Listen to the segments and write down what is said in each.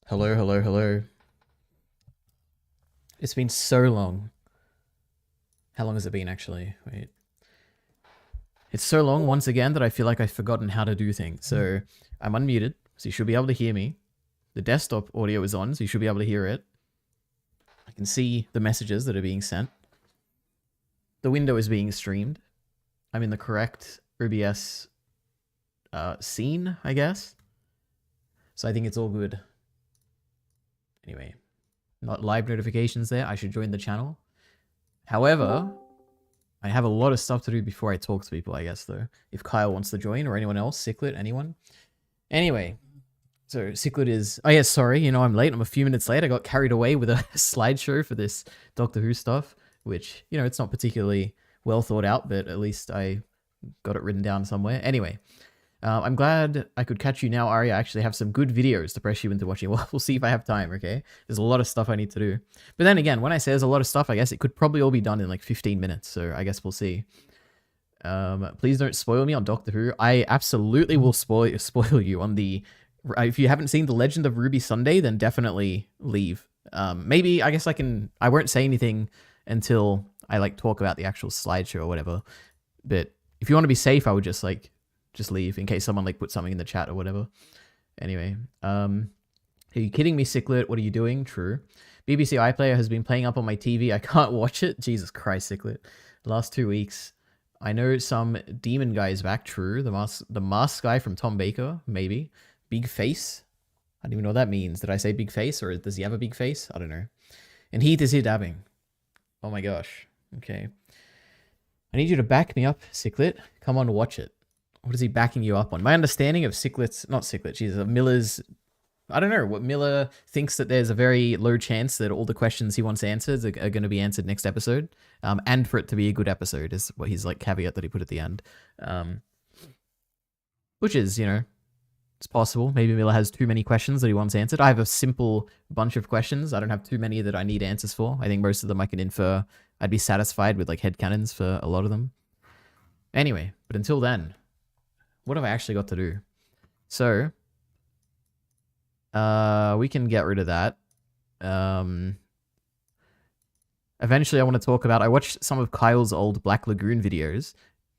Hello, hello, hello. It's been so long. How long has it been, actually? Wait. It's so long, once again, that I feel like I've forgotten how to do things. So, I'm unmuted, so you should be able to hear me. The desktop audio is on, so you should be able to hear it. I can see the messages that are being sent. The window is being streamed. I'm in the correct OBS scene, I guess. So I think it's all good. Anyway, not live notifications there. I should join the channel. However, I have a lot of stuff to do before I talk to people, I guess, though. If Kyle wants to join or anyone else, Ciclet, anyone. Anyway, so Ciclet is... Oh yeah, sorry, you know, I'm late. I'm a few minutes late. I got carried away with a slideshow for this Doctor Who stuff, which, you know, it's not particularly well thought out, but at least I got it written down somewhere. Anyway, I'm glad I could catch you now, Ari. I actually have some good videos to press you into watching. Well, we'll see if I have time, okay? There's a lot of stuff I need to do. But then again, when I say there's a lot of stuff, I guess it could probably all be done in like 15 minutes. So I guess we'll see. Please don't spoil me on Doctor Who. I absolutely will spoil you on the... If you haven't seen The Legend of Ruby Sunday, then definitely leave. Maybe, I guess I won't say anything until I like talk about the actual slideshow or whatever. But if you want to be safe, I would just leave in case someone like put something in the chat or whatever. Anyway, are you kidding me, Ciclet? What are you doing? True. BBC iPlayer has been playing up on my TV. I can't watch it. Jesus Christ, Ciclet. The last 2 weeks. I know some demon guy is back. True. The mask guy from Tom Baker, maybe. Big face. I don't even know what that means. Did I say big face or does he have a big face? I don't know. And Heath is here dabbing. Oh my gosh. Okay. I need you to back me up, Ciclet. Come on, watch it. What is he backing you up on? My understanding of of Miller's... I don't know. What Miller thinks that there's a very low chance that all the questions he wants answered are going to be answered next episode. And for it to be a good episode is what his like caveat that he put at the end. Which is, you know, it's possible. Maybe Miller has too many questions that he wants answered. I have a simple bunch of questions. I don't have too many that I need answers for. I think most of them I can infer. I'd be satisfied with like headcanons for a lot of them. Anyway, but until then... What have I actually got to do? So, we can get rid of that. Eventually I want to talk about... I watched some of Kyle's old Black Lagoon videos.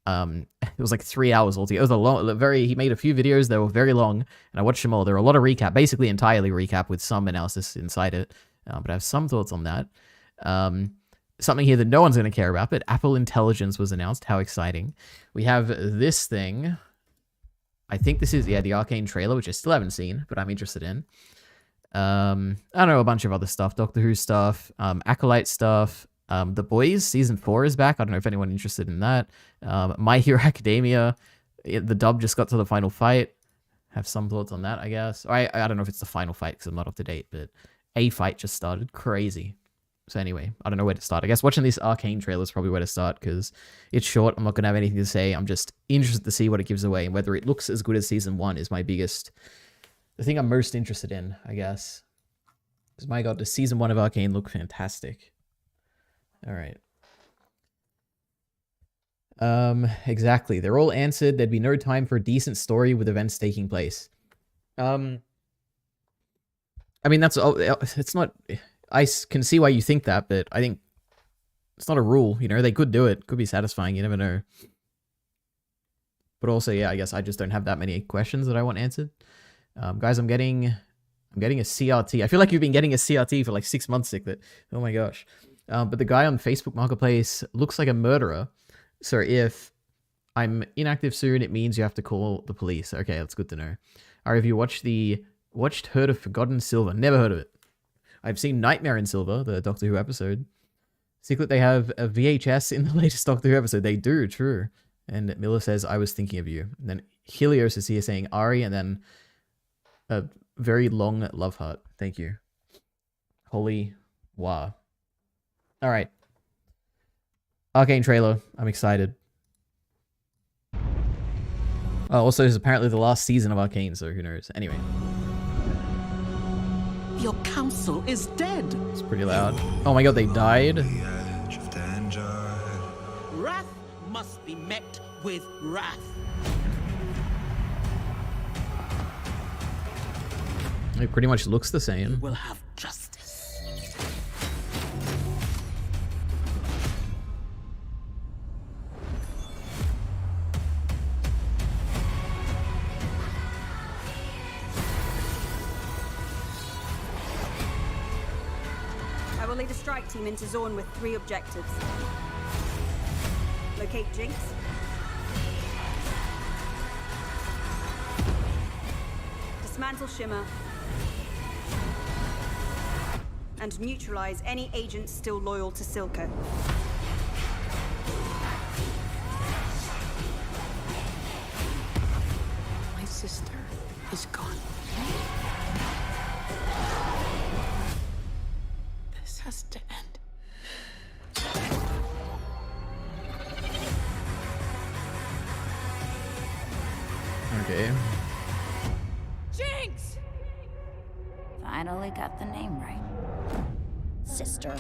It was like 3 hours altogether. It was he made a few videos, they were very long, and I watched them all. There were a lot of recap, basically entirely recap with some analysis inside it. But I have some thoughts on that. Something here that no one's going to care about, but Apple Intelligence was announced. How exciting. We have this thing... I think this is, yeah, the Arcane trailer, which I still haven't seen, but I'm interested in. I don't know, a bunch of other stuff. Doctor Who stuff, Acolyte stuff. The Boys, Season 4 is back. I don't know if anyone interested in that. My Hero Academia, the dub just got to the final fight. Have some thoughts on that, I guess. I don't know if it's the final fight, because I'm not up to date, but a fight just started. Crazy. So anyway, I don't know where to start. I guess watching this Arcane trailer is probably where to start because it's short. I'm not going to have anything to say. I'm just interested to see what it gives away. And whether it looks as good as Season 1 is the thing I'm most interested in, I guess. Because my god, does Season 1 of Arcane look fantastic. Alright. Exactly. They're all answered. There'd be no time for a decent story with events taking place. I mean, it's not... I can see why you think that, but I think it's not a rule, you know? They could do it. Could be satisfying. You never know. But also, yeah, I guess I just don't have that many questions that I want answered. Guys, I'm getting a CRT. I feel like you've been getting a CRT for like 6 months, Ciclet. Oh my gosh. But the guy on Facebook Marketplace looks like a murderer. So if I'm inactive soon, it means you have to call the police. Okay, that's good to know. Alright, have you heard of Forgotten Silver? Never heard of it. I've seen Nightmare in Silver, the Doctor Who episode. Secret, they have a VHS in the latest Doctor Who episode. They do, true. And Miller says, I was thinking of you. And then Helios is here saying Ari, and then a very long love heart. Thank you. Holy wow. Alright. Arcane trailer. I'm excited. Oh, also, it's apparently the last season of Arcane, so who knows. Anyway. Your council is dead. It's pretty loud. Oh my god, they died. Wrath must be met with wrath. It pretty much looks the same. Will have justice. I will lead a strike team into Zorn with 3 objectives. Locate Jinx. Dismantle Shimmer. And neutralize any agents still loyal to Silco. My sister is gone. This has to end. Okay. Jinx! Finally got the name right. Sister.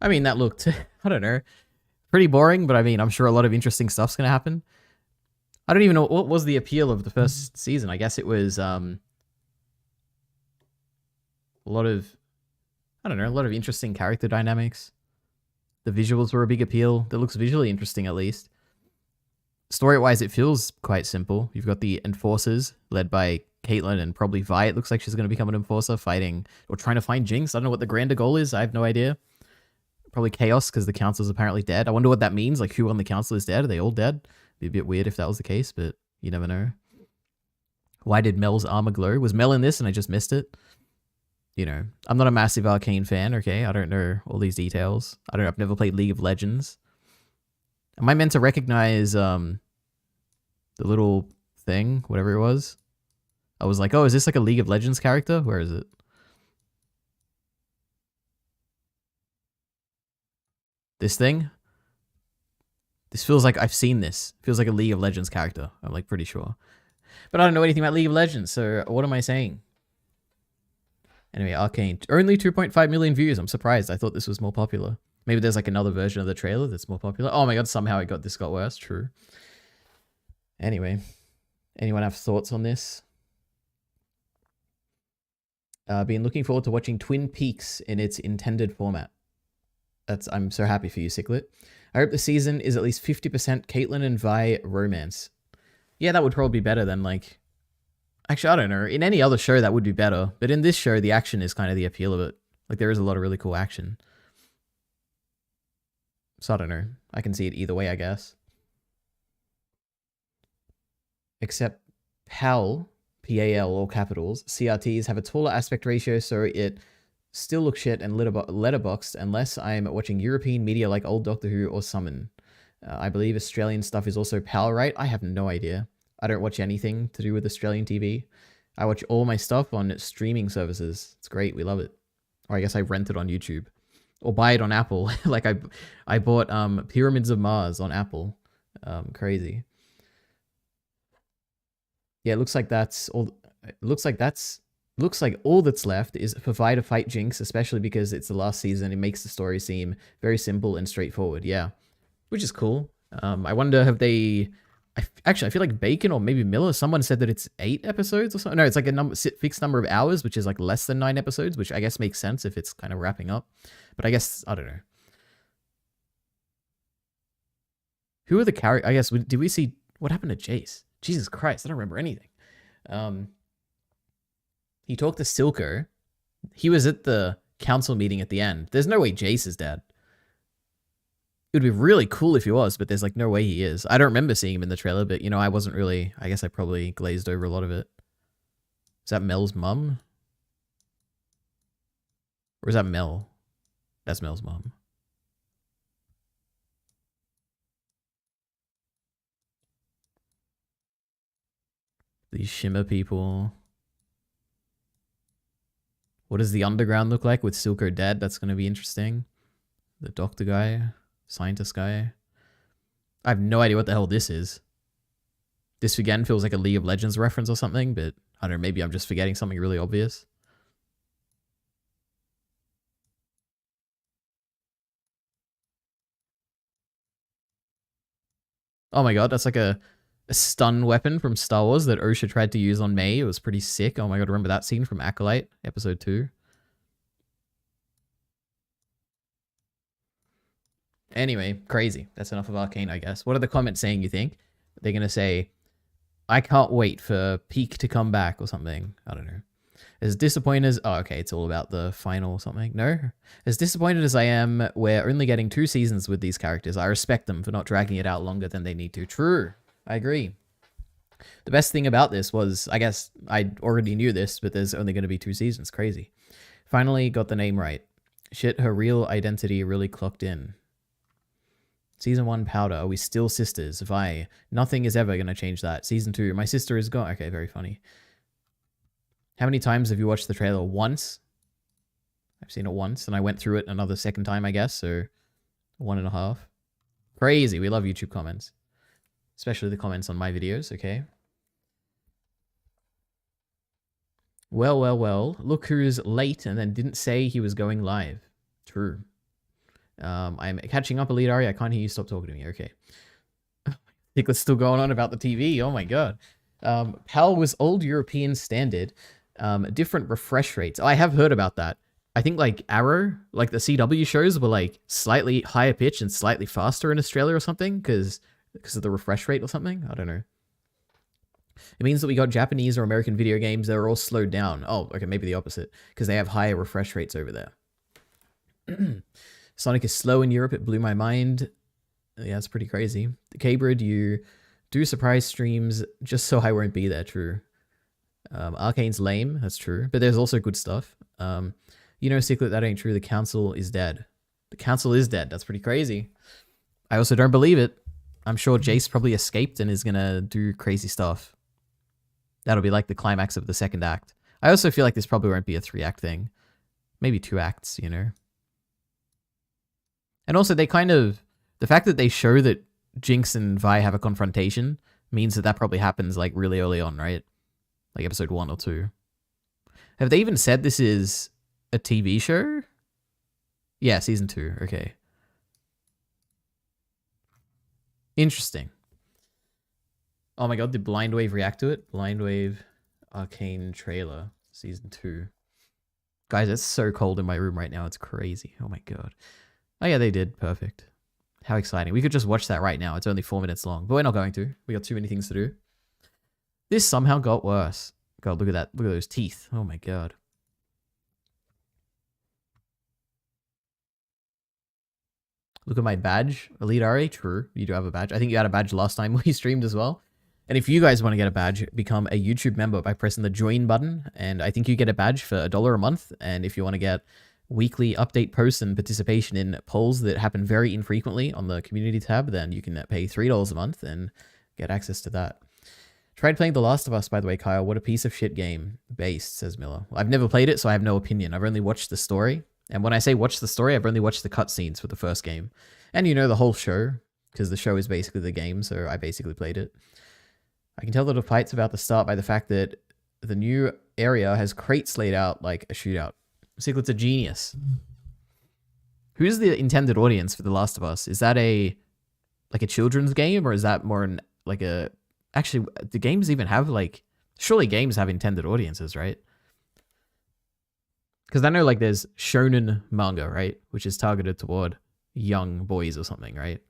I mean, that looked, I don't know, pretty boring, but I mean, I'm sure a lot of interesting stuff's going to happen. I don't even know what was the appeal of the first season. I guess it was a lot of, I don't know, a lot of interesting character dynamics. The visuals were a big appeal. That looks visually interesting, at least. Story-wise, it feels quite simple. You've got the Enforcers, led by Caitlyn and probably Vi. It looks like she's going to become an Enforcer, fighting, or trying to find Jinx. I don't know what the grander goal is. I have no idea. Probably Chaos, because the Council's apparently dead. I wonder what that means. Like, who on the Council is dead? Are they all dead? Be a bit weird if that was the case, but you never know. Why did Mel's armor glow? Was Mel in this and I just missed it? You know, I'm not a massive Arcane fan, okay? I don't know all these details. I don't know, I've never played League of Legends. Am I meant to recognize the little thing, whatever it was? I was like, oh, is this like a League of Legends character? Where is it? This thing? This feels like I've seen this. Feels like a League of Legends character. I'm like pretty sure. But I don't know anything about League of Legends, so what am I saying? Anyway, Arcane. Only 2.5 million views. I'm surprised. I thought this was more popular. Maybe there's like another version of the trailer that's more popular. Oh my god, somehow this got worse. True. Anyway, anyone have thoughts on this? Been looking forward to watching Twin Peaks in its intended format. I'm so happy for you, Ciclet. I hope the season is at least 50% Caitlyn and Vi romance. Yeah, that would probably be better than like... Actually, I don't know. In any other show, that would be better. But in this show, the action is kind of the appeal of it. Like, there is a lot of really cool action. So I don't know. I can see it either way, I guess. Except PAL, P-A-L, all capitals, CRTs have a taller aspect ratio, so it still looks shit and letterboxed unless I'm watching European media like old Doctor Who or Summon. I believe Australian stuff is also PAL, right? I have no idea. I don't watch anything to do with Australian TV. I watch all my stuff on streaming services. It's great. We love it. Or I guess I rent it on YouTube. Or buy it on Apple. Like I bought Pyramids of Mars on Apple. Crazy. Yeah, it looks like that's all. Looks like all that's left is for Vi to fight Jinx, especially because it's the last season. It makes the story seem very simple and straightforward. Yeah, which is cool. I wonder, have they... Actually, I feel like Bacon or maybe Miller, someone said that it's 8 episodes or something. No, it's like a fixed number of hours, which is like less than 9 episodes, which I guess makes sense if it's kind of wrapping up. But I guess, I don't know. Who are the characters? I guess, did we see... What happened to Jace? Jesus Christ, I don't remember anything. He talked to Silco. He was at the council meeting at the end. There's no way Jace is dead. It would be really cool if he was, but there's like no way he is. I don't remember seeing him in the trailer, but you know, I wasn't really... I guess I probably glazed over a lot of it. Is that Mel's mum? Or is that Mel? That's Mel's mum. These Shimmer people. What does the underground look like with Silco dead? That's going to be interesting. The doctor guy. Scientist guy. I have no idea what the hell this is. This again feels like a League of Legends reference or something, but I don't know, maybe I'm just forgetting something really obvious. Oh my god, that's like a stun weapon from Star Wars that Osha tried to use on May. It was pretty sick. Oh my god, remember that scene from Acolyte, episode 2? Anyway, crazy. That's enough of Arcane, I guess. What are the comments saying, you think? They're going to say, I can't wait for Peak to come back or something. I don't know. As disappointed as... Oh, okay, it's all about the final or something. No? As disappointed as I am, we're only getting 2 seasons with these characters. I respect them for not dragging it out longer than they need to. True. I agree. The best thing about this was, I guess I already knew this, but there's only going to be 2 seasons. Crazy. Finally got the name right. Shit, her real identity really clocked in. Season 1 Powder. Are we still sisters? Vi. Nothing is ever going to change that. Season 2. My sister is gone. Okay, very funny. How many times have you watched the trailer? Once. I've seen it once, and I went through it another second time, I guess, so 1.5. Crazy. We love YouTube comments. Especially the comments on my videos, okay? Well, well, well. Look who's late and then didn't say he was going live. True. I'm catching up, Elite Ari. I can't hear you. Stop talking to me. Okay. Nicholas still going on about the TV. Oh my god. PAL was old European standard. Different refresh rates. Oh, I have heard about that. I think like Arrow, like the CW shows were like slightly higher pitch and slightly faster in Australia or something because of the refresh rate or something. I don't know. It means that we got Japanese or American video games that are all slowed down. Oh, okay, maybe the opposite because they have higher refresh rates over there. Sonic is slow in Europe. It blew my mind. Yeah, it's pretty crazy. Cabrid, you do surprise streams just so I won't be there. True. Arcane's lame. That's true. But there's also good stuff. You know, Secret, that ain't true. The council is dead. The council is dead. That's pretty crazy. I also don't believe it. I'm sure Jace probably escaped and is going to do crazy stuff. That'll be like the climax of the 2nd act. I also feel like this probably won't be a 3-act thing. Maybe 2 acts, you know. And also, they kind of... The fact that they show that Jinx and Vi have a confrontation means that that probably happens, like, really early on, right? Like, episode 1 or 2. Have they even said this is a TV show? Yeah, season 2. Okay. Interesting. Oh my god, did Blind Wave react to it? Blind Wave Arcane trailer, season 2. Guys, it's so cold in my room right now. It's crazy. Oh my god. Oh yeah, they did. Perfect. How exciting. We could just watch that right now. It's only 4 minutes long, but we're not going to. We got too many things to do. This somehow got worse. God, look at that. Look at those teeth. Oh my god. Look at my badge. Elite Ari. True. You do have a badge. I think you had a badge last time we streamed as well. And if you guys want to get a badge, become a YouTube member by pressing the join button. And I think you get a badge for $1 a month. And if you want to get weekly update posts and participation in polls that happen very infrequently on the community tab, then you can pay $3 a month and get access to that. Tried playing The Last of Us, by the way, Kyle. What a piece of shit game. Based, says Miller. I've never played it, so I have no opinion. I've only watched the story. And when I say watch the story, I've only watched the cutscenes for the first game. And you know, the whole show, because the show is basically the game, so I basically played it. I can tell that a fight's about to start by the fact that the new area has crates laid out like a shootout. Secret's a genius. Who's the intended audience for The Last of Us? Is that like a children's game, or is that more like a... Actually, do games even have like... Surely games have intended audiences, right? Because I know like there's shonen manga, right? Which is targeted toward young boys or something, right?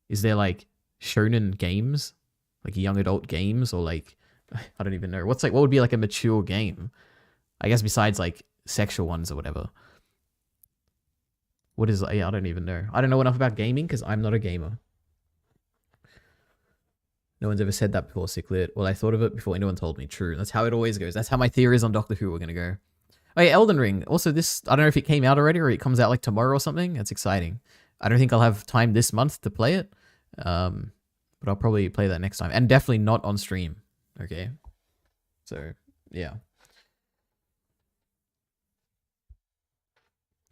Is there like shonen games? Like young adult games, or like... I don't even know. What would be like a mature game? I guess besides like sexual ones or whatever. What is... Yeah, I don't even know. I don't know enough about gaming because I'm not a gamer. No one's ever said that before, Ciclet. Well, I thought of it before anyone told me. True. That's how it always goes. That's how my theories on Doctor Who are going to go. Oh yeah, Elden Ring. Also, this... I don't know if it came out already or it comes out like tomorrow or something. That's exciting. I don't think I'll have time this month to play it. But I'll probably play that next time. And definitely not on stream. Okay? So, yeah.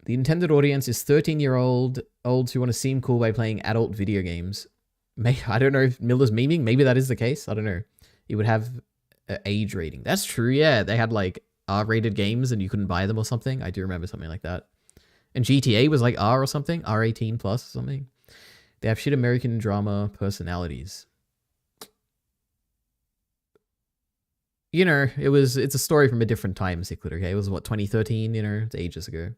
The intended audience is 13-year-olds who want to seem cool by playing adult video games. I don't know if Miller's memeing. Maybe that is the case. I don't know. It would have an age rating. That's true, yeah. They had like R-rated games and you couldn't buy them or something. I do remember something like that. And GTA was like R or something. R18 plus or something. They have shit American drama personalities. you know, it's a story from a different time, Cichlid, okay? It was what, 2013, you know, it's ages ago.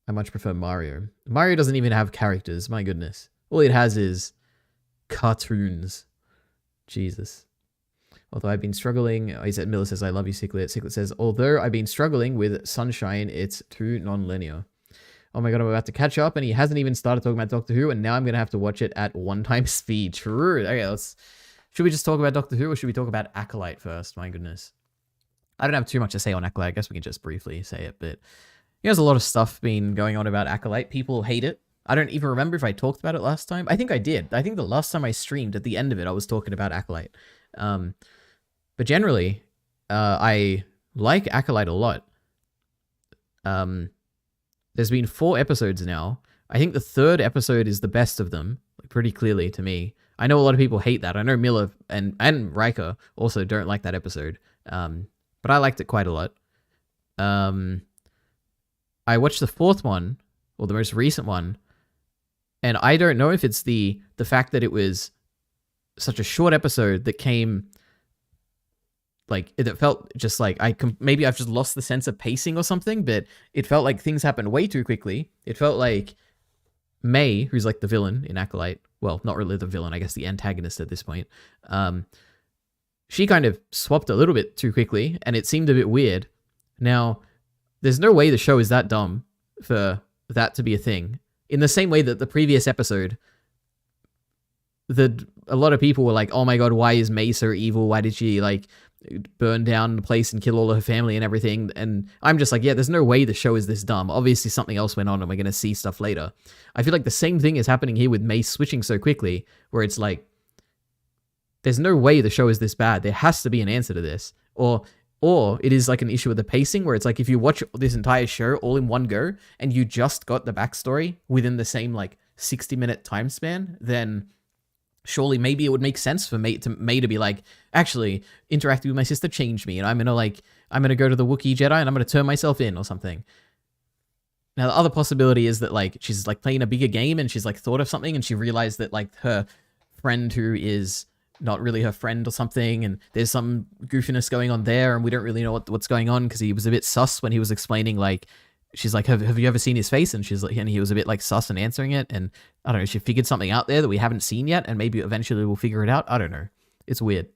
I much prefer Mario. Mario doesn't even have characters, my goodness. All it has is cartoons. Jesus. Although I've been struggling, he said, Miller says, I love you, Cichlid. Cichlid says, although I've been struggling with Sunshine, it's too non-linear. Oh my god, I'm about to catch up, and he hasn't even started talking about Doctor Who, and now I'm going to have to watch it at one-time speed. True. Okay, should we just talk about Doctor Who, or should we talk about Acolyte first? My goodness. I don't have too much to say on Acolyte. I guess we can just briefly say it, but there's a lot of stuff been going on about Acolyte. People hate it. I don't even remember if I talked about it last time. I think I did. I think the last time I streamed, at the end of it, I was talking about Acolyte. But generally, I like Acolyte a lot. There's been 4 episodes now. I think the 3rd episode is the best of them, pretty clearly to me. I know a lot of people hate that. I know Miller and Riker also don't like that episode. But I liked it quite a lot. I watched the 4th one, or the most recent one, and I don't know if it's the fact that it was such a short episode that came, like, it felt just like, maybe I've just lost the sense of pacing or something, but it felt like things happened way too quickly. It felt like May, who's like the villain in Acolyte, well, not really the villain, I guess the antagonist at this point, she kind of swapped a little bit too quickly, and it seemed a bit weird. Now, there's no way the show is that dumb for that to be a thing. In the same way that the previous episode, a lot of people were like, oh my god, why is May so evil? Why did she, like, burn down the place and kill all of her family and everything? And I'm just like, yeah, there's no way the show is this dumb. Obviously something else went on and we're going to see stuff later. I feel like the same thing is happening here with May switching so quickly, where it's like, there's no way the show is this bad. There has to be an answer to this. Or it is like an issue with the pacing, where it's like, if you watch this entire show all in one go and you just got the backstory within the same, like, 60-minute time span, then surely maybe it would make sense for May to be like, actually, interacting with my sister changed me, and I'm gonna go to the Wookiee Jedi and I'm gonna turn myself in or something. Now, the other possibility is that, like, she's, like, playing a bigger game and she's, like, thought of something and she realized that, like, her friend who is not really her friend or something, and there's some goofiness going on there, and we don't really know what's going on, because he was a bit sus when he was explaining, like, she's like, have you ever seen his face? And she's like, and he was a bit, like, sus in answering it, and I don't know, she figured something out there that we haven't seen yet, and maybe eventually we'll figure it out. I don't know. It's weird.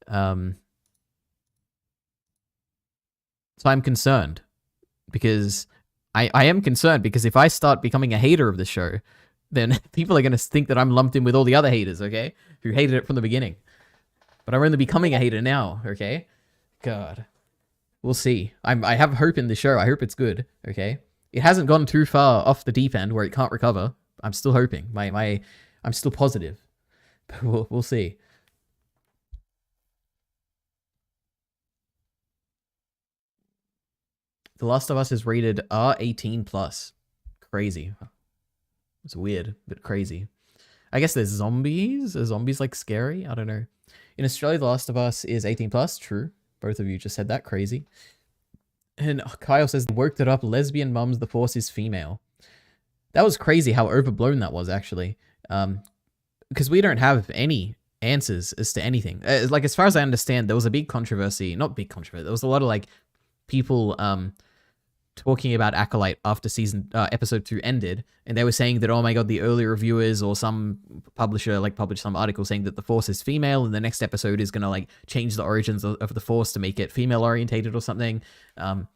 So I'm concerned, because I am concerned, because if I start becoming a hater of the show, then people are going to think that I'm lumped in with all the other haters, okay? Who hated it from the beginning. But I'm only becoming a hater now, okay? God. We'll see. I have hope in the show. I hope it's good, okay? It hasn't gone too far off the deep end where it can't recover. I'm still hoping. I'm still positive. But we'll see. The Last of Us is rated R18+. Crazy. It's weird, but crazy. I guess there's zombies. Are zombies, like, scary? I don't know. In Australia, The Last of Us is 18+. True. Both of you just said that. Crazy. And Kyle says, worked it up. Lesbian mums, the Force is female. That was crazy how overblown that was, actually. Because we don't have any answers as to anything. Like, as far as I understand, there was a big controversy. Not big controversy. There was a lot of, like, people talking about Acolyte after episode 2 ended, and they were saying that, oh my god, the early reviewers or some publisher, like, published some article saying that the Force is female, and the next episode is gonna, like, change the origins of the Force to make it female orientated or something. And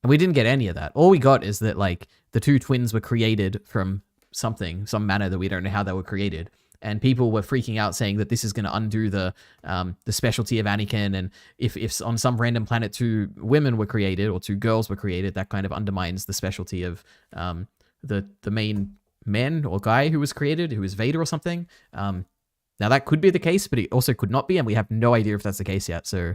we didn't get any of that. All we got is that, like, the 2 twins were created from something, some manner that we don't know how they were created. And people were freaking out, saying that this is going to undo the specialty of Anakin, and if on some random planet 2 women were created or 2 girls were created, that kind of undermines the specialty of the main man or guy who was created, who is Vader or something. Now that could be the case, but it also could not be, and we have no idea if that's the case yet. So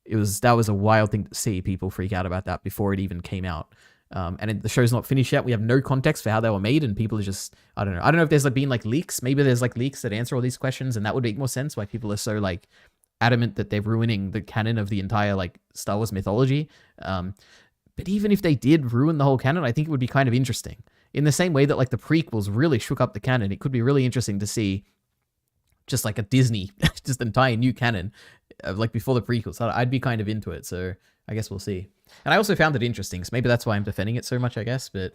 that was a wild thing to see people freak out about that before it even came out. And the show's not finished yet. We have no context for how they were made, and people are just, I don't know. I don't know if there's, like, been, like, leaks. Maybe there's, like, leaks that answer all these questions, and that would make more sense why people are so, like, adamant that they're ruining the canon of the entire, like, Star Wars mythology. But even if they did ruin the whole canon, I think it would be kind of interesting. In the same way that, like, the prequels really shook up the canon, it could be really interesting to see just, like, a Disney, just entire new canon like before the prequels. I'd be kind of into it, so I guess we'll see. And I also found it interesting, so maybe that's why I'm defending it so much, I guess. But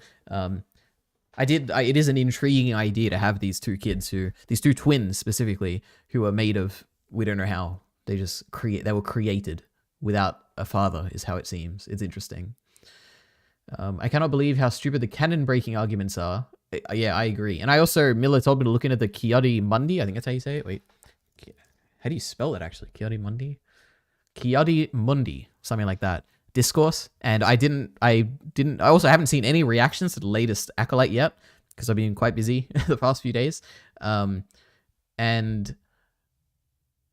it is an intriguing idea to have these two kids these two twins specifically, who are made of, we don't know how, they were created without a father, is how it seems. It's interesting. I cannot believe how stupid the canon breaking arguments are. Yeah, I agree. And I also, Miller told me to look into the Kiadi Mundi. I think that's how you say it. Wait, how do you spell it actually? Kiadi Mundi? Kiadi Mundi, something like that. Discourse. And I also haven't seen any reactions to the latest Acolyte yet, because I've been quite busy the past few days. And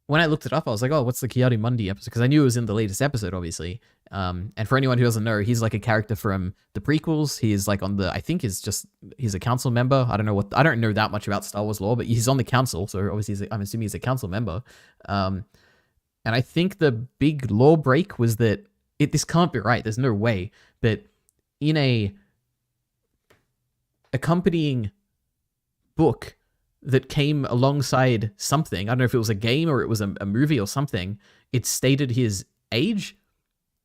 when I looked it up, I was like, oh, what's the Kiadi Mundi episode? Because I knew it was in the latest episode, obviously. And for anyone who doesn't know, he's like a character from the prequels. He is like he's a council member. I don't know that much about Star Wars lore, but he's on the council. So obviously I'm assuming he's a council member. And I think the big law break was that this can't be right. There's no way. But in a accompanying book that came alongside something, I don't know if it was a game or it was a movie or something, it stated his age,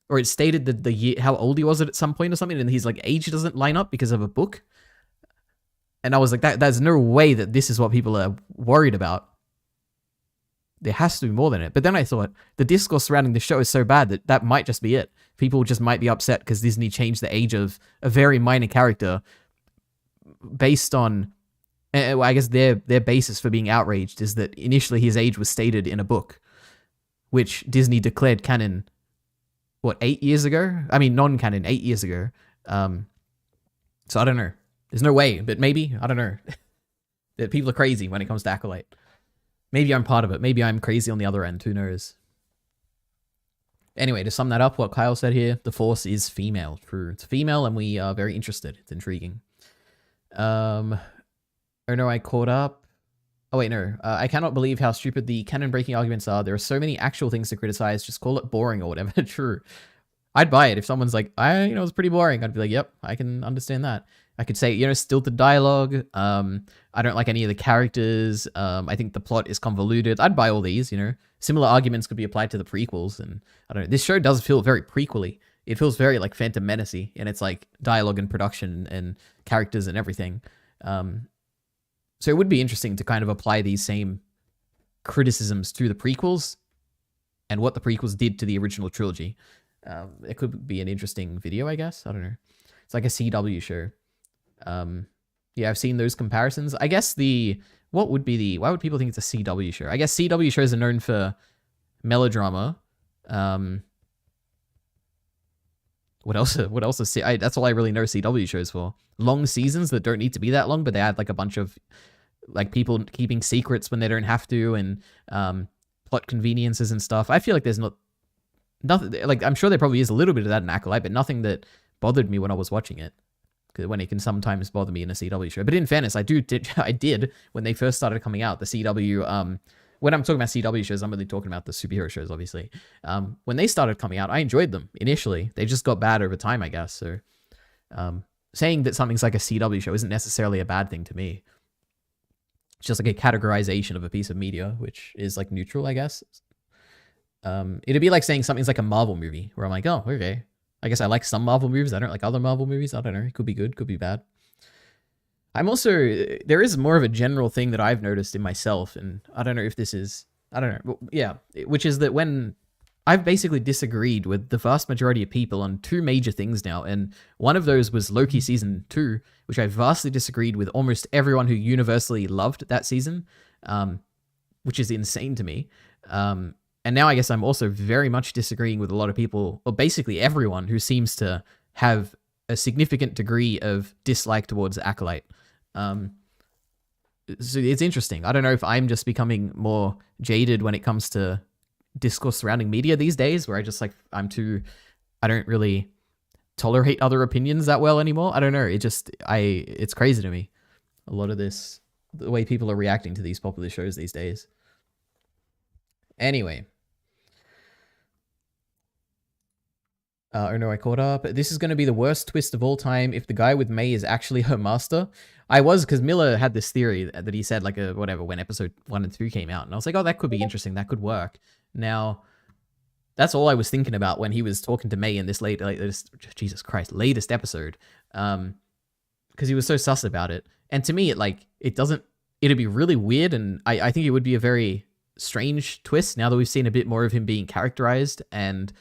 or it stated that the year, how old he was at some point or something, and his like age doesn't line up because of a book. And I was like, there's no way that this is what people are worried about. There has to be more than it. But then I thought, the discourse surrounding the show is so bad that might just be it. People just might be upset because Disney changed the age of a very minor character based on, I guess their basis for being outraged is that initially his age was stated in a book, which Disney declared canon, 8 years ago? I mean, non-canon, 8 years ago. So I don't know. There's no way, but maybe, I don't know. That people are crazy when it comes to Acolyte. Maybe I'm part of it. Maybe I'm crazy on the other end. Who knows? Anyway, to sum that up, what Kyle said here, the Force is female. True. It's female, and we are very interested. It's intriguing. Oh no, I caught up. Oh wait, no. I cannot believe how stupid the canon-breaking arguments are. There are so many actual things to criticize. Just call it boring or whatever. True. I'd buy it if someone's like, it's pretty boring. I'd be like, yep, I can understand that. I could say, stilted dialogue. I don't like any of the characters. I think the plot is convoluted. I'd buy all these, Similar arguments could be applied to the prequels, and I don't know. This show does feel very prequel-y. It feels very like Phantom Menace-y, and it's like dialogue and production and characters and everything. So it would be interesting to kind of apply these same criticisms to the prequels and what the prequels did to the original trilogy. It could be an interesting video, I guess. I don't know. It's like a CW show. Yeah, I've seen those comparisons. I guess why would people think it's a CW show? I guess CW shows are known for melodrama. What else? That's all I really know CW shows for. Long seasons that don't need to be that long, but they add like a bunch of like people keeping secrets when they don't have to, and plot conveniences and stuff. I feel like there's nothing, like I'm sure there probably is a little bit of that in Acolyte, but nothing that bothered me when I was watching it. When it can sometimes bother me in a CW show. But in fairness, I did when they first started coming out, the CW, when I'm talking about CW shows, I'm really talking about the superhero shows, obviously. When they started coming out, I enjoyed them initially. They just got bad over time, I guess. So saying that something's like a CW show isn't necessarily a bad thing to me. It's just like a categorization of a piece of media, which is like neutral, I guess. It'd be like saying something's like a Marvel movie, where I'm like, oh, okay. I guess I like some Marvel movies. I don't like other Marvel movies. I don't know. It could be good, could be bad. There is more of a general thing that I've noticed in myself, and I don't know if this is, I don't know. Yeah, which is that when I've basically disagreed with the vast majority of people on two major things now, and one of those was Loki season 2, which I vastly disagreed with almost everyone who universally loved that season, which is insane to me. And now I guess I'm also very much disagreeing with a lot of people, or basically everyone who seems to have a significant degree of dislike towards Acolyte. So it's interesting. I don't know if I'm just becoming more jaded when it comes to discourse surrounding media these days, where I don't really tolerate other opinions that well anymore. I don't know. It's crazy to me. A lot of this, the way people are reacting to these popular shows these days. Anyway. Oh no, I caught up. This is going to be the worst twist of all time if the guy with May is actually her master. Because Miller had this theory that he said, when episode 1 and 2 came out. And I was like, oh, that could be interesting. That could work. Now, That's all I was thinking about when he was talking to May in this Jesus Christ, latest episode. Because he was so sus about it. And to me, it'd be really weird, and I think it would be a very strange twist now that we've seen a bit more of him being characterized. And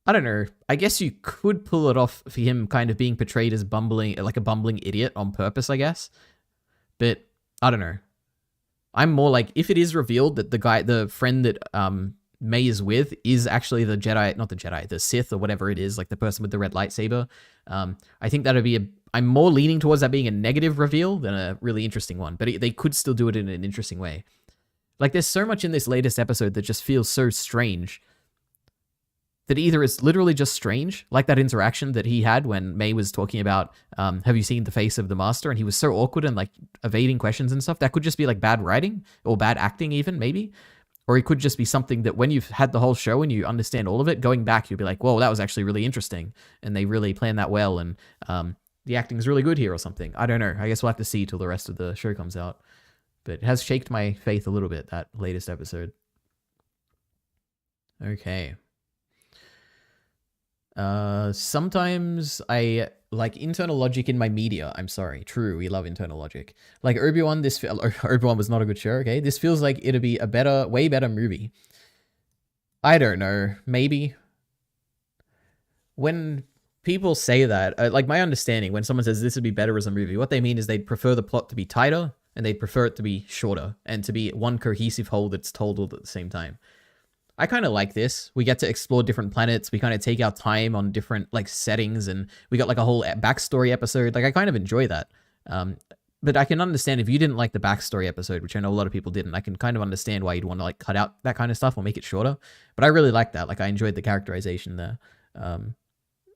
I don't know, I guess you could pull it off for him kind of being portrayed as like a bumbling idiot on purpose, I guess. But I don't know. I'm more like, if it is revealed that the friend that May is with is actually the Jedi, not the Jedi, the Sith or whatever it is, like the person with the red lightsaber, I think that'd be I'm more leaning towards that being a negative reveal than a really interesting one, but they could still do it in an interesting way. Like, there's so much in this latest episode that just feels so strange that either it's literally just strange, like that interaction that he had when May was talking about, have you seen the face of the master? And he was so awkward and like evading questions and stuff. That could just be like bad writing or bad acting even, maybe. Or it could just be something that when you've had the whole show and you understand all of it, going back, you'll be like, whoa, that was actually really interesting. And they really planned that well. And the acting is really good here or something. I don't know. I guess we'll have to see till the rest of the show comes out. But it has shaken my faith a little bit, that latest episode. Okay. Sometimes I like internal logic in my media. I'm sorry. True, we love internal logic. Like Obi-Wan, Obi-Wan was not a good show, okay? This feels like it'd be a way better movie. I don't know. Maybe. When people say that, like my understanding, when someone says this would be better as a movie, what they mean is they'd prefer the plot to be tighter and they'd prefer it to be shorter and to be one cohesive whole that's told all at the same time. I kind of like this. We get to explore different planets. We kind of take our time on different like settings, and we got like a whole backstory episode. Like, I kind of enjoy that. But I can understand if you didn't like the backstory episode, which I know a lot of people didn't. I can kind of understand why you'd want to like cut out that kind of stuff or make it shorter. But I really like that. Like, I enjoyed the characterization there.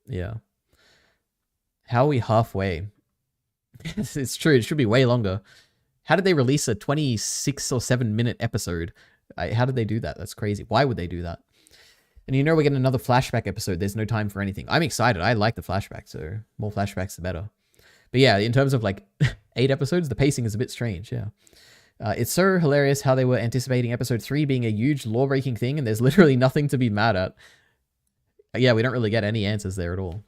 Yeah. How are we halfway? It's true. It should be way longer. How did they release a 26 or 7-minute episode? How did they do that? That's crazy. Why would they do that? And you know we're getting another flashback episode. There's no time for anything. I'm excited. I like the flashback, so more flashbacks the better. But yeah, in terms of like 8 episodes, the pacing is a bit strange, yeah. It's so hilarious how they were anticipating episode 3 being a huge law-breaking thing, and there's literally nothing to be mad at. Yeah, we don't really get any answers there at all.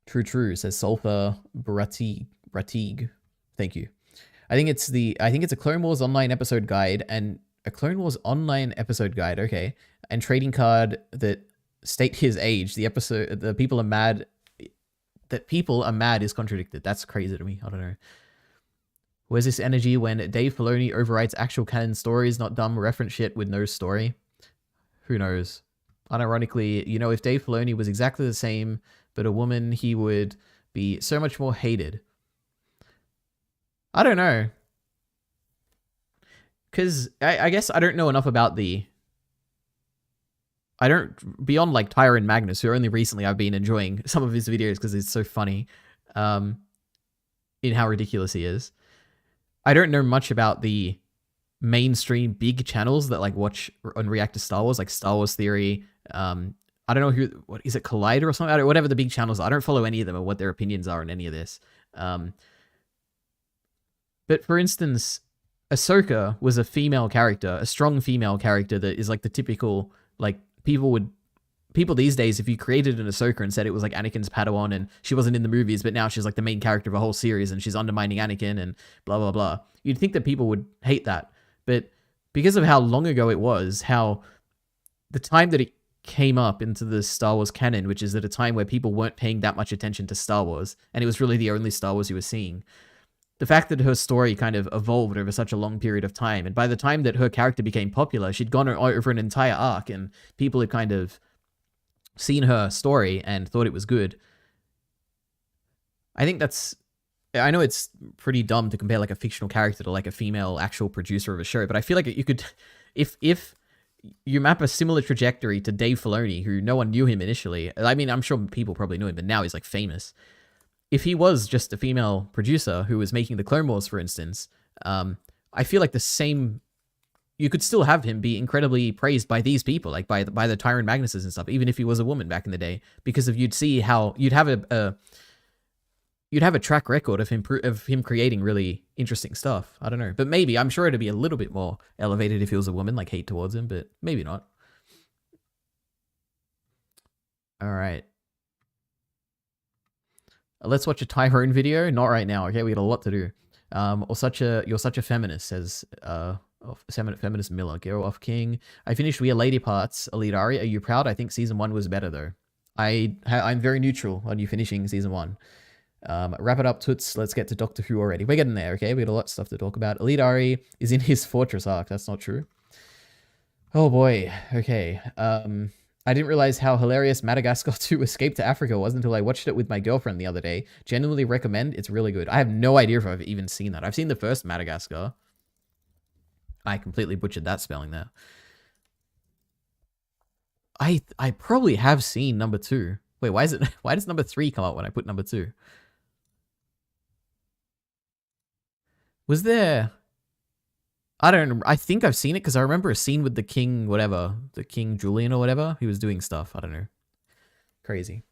True, says Sulfur Bratig. Thank you. I think it's a Clone Wars online episode guide and a Clone Wars online episode guide, okay, and trading card that state his age. The people are mad that people are mad is contradicted. That's crazy to me. I don't know. Where's this energy when Dave Filoni overwrites actual canon stories, not dumb reference shit with no story? Who knows? Unironically, you know, if Dave Filoni was exactly the same but a woman, he would be so much more hated. I don't know. Because I guess I don't know enough about beyond like Tyron Magnus, who only recently I've been enjoying some of his videos because it's so funny in how ridiculous he is. I don't know much about the mainstream big channels that like watch and react to Star Wars, like Star Wars Theory. I don't know what is it, Collider or something? Whatever the big channels are. I don't follow any of them or what their opinions are on any of this. But for instance, Ahsoka was a female character, a strong female character that is like the typical, like people these days, if you created an Ahsoka and said it was like Anakin's Padawan and she wasn't in the movies, but now she's like the main character of a whole series and she's undermining Anakin and blah, blah, blah. You'd think that people would hate that. But because of how long ago it was, how the time that it came up into the Star Wars canon, which is at a time where people weren't paying that much attention to Star Wars, and it was really the only Star Wars you were seeing. The fact that her story kind of evolved over such a long period of time, and by the time that her character became popular, she'd gone over an entire arc, and people had kind of seen her story and thought it was good. I know it's pretty dumb to compare like a fictional character to like a female actual producer of a show, but I feel like you could, if you map a similar trajectory to Dave Filoni, who no one knew him initially. I mean, I'm sure people probably knew him, but now he's like famous. If he was just a female producer who was making the Clone Wars, for instance, I feel like you could still have him be incredibly praised by these people, like by the Tyron Magnuses and stuff, even if he was a woman back in the day, because you'd see how you'd have you'd have a track record of him creating really interesting stuff. I don't know, but maybe I'm sure it'd be a little bit more elevated if he was a woman, like hate towards him, but maybe not. All right. Let's watch a Tyrone video. Not right now, okay? We got a lot to do. You're such a feminist, says feminist Miller. Girl off King. I finished We Are Lady Parts. Elite Ari, are you proud? I think season 1 was better though. I'm very neutral on you finishing season 1. Wrap it up, Toots. Let's get to Doctor Who already. We're getting there, okay? We got a lot of stuff to talk about. Elite Ari is in his Fortress arc. That's not true. Oh boy. Okay. I didn't realize how hilarious Madagascar 2 Escape to Africa was until I watched it with my girlfriend the other day. Genuinely recommend. It's really good. I have no idea if I've even seen that. I've seen the first Madagascar. I completely butchered that spelling there. I probably have seen number 2. Wait, why does number 3 come up when I put number 2? Was there... I don't know. I think I've seen it because I remember a scene with the king, whatever. The King Julian or whatever. He was doing stuff. I don't know. Crazy.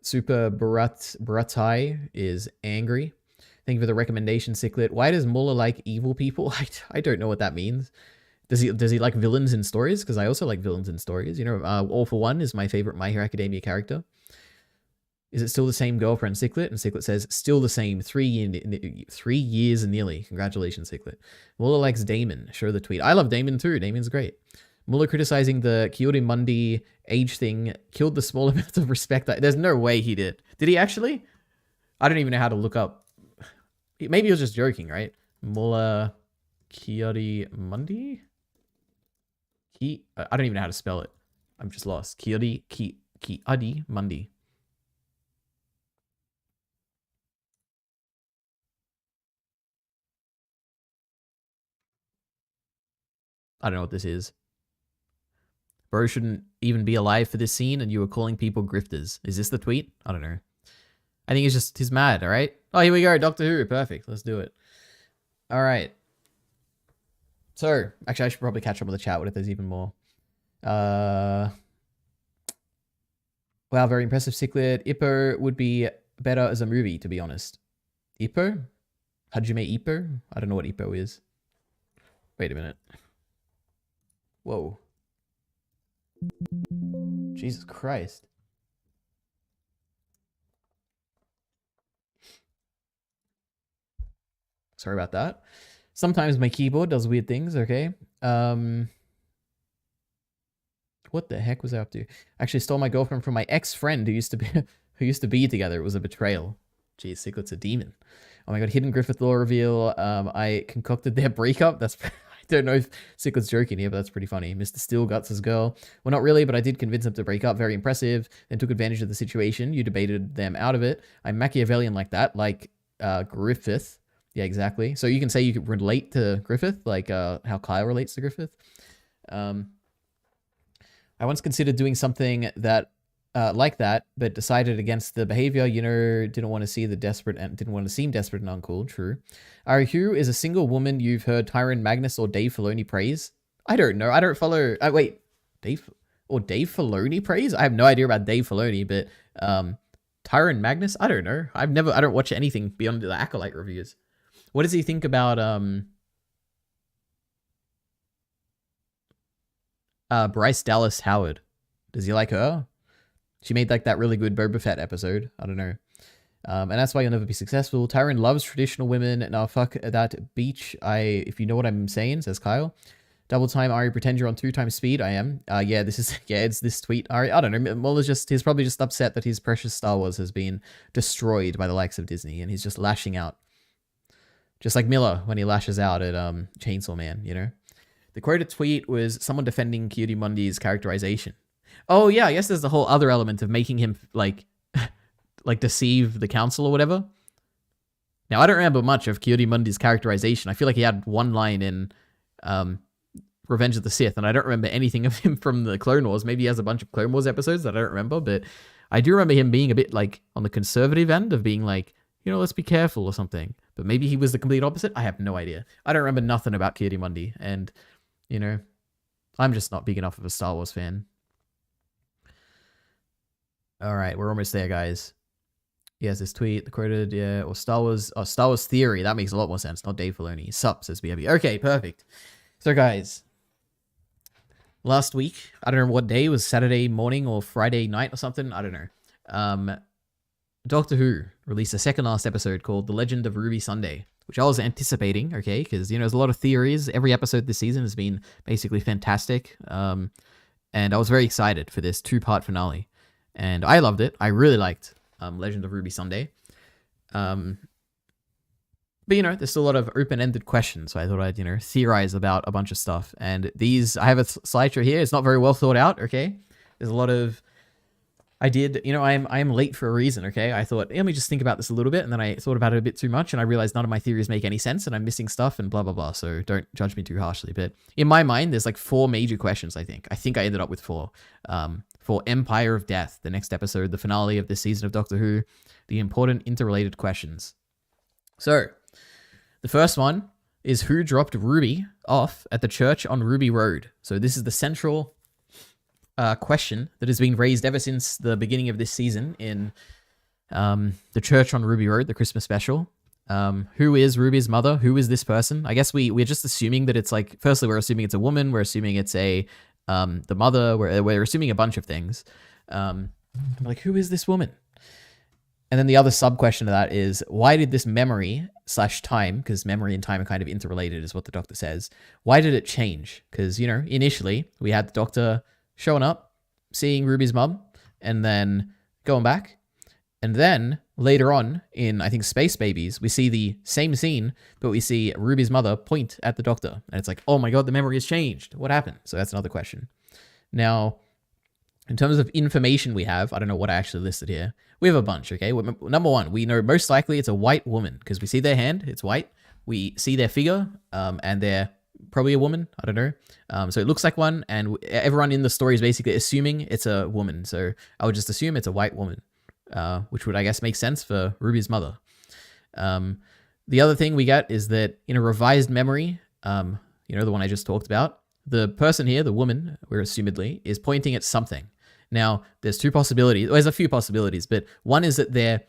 Super Baratai is angry. Thank you for the recommendation, Ciclet. Why does Muller like evil people? I don't know what that means. Does he like villains in stories? Because I also like villains in stories. You know, All for One is my favorite My Hero Academia character. Is it still the same girlfriend, Ciclet? And Ciclet says, still the same. 3 years nearly. Congratulations, Ciclet. Muller likes Damon. Show the tweet. I love Damon too. Damon's great. Muller criticizing the Kyori Mundi age thing killed the small amount of respect. There's no way he did. Did he actually? I don't even know how to look up. Maybe he was just joking, right? Muller Kyori Mundi? I don't even know how to spell it. I'm just lost. Kyori Mundi. I don't know what this is. Bro shouldn't even be alive for this scene, and you were calling people grifters. Is this the tweet? I don't know. I think he's mad, all right? Oh, here we go. Doctor Who. Perfect. Let's do it. All right. So, actually, I should probably catch up with the chat. What if there's even more? Wow, very impressive, Ciclid. Ippo would be better as a movie, to be honest. Ippo? Hajime Ippo? I don't know what Ippo is. Wait a minute. Whoa. Jesus Christ. Sorry about that. Sometimes my keyboard does weird things, okay? What the heck was I up to? Actually stole my girlfriend from my ex-friend who used to be together. It was a betrayal. Jeez, Ciclet's a demon. Oh my god, hidden Griffith lore reveal. I concocted their breakup. That's... I don't know if Ciclet's joking here, but that's pretty funny. Mr. Steel Guts' girl. Well, not really, but I did convince them to break up. Very impressive. Then took advantage of the situation. You debated them out of it. I'm Machiavellian like that, like Griffith. Yeah, exactly. So you can say you could relate to Griffith, like how Kyle relates to Griffith. I once considered doing something that like that, but decided against the behavior. You know, didn't want to see the desperate and didn't want to seem desperate and uncool. True. Who is a single woman you've heard Tyron Magnus or Dave Filoni praise? I don't know. I don't follow. Wait, Dave Filoni praise? I have no idea about Dave Filoni, but Tyron Magnus? I don't know. I don't watch anything beyond the Acolyte reviews. What does he think about Bryce Dallas Howard? Does he like her? She made like that really good Boba Fett episode. I don't know. And that's why you'll never be successful. Tyron loves traditional women. Now fuck that beach. If you know what I'm saying, says Kyle. Double time, Ari, pretend you're on 2 times speed. I am. Yeah, it's this tweet. Ari, I don't know. Muller's he's probably just upset that his precious Star Wars has been destroyed by the likes of Disney, and he's just lashing out. Just like Miller when he lashes out at Chainsaw Man, you know? The quoted tweet was someone defending Cutie Mundi's characterization. Oh yeah, I guess there's the whole other element of making him like deceive the council or whatever. Now I don't remember much of Cutie Mundi's characterization. I feel like he had one line in Revenge of the Sith, and I don't remember anything of him from the Clone Wars. Maybe he has a bunch of Clone Wars episodes that I don't remember, but I do remember him being a bit like on the conservative end of being like, you know, let's be careful or something. But maybe he was the complete opposite. I have no idea. I don't remember nothing about Cutie Mundi, and you know, I'm just not big enough of a Star Wars fan. All right, we're almost there, guys. Yes, this tweet, the quoted, yeah, or Star Wars Theory. That makes a lot more sense. Not Dave Filoni. Sup, says BRB. Okay, perfect. So, guys, last week, I don't know what day, it was Saturday morning or Friday night or something. I don't know. Doctor Who released a second last episode called The Legend of Ruby Sunday, which I was anticipating, okay, because, there's a lot of theories. Every episode this season has been basically fantastic. And I was very excited for this 2-part finale. And I loved it. I really liked Legend of Ruby Sunday. But, there's still a lot of open-ended questions, so I thought I'd, theorize about a bunch of stuff. And these, I have a slideshow here. It's not very well thought out, okay? There's a lot of... I am late for a reason, okay? I thought, let me just think about this a little bit, and then I thought about it a bit too much, and I realized none of my theories make any sense, and I'm missing stuff, and blah, blah, blah, so don't judge me too harshly. But in my mind, there's like 4 major questions, I think. I think I ended up with 4. For Empire of Death, the next episode, the finale of this season of Doctor Who, the important interrelated questions. So, the first one is who dropped Ruby off at the church on Ruby Road? So this is the central... question that has been raised ever since the beginning of this season in the church on Ruby Road, the Christmas special. Who is Ruby's mother? Who is this person? I guess we're just assuming that it's like, firstly, we're assuming it's a woman. We're assuming it's the mother. We're assuming a bunch of things. Like, who is this woman? And then the other sub question to that is, why did this memory/time, because memory and time are kind of interrelated is what the Doctor says, why did it change? Because, initially we had the Doctor showing up, seeing Ruby's mum, and then going back. And then later on in, I think, Space Babies, we see the same scene, but we see Ruby's mother point at the Doctor. And it's like, oh my God, the memory has changed. What happened? So that's another question. Now, in terms of information we have, I don't know what I actually listed here. We have a bunch, okay? Number 1, we know most likely it's a white woman because we see their hand, it's white. We see their figure, and they're probably a woman. I don't know. So it looks like one, and everyone in the story is basically assuming it's a woman. So I would just assume it's a white woman, which would, I guess, make sense for Ruby's mother. The other thing we get is that in a revised memory, the one I just talked about, the person here, the woman, we're assumedly, is pointing at something. Now, there's 2 possibilities. Well, there's a few possibilities, but one is that they're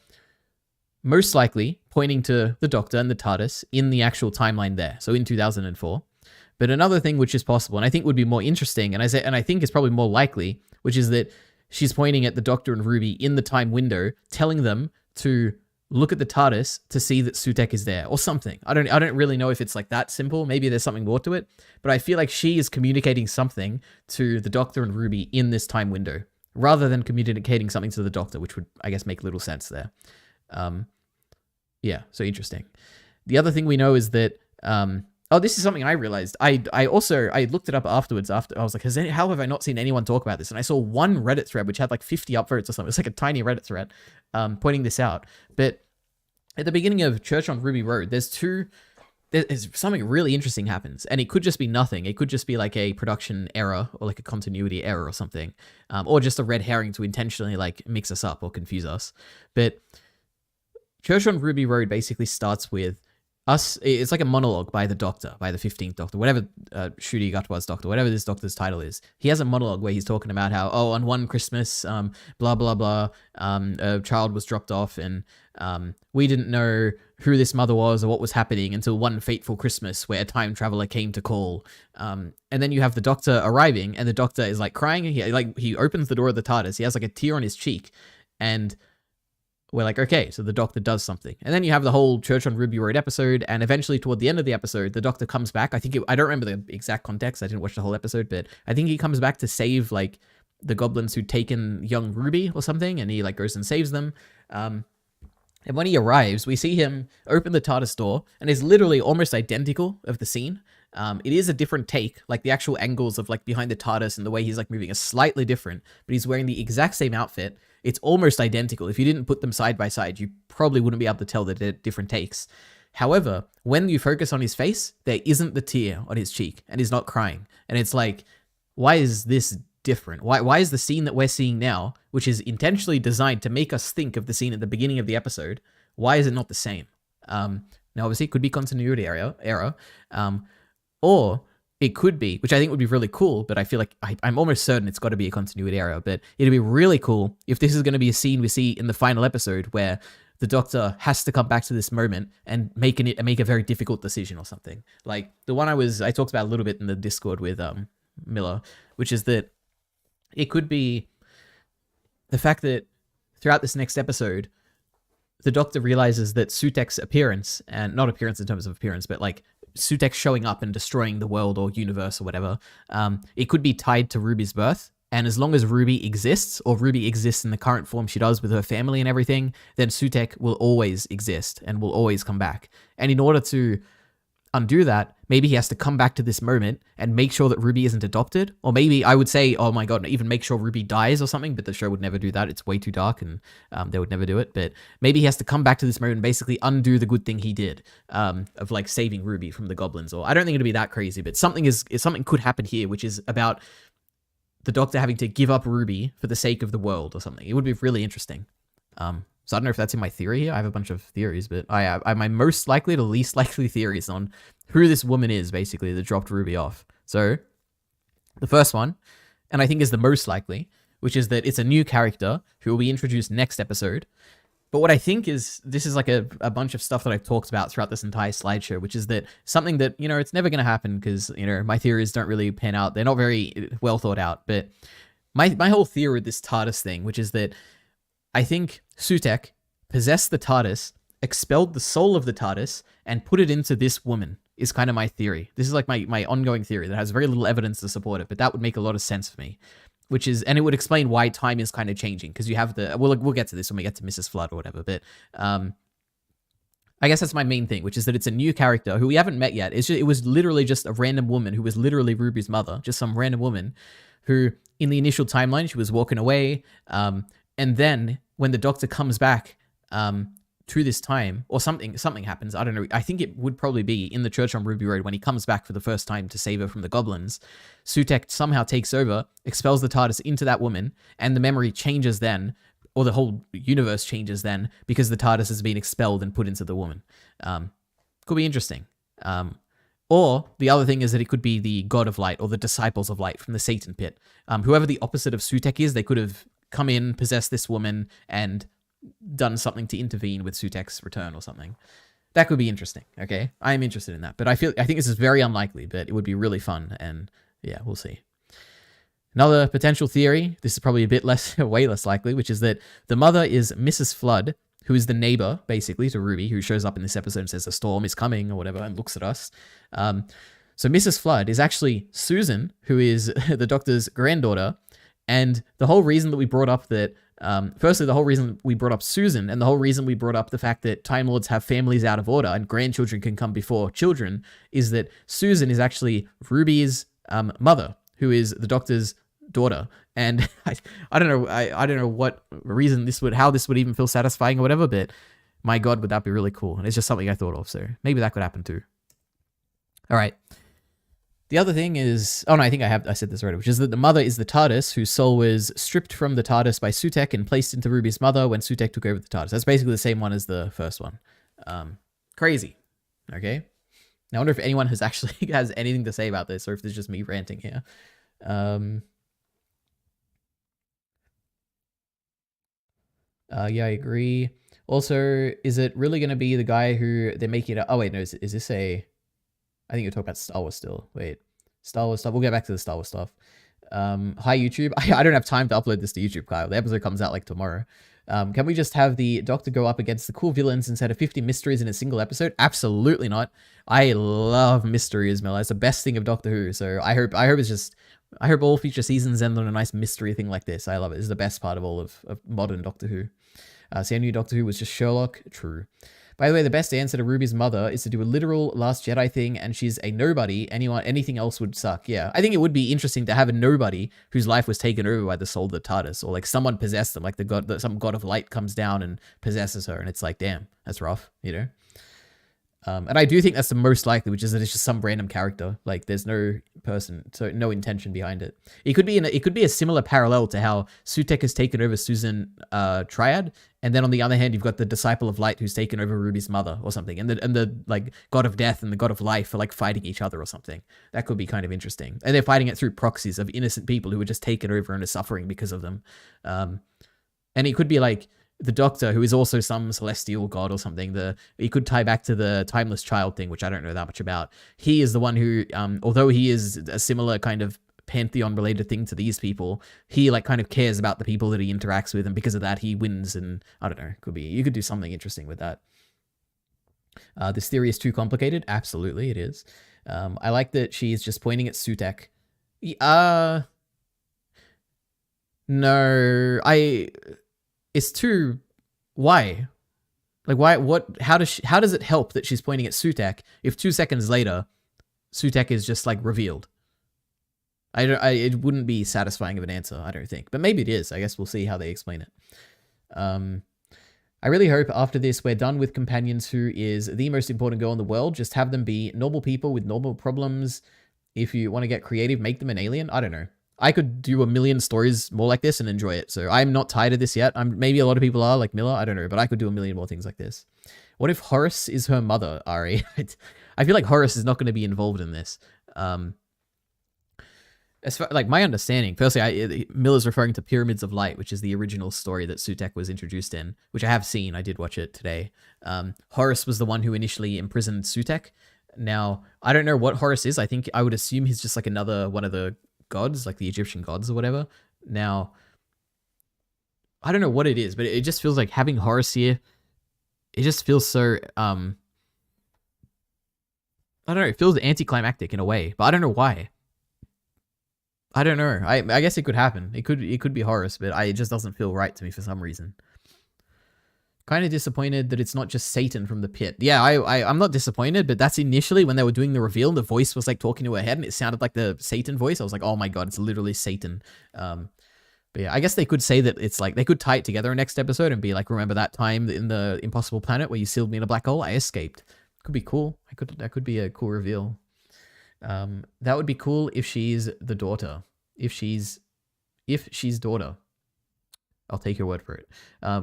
most likely pointing to the Doctor and the TARDIS in the actual timeline there. So in 2004. But another thing which is possible, and I think would be more interesting, and I think is probably more likely, which is that she's pointing at the Doctor and Ruby in the time window, telling them to look at the TARDIS to see that Sutekh is there, or something. I don't really know if it's like that simple. Maybe there's something more to it, but I feel like she is communicating something to the Doctor and Ruby in this time window, rather than communicating something to the Doctor, which would, I guess, make little sense there. Yeah, so interesting. The other thing we know is that this is something I realized. I looked it up afterwards. After I was like, how have I not seen anyone talk about this? And I saw one Reddit thread which had like 50 upvotes or something. It's like a tiny Reddit thread pointing this out. But at the beginning of Church on Ruby Road, there's something really interesting happens, and it could just be nothing. It could just be like a production error or like a continuity error or something, or just a red herring to intentionally like mix us up or confuse us. But Church on Ruby Road basically starts with us. It's like a monologue by the Doctor, by the 15th Doctor, whatever Ncuti Gatwa's Doctor, whatever this Doctor's title is. He has a monologue where he's talking about how, on one Christmas, blah, blah, blah, a child was dropped off, and we didn't know who this mother was or what was happening until one fateful Christmas where a time traveler came to call. And then you have the Doctor arriving, and the Doctor is like crying. He opens the door of the TARDIS. He has like a tear on his cheek, and we're like, okay, so the Doctor does something. And then you have the whole Church on Ruby Road episode, and eventually toward the end of the episode, the Doctor comes back. I don't remember the exact context. I didn't watch the whole episode, but I think he comes back to save like the goblins who'd taken young Ruby or something, and he like goes and saves them. And when he arrives, we see him open the TARDIS door, and it's literally almost identical of the scene. It is a different take, like the actual angles of like behind the TARDIS and the way he's like moving is slightly different, but he's wearing the exact same outfit. It's almost identical. If you didn't put them side by side, you probably wouldn't be able to tell that they're different takes. However, when you focus on his face, there isn't the tear on his cheek, and he's not crying. And it's like, why is this different? Why is the scene that we're seeing now, which is intentionally designed to make us think of the scene at the beginning of the episode, why is it not the same? Now, obviously, it could be continuity error, or it could be, which I think would be really cool, but I feel like I'm almost certain it's got to be a continuity error, but it'd be really cool if this is going to be a scene we see in the final episode where the Doctor has to come back to this moment and make a very difficult decision or something. Like the one I talked about a little bit in the Discord with Miller, which is that it could be the fact that throughout this next episode, the Doctor realizes that Sutek's appearance, and not appearance in terms of appearance, but like Sutek showing up and destroying the world or universe or whatever, it could be tied to Ruby's birth. And as long as Ruby exists, or Ruby exists in the current form she does with her family and everything, then Sutek will always exist and will always come back. And in order to undo that, maybe he has to come back to this moment and make sure that Ruby isn't adopted. Or maybe I would say, oh my god, even make sure Ruby dies or something, but the show would never do that. It's way too dark and they would never do it. But maybe he has to come back to this moment and basically undo the good thing he did of like saving Ruby from the goblins. Or I don't think it'll be that crazy, but something could happen here, which is about the Doctor having to give up Ruby for the sake of the world or something. It would be really interesting. So I don't know if that's in my theory here. I have a bunch of theories, but my most likely to least likely theories on who this woman is, basically, that dropped Ruby off. So the first one, and I think is the most likely, which is that it's a new character who will be introduced next episode. But what I think is, this is like a bunch of stuff that I've talked about throughout this entire slideshow, which is that something that, it's never going to happen because, my theories don't really pan out. They're not very well thought out. But my whole theory with this TARDIS thing, which is that I think Sutek possessed the TARDIS, expelled the soul of the TARDIS, and put it into this woman, is kind of my theory. This is like my ongoing theory that has very little evidence to support it, but that would make a lot of sense for me. And it would explain why time is kind of changing, because you have we'll get to this when we get to Mrs. Flood or whatever, but I guess that's my main thing, which is that it's a new character who we haven't met yet. It was literally just a random woman who was literally Ruby's mother, just some random woman who, in the initial timeline, she was walking away, and then when the Doctor comes back to this time, or something happens, I don't know. I think it would probably be in the church on Ruby Road when he comes back for the first time to save her from the goblins. Sutek somehow takes over, expels the TARDIS into that woman, and the memory changes then, or the whole universe changes then, because the TARDIS has been expelled and put into the woman. Could be interesting. Or the other thing is that it could be the God of Light or the Disciples of Light from the Satan pit. Whoever the opposite of Sutek is, they could have come in, possessed this woman, and done something to intervene with Sutek's return or something. That could be interesting, okay? I am interested in that, but I think this is very unlikely, but it would be really fun, and yeah, we'll see. Another potential theory, this is probably a bit less, way less likely, which is that the mother is Mrs. Flood, who is the neighbor, basically, to Ruby, who shows up in this episode and says a storm is coming or whatever, and looks at us. So Mrs. Flood is actually Susan, who is the Doctor's granddaughter, and the whole reason that we brought up that, firstly, the whole reason we brought up Susan, and the whole reason we brought up the fact that Time Lords have families out of order and grandchildren can come before children, is that Susan is actually Ruby's mother, who is the Doctor's daughter. And I don't know, I don't know what reason how this would even feel satisfying or whatever, but my God, would that be really cool? And it's just something I thought of, so maybe that could happen too. All right. The other thing is, oh no, I think I said this already, which is that the mother is the TARDIS, whose soul was stripped from the TARDIS by Sutek and placed into Ruby's mother when Sutek took over the TARDIS. That's basically the same one as the first one. Crazy. Okay. Now I wonder if anyone has anything to say about this, or if this is just me ranting here. Yeah, I agree. Also, is it really going to be the guy who they're making it? Oh wait, no, is this a? I think you're talking about Star Wars still. Wait, Star Wars stuff. We'll get back to the Star Wars stuff. Hi, YouTube. I don't have time to upload this to YouTube, Kyle. The episode comes out like tomorrow. Can we just have the Doctor go up against the cool villains instead of 50 mysteries in a single episode? Absolutely not. I love mysteries, Mel. It's the best thing of Doctor Who. So I hope all future seasons end on a nice mystery thing like this. I love it. This is the best part of all of modern Doctor Who. See, I knew Doctor Who was just Sherlock. True. By the way, the best answer to Ruby's mother is to do a literal Last Jedi thing, and she's a nobody. Anything else would suck. Yeah, I think it would be interesting to have a nobody whose life was taken over by the soul of the TARDIS, or like someone possessed them, like some god of light comes down and possesses her, and it's like, damn, that's rough, you know? And I do think that's the most likely, which is that it's just some random character. Like, there's no person, so no intention behind it. It could be a similar parallel to how Sutek has taken over Susan Triad, and then on the other hand, you've got the Disciple of Light who's taken over Ruby's mother or something, and the like God of Death and the God of Life are like fighting each other or something. That could be kind of interesting, and they're fighting it through proxies of innocent people who were just taken over and are suffering because of them. And it could be like the Doctor, who is also some celestial god or something. It could tie back to the Timeless Child thing, which I don't know that much about. He is the one who, although he is a similar kind of pantheon-related thing to these people, he like kind of cares about the people that he interacts with, and because of that, he wins. And I don't know, you could do something interesting with that. This theory is too complicated. Absolutely, it is. I like that she's just pointing at Sutek. No, it's too. Why? Like, why? What? How does it help that she's pointing at Sutek if 2 seconds later, Sutek is just like revealed? It wouldn't be satisfying of an answer, I don't think. But maybe it is. I guess we'll see how they explain it. I really hope after this we're done with Companions, who is the most important girl in the world. Just have them be normal people with normal problems. If you want to get creative, make them an alien. I don't know. I could do a million stories more like this and enjoy it. So I'm not tired of this yet. Maybe a lot of people are, like Miller. I don't know, but I could do a million more things like this. What if Horace is her mother, Ari? I feel like Horace is not going to be involved in this. As far, like my understanding, firstly, Miller's referring to Pyramids of Light, which is the original story that Sutek was introduced in, which I have seen. I did watch it today. Horus was the one who initially imprisoned Sutek. Now, I don't know what Horus is. I would assume he's just like another one of the gods, like the Egyptian gods or whatever. Now, I don't know what it is, but it just feels like having Horus here, it just feels so, I don't know, it feels anticlimactic in a way, but I don't know why. I don't know. I guess it could happen. It could be Horus, but it just doesn't feel right to me for some reason. Kind of disappointed that it's not just Satan from the pit. Yeah, I'm not disappointed, but that's initially when they were doing the reveal, the voice was like talking to her head and it sounded like the Satan voice. I was like, oh my god, it's literally Satan. But yeah, I guess they could say that it's like, they could tie it together next episode and be like, remember that time in the Impossible Planet where you sealed me in a black hole? I escaped. Could be cool. That could be a cool reveal. That would be cool if she's the daughter. If she's daughter. I'll take your word for it.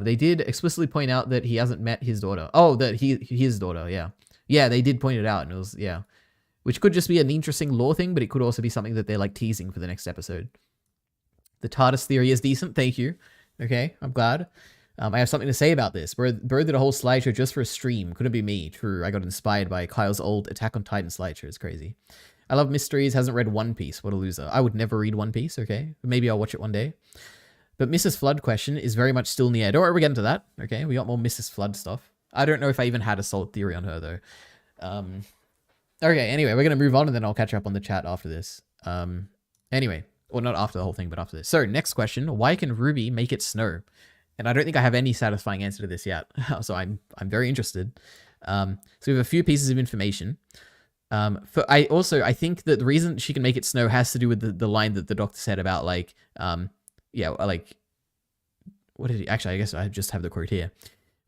They did explicitly point out that he hasn't met his daughter. Oh, that his daughter, yeah. Yeah, they did point it out, and it was, yeah. Which could just be an interesting lore thing, but it could also be something that they're like teasing for the next episode. The TARDIS theory is decent, thank you. Okay, I'm glad. I have something to say about this. Bro did a whole slideshow just for a stream. Couldn't be me. True, I got inspired by Kyle's old Attack on Titan slideshow. It's crazy. I love mysteries, hasn't read One Piece. What a loser. I would never read One Piece, okay? Maybe I'll watch it one day. But Mrs. Flood question is very much still in the air. Don't worry, we're getting to that. Okay, we got more Mrs. Flood stuff. I don't know if I even had a solid theory on her, though. Okay, anyway, we're going to move on, and then I'll catch up on the chat after this. Anyway, or not after the whole thing, but after this. So, next question. Why can Ruby make it snow? And I don't think I have any satisfying answer to this yet. So I'm very interested. So we have a few pieces of information. I think that the reason she can make it snow has to do with the line that the doctor said about like, yeah, like, what did he, actually, I guess I just have the quote here.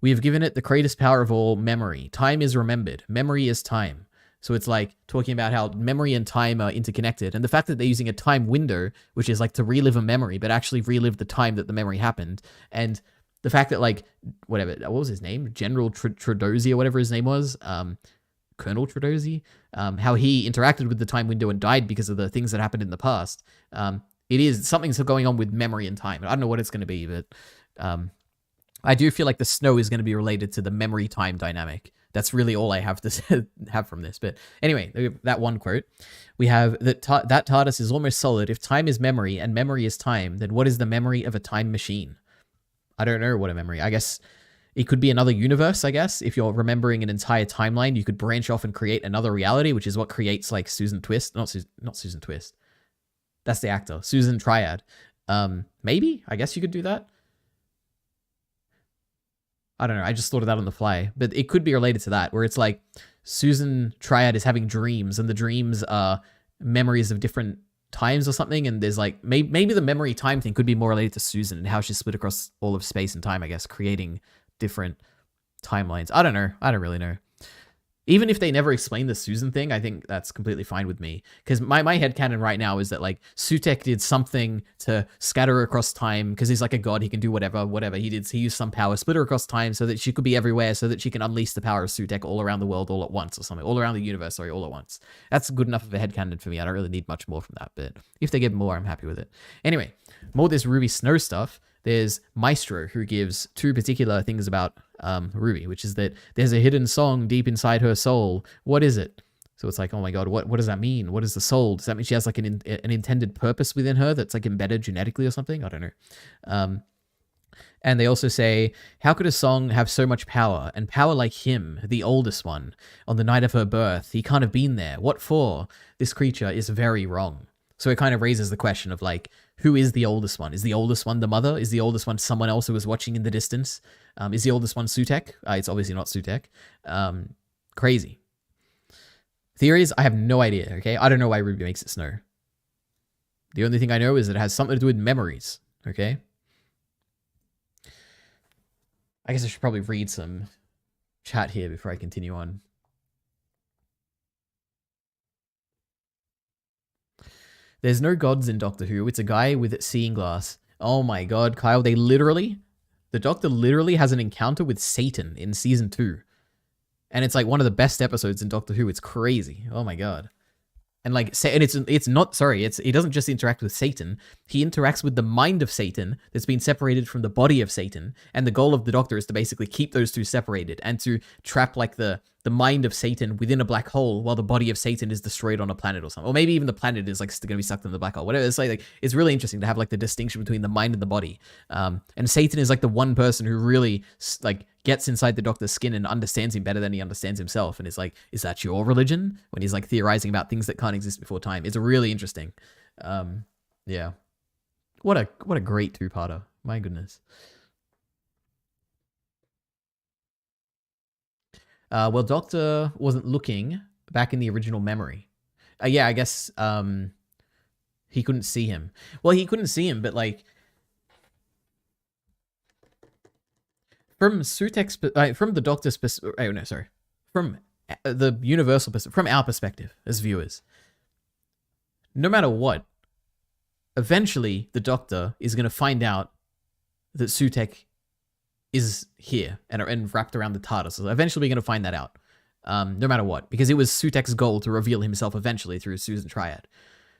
We have given it the greatest power of all, memory. Time is remembered. Memory is time. So it's like talking about how memory and time are interconnected. And the fact that they're using a time window, which is like to relive a memory, but actually relive the time that the memory happened. And the fact that like, whatever, what was his name? General Tredozi or whatever his name was. Colonel Tredozi. How he interacted with the time window and died because of the things that happened in the past. It is something's going on with memory and time. I don't know what it's going to be, but I do feel like the snow is going to be related to the memory time dynamic. That's really all I have to have from this. But anyway, that one quote. We have that that TARDIS is almost solid. If time is memory and memory is time, then what is the memory of a time machine? I don't know what a memory. I guess it could be another universe, I guess. If you're remembering an entire timeline, you could branch off and create another reality, which is what creates like Susan Twist. Not Susan Twist. That's the actor. Susan Triad. Maybe? I guess you could do that. I don't know. I just thought of that on the fly. But it could be related to that, where it's like Susan Triad is having dreams, and the dreams are memories of different times or something. And there's like, maybe the memory time thing could be more related to Susan and how she's split across all of space and time, I guess, creating different timelines. I don't know. I don't really know. Even if they never explain the Susan thing, I think that's completely fine with me. Because my headcanon right now is that, like, Sutek did something to scatter across time, because he's like a god, he can do whatever he did. He used some power, split her across time so that she could be everywhere, so that she can unleash the power of Sutek all around the world all at once, or something. All around the universe, sorry, all at once. That's good enough of a headcanon for me. I don't really need much more from that, but if they give more, I'm happy with it. Anyway, more of this Ruby Snow stuff. There's Maestro, who gives 2 particular things about Ruby, which is that there's a hidden song deep inside her soul. What is it? So it's like, oh my god, what does that mean? What is the soul? Does that mean she has like an intended purpose within her that's like embedded genetically or something? I don't know. And they also say, how could a song have so much power, and power like him, the oldest one, on the night of her birth? He can't have been there. What for? This creature is very wrong. So it kind of raises the question of, like, who is the oldest one? Is the oldest one the mother? Is the oldest one someone else who was watching in the distance? Is the oldest one Sutek? It's obviously not Sutek. Crazy. Theories? I have no idea, okay? I don't know why Ruby makes it snow. The only thing I know is that it has something to do with memories, okay? I guess I should probably read some chat here before I continue on. There's no gods in Doctor Who. It's a guy with seeing glass. Oh my god, Kyle, the Doctor literally has an encounter with Satan in season 2. And it's like one of the best episodes in Doctor Who. It's crazy. Oh my god. And like, and he doesn't just interact with Satan. He interacts with the mind of Satan that's been separated from the body of Satan. And the goal of the Doctor is to basically keep those two separated and to trap like the mind of Satan within a black hole while the body of Satan is destroyed on a planet or something. Or maybe even the planet is like going to be sucked in the black hole. Whatever. It's like it's really interesting to have like the distinction between the mind and the body. And Satan is like the one person who really like gets inside the Doctor's skin and understands him better than he understands himself. And it's like, is that your religion? When he's like theorizing about things that can't exist before time. It's really interesting. Yeah. What a great 2-parter. My goodness. Well, Doctor wasn't looking back in the original memory. Yeah, I guess he couldn't see him. Well, he couldn't see him, but like from Sutek's, from the Doctor's perspective. Oh no, sorry. From the universal perspective, from our perspective as viewers. No matter what, eventually the Doctor is going to find out that Sutek is here and wrapped around the TARDIS. So eventually we're going to find that out, no matter what, because it was Sutek's goal to reveal himself eventually through Susan Triad.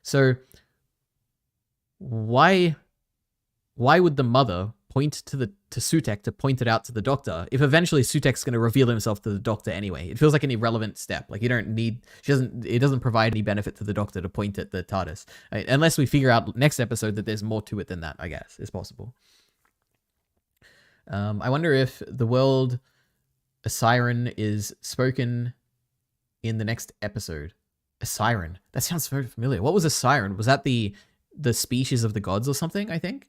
So why would the mother point to Sutek to point it out to the Doctor if eventually Sutek's going to reveal himself to the Doctor anyway? It feels like an irrelevant step. Like it doesn't provide any benefit to the Doctor to point at the TARDIS, right? Unless we figure out next episode that there's more to it than that. I guess it's possible. I wonder if the word a siren is spoken in the next episode. A siren. That sounds very familiar. What was a siren? Was that the species of the gods or something, I think?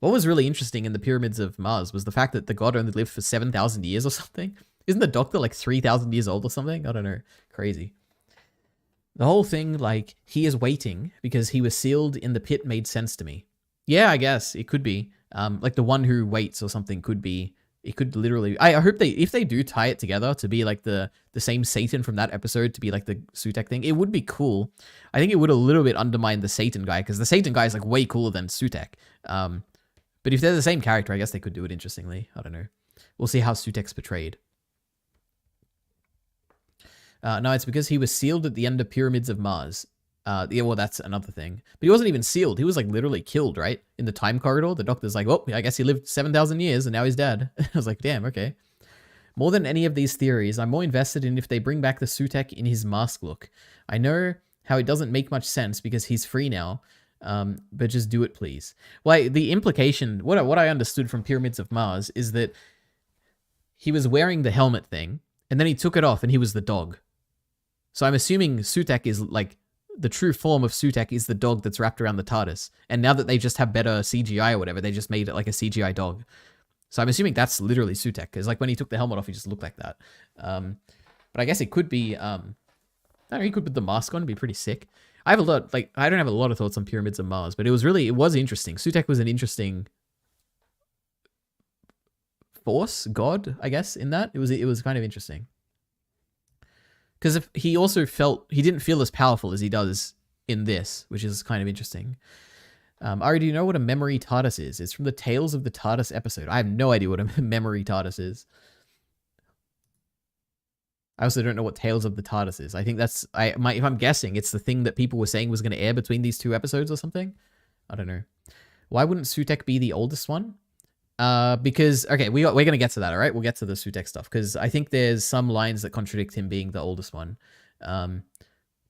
What was really interesting in the Pyramids of Mars was the fact that the god only lived for 7,000 years or something. Isn't the Doctor like 3,000 years old or something? I don't know. Crazy. The whole thing, like, he is waiting because he was sealed in the pit made sense to me. Yeah, I guess. It could be. Like the one who waits or something could be, it could literally, I hope if they do tie it together to be like the same Satan from that episode to be like the Sutek thing, it would be cool. I think it would a little bit undermine the Satan guy because the Satan guy is like way cooler than Sutek. But if they're the same character, I guess they could do it interestingly. I don't know. We'll see how Sutek's portrayed. No, it's because he was sealed at the end of Pyramids of Mars. Yeah, well, that's another thing. But he wasn't even sealed. He was like literally killed, right? In the time corridor. The Doctor's like, well, I guess he lived 7,000 years and now he's dead. I was like, damn, okay. More than any of these theories, I'm more invested in if they bring back the Sutek in his mask look. I know how it doesn't make much sense because he's free now, but just do it, please. Well, the implication, what I understood from Pyramids of Mars is that he was wearing the helmet thing and then he took it off and he was the dog. So I'm assuming Sutek is like, the true form of Sutek is the dog that's wrapped around the TARDIS. And now that they just have better CGI or whatever, they just made it like a CGI dog. So I'm assuming that's literally Sutek. Because like when he took the helmet off, he just looked like that. But I guess it could be, I don't know, he could put the mask on and be pretty sick. I don't have a lot of thoughts on Pyramids of Mars, but it was interesting. Sutek was an interesting force, god, I guess, in that. It was kind of interesting. Because if he also he didn't feel as powerful as he does in this, which is kind of interesting. Ari, do you know what a memory TARDIS is? It's from the Tales of the TARDIS episode. I have no idea what a memory TARDIS is. I also don't know what Tales of the TARDIS is. I think that's... if I'm guessing, it's the thing that people were saying was going to air between these two episodes or something. I don't know. Why wouldn't Sutek be the oldest one? Because... Okay, we're going to get to that, alright? We'll get to the Sutek stuff. Because I think there's some lines that contradict him being the oldest one.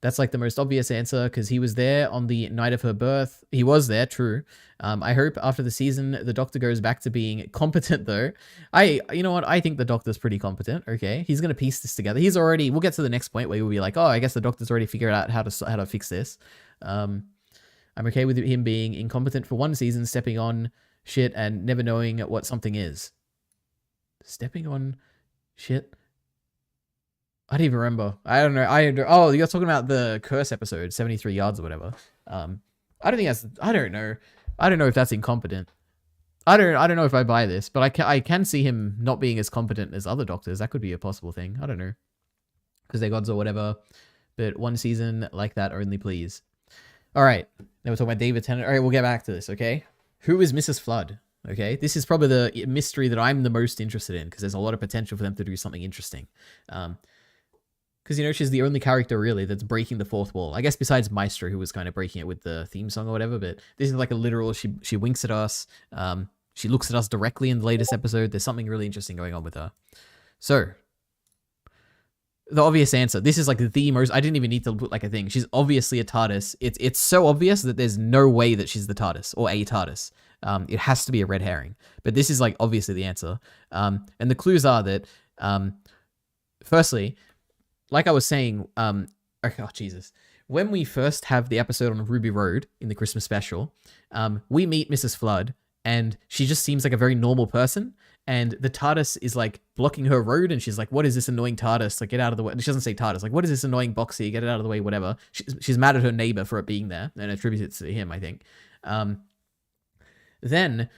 That's like the most obvious answer, because he was there on the night of her birth. He was there, true. I hope after the season, the Doctor goes back to being competent, though. You know what? I think the Doctor's pretty competent, okay? He's going to piece this together. He's already... We'll get to the next point where we'll be like, oh, I guess the Doctor's already figured out how to fix this. I'm okay with him being incompetent for one season, stepping on shit and never knowing what something is. Stepping on shit... I don't even remember. I don't know. Oh, you're talking about the Curse episode, 73 yards or whatever. I don't think that's... I don't know. I don't know if that's incompetent. I don't know if I buy this, but I can see him not being as competent as other Doctors. That could be a possible thing. I don't know. Because they're gods or whatever. But one season like that only, please. All right. Now we're talking about David Tennant. All right, we'll get back to this, okay? Who is Mrs. Flood? Okay, this is probably the mystery that I'm the most interested in, because there's a lot of potential for them to do something interesting. Because, you know, she's the only character, really, that's breaking the fourth wall. I guess besides Maestro, who was kind of breaking it with the theme song or whatever, but this is like a literal, she winks at us. She looks at us directly in the latest episode. There's something really interesting going on with her. So, the obvious answer. This is like the most... I didn't even need to put like a thing. She's obviously a TARDIS. It's so obvious that there's no way that she's the TARDIS or a TARDIS. It has to be a red herring. But this is like obviously the answer. And the clues are that, firstly... Like I was saying, oh Jesus, when we first have the episode on Ruby Road in the Christmas special, we meet Mrs. Flood, and she just seems like a very normal person, and the TARDIS is like blocking her road, and she's like, what is this annoying TARDIS? Like, get out of the way. And she doesn't say TARDIS, like, what is this annoying box here? Get it out of the way, whatever. She's mad at her neighbor for it being there, and attributes it to him, I think. Then...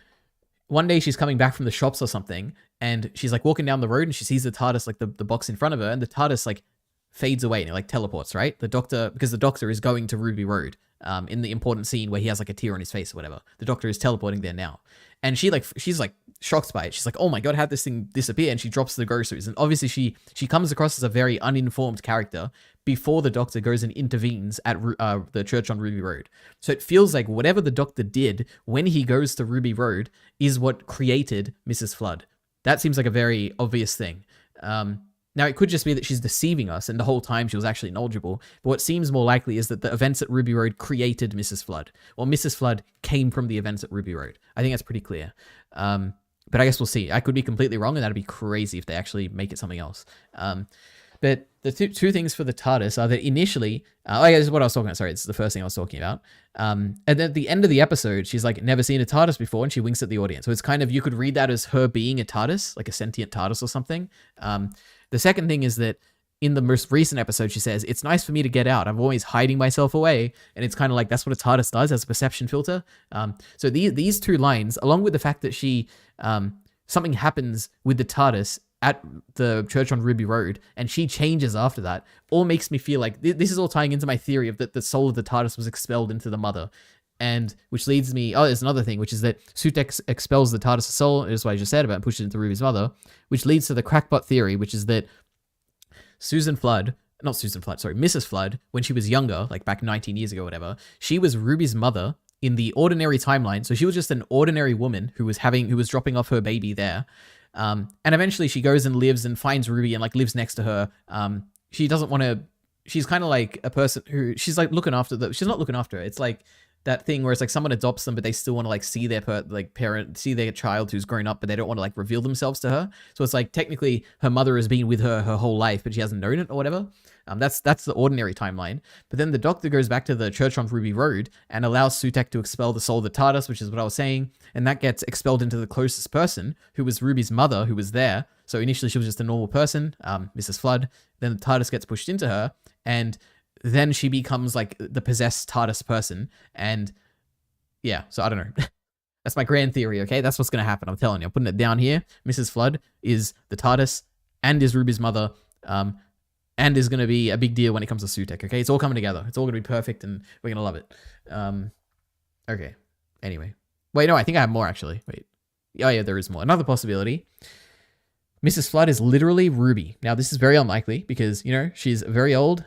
One day she's coming back from the shops or something, and she's like walking down the road, and she sees the TARDIS, like the box in front of her, and the TARDIS like fades away and it like teleports, right? Because the Doctor is going to Ruby Road in the important scene where he has like a tear on his face or whatever. The Doctor is teleporting there now. And she's like shocked by it. She's like, oh my God, how'd this thing disappear? And she drops the groceries. And obviously she comes across as a very uninformed character before the Doctor goes and intervenes at the church on Ruby Road. So it feels like whatever the Doctor did when he goes to Ruby Road is what created Mrs. Flood. That seems like a very obvious thing. Now, it could just be that she's deceiving us and the whole time she was actually knowledgeable. But what seems more likely is that the events at Ruby Road created Mrs. Flood. Well, Mrs. Flood came from the events at Ruby Road. I think that's pretty clear. But I guess we'll see. I could be completely wrong, and that'd be crazy if they actually make it something else. But the two things for the TARDIS are that initially... yeah, this is what I was talking about. Sorry, it's the first thing I was talking about. And then at the end of the episode, she's like, never seen a TARDIS before, and she winks at the audience. So it's kind of... You could read that as her being a TARDIS, like a sentient TARDIS or something. The second thing is that in the most recent episode, she says, it's nice for me to get out. I'm always hiding myself away. And it's kind of like, that's what a TARDIS does as a perception filter. So these two lines, along with the fact that she, something happens with the TARDIS at the church on Ruby Road, and she changes after that, all makes me feel like this is all tying into my theory of that the soul of the TARDIS was expelled into the mother. And which leads me... Oh, there's another thing, which is that Sutek expels the TARDIS soul, is what I just said about, and pushes it into Ruby's mother, which leads to the crackpot theory, which is that Mrs. Flood, when she was younger, like back 19 years ago or whatever, she was Ruby's mother in the ordinary timeline. So she was just an ordinary woman who was dropping off her baby there. And eventually she goes and lives and finds Ruby and like lives next to her. She doesn't want to... She's kind of like a person who... She's like looking after she's not looking after her. It's like that thing where it's like someone adopts them, but they still want to like see their see their child who's grown up, but they don't want to like reveal themselves to her. So it's like technically her mother has been with her whole life, but she hasn't known it or whatever. That's the ordinary timeline. But then the Doctor goes back to the church on Ruby Road and allows Sutek to expel the soul of the TARDIS, which is what I was saying. And that gets expelled into the closest person, who was Ruby's mother, who was there. So initially she was just a normal person, Mrs. Flood. Then the TARDIS gets pushed into her, and then she becomes like the possessed TARDIS person. And yeah, so I don't know. That's my grand theory, okay? That's what's going to happen. I'm telling you. I'm putting it down here. Mrs. Flood is the TARDIS and is Ruby's mother. and is going to be a big deal when it comes to Sutek. Okay, it's all coming together. It's all going to be perfect, and we're going to love it. Okay. Anyway, wait, no, I think I have more actually. Wait, oh yeah, there is more. Another possibility. Mrs. Flood is literally Ruby. Now, this is very unlikely because, you know, she's very old.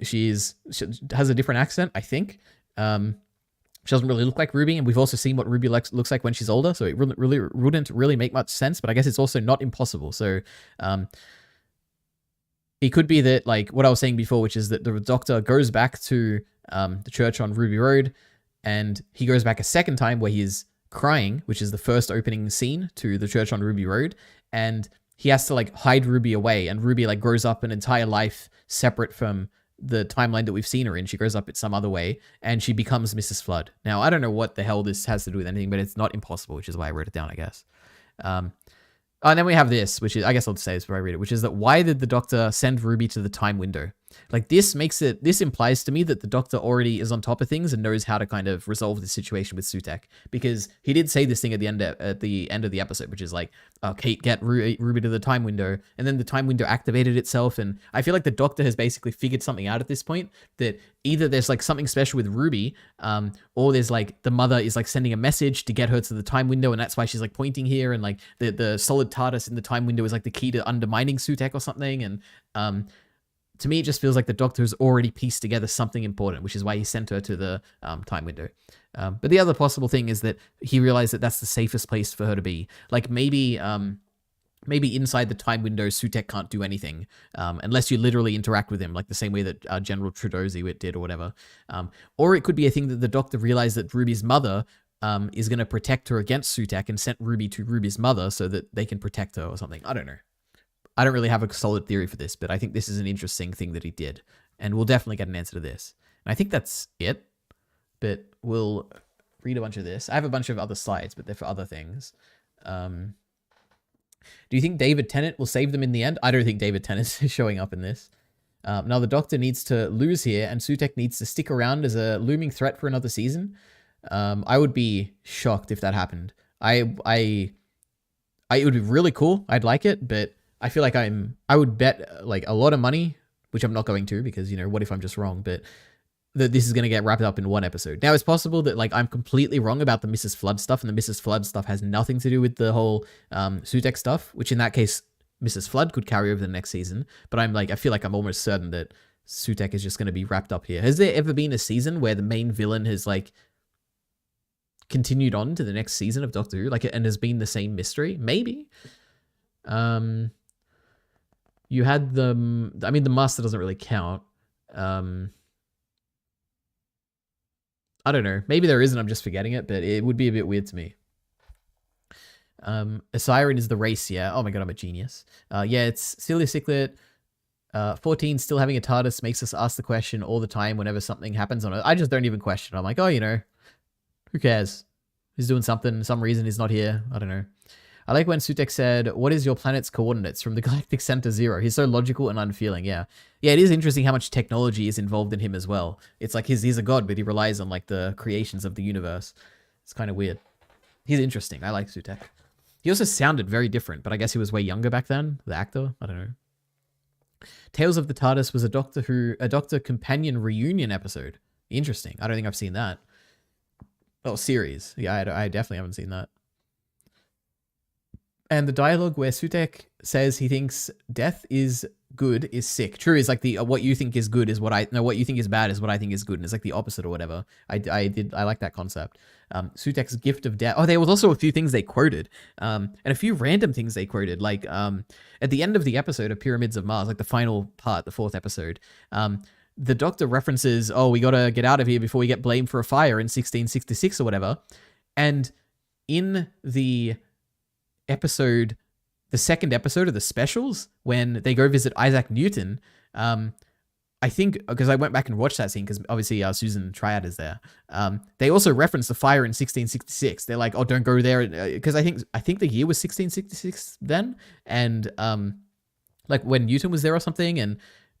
She has a different accent, I think. She doesn't really look like Ruby, and we've also seen what Ruby looks like when she's older, so it wouldn't really make much sense, but I guess it's also not impossible. So it could be that, like what I was saying before, which is that the Doctor goes back to the church on Ruby Road, and he goes back a second time where he is crying, which is the first opening scene to the church on Ruby Road, and he has to like hide Ruby away, and Ruby like grows up an entire life separate from the timeline that we've seen her in. She grows up in some other way, and she becomes Mrs. Flood. Now, I don't know what the hell this has to do with anything, but it's not impossible, which is why I wrote it down, I guess. And then we have this, which is, I guess I'll say this before I read it, which is that why did the Doctor send Ruby to the time window? Like, this implies to me that the Doctor already is on top of things and knows how to kind of resolve the situation with Sutek, because he did say this thing at the end of the episode, which is like, Kate, get Ruby to the time window, and then the time window activated itself, and I feel like the Doctor has basically figured something out at this point, that either there's like something special with Ruby, or there's like the mother is like sending a message to get her to the time window, and that's why she's like pointing here, and like the solid TARDIS in the time window is like the key to undermining Sutek or something, and to me, it just feels like the Doctor has already pieced together something important, which is why he sent her to the time window. But the other possible thing is that he realized that that's the safest place for her to be. Like, maybe inside the time window, Sutek can't do anything unless you literally interact with him, like the same way that General Trudeauzi did or whatever. Or it could be a thing that the Doctor realized that Ruby's mother is going to protect her against Sutek and sent Ruby to Ruby's mother so that they can protect her or something. I don't know. I don't really have a solid theory for this, but I think this is an interesting thing that he did. And we'll definitely get an answer to this. And I think that's it. But we'll read a bunch of this. I have a bunch of other slides, but they're for other things. Do you think David Tennant will save them in the end? I don't think David Tennant is showing up in this. Now, the Doctor needs to lose here, and Sutek needs to stick around as a looming threat for another season. I would be shocked if that happened. It would be really cool. I'd like it, but I feel like I would bet like a lot of money, which I'm not going to because, you know, what if I'm just wrong, but that this is going to get wrapped up in one episode. Now, it's possible that like I'm completely wrong about the Mrs. Flood stuff, and the Mrs. Flood stuff has nothing to do with the whole Sutek stuff, which in that case, Mrs. Flood could carry over the next season. But I feel like I'm almost certain that Sutek is just going to be wrapped up here. Has there ever been a season where the main villain has like continued on to the next season of Doctor Who, like, and has been the same mystery? Maybe. You had the Master doesn't really count. I don't know. Maybe there isn't, I'm just forgetting it, but it would be a bit weird to me. A Siren is the race, yeah. Oh my god, I'm a genius. Yeah, it's Celia Ciclet. 14 still having a TARDIS makes us ask the question all the time whenever something happens on it. I just don't even question. I'm like, oh, you know, who cares? He's doing something, some reason he's not here. I don't know. I like when Sutek said, what is your planet's coordinates from the Galactic Center 0? He's so logical and unfeeling, yeah. Yeah, it is interesting how much technology is involved in him as well. It's like he's a god, but he relies on like the creations of the universe. It's kind of weird. He's interesting. I like Sutek. He also sounded very different, but I guess he was way younger back then, the actor. I don't know. Tales of the TARDIS was a Doctor Companion reunion episode. Interesting. I don't think I've seen that. Oh, series. Yeah, I definitely haven't seen that. And the dialogue where Sutek says he thinks death is good is sick. True, is like the what you think is good is what what you think is bad is what I think is good, and it's like the opposite or whatever. I like that concept. Sutek's gift of death. Oh, there was also a few things they quoted, and a few random things they quoted. Like at the end of the episode of Pyramids of Mars, like the final part, the 4th episode, the Doctor references, "Oh, we gotta get out of here before we get blamed for a fire in 1666 or whatever," and in the episode, the 2nd episode of the specials, when they go visit Isaac Newton, I think, because I went back and watched that scene, because obviously Susan Triad is there. They also reference the fire in 1666. They're like, oh, don't go there, because I think the year was 1666 then, and like when Newton was there or something, and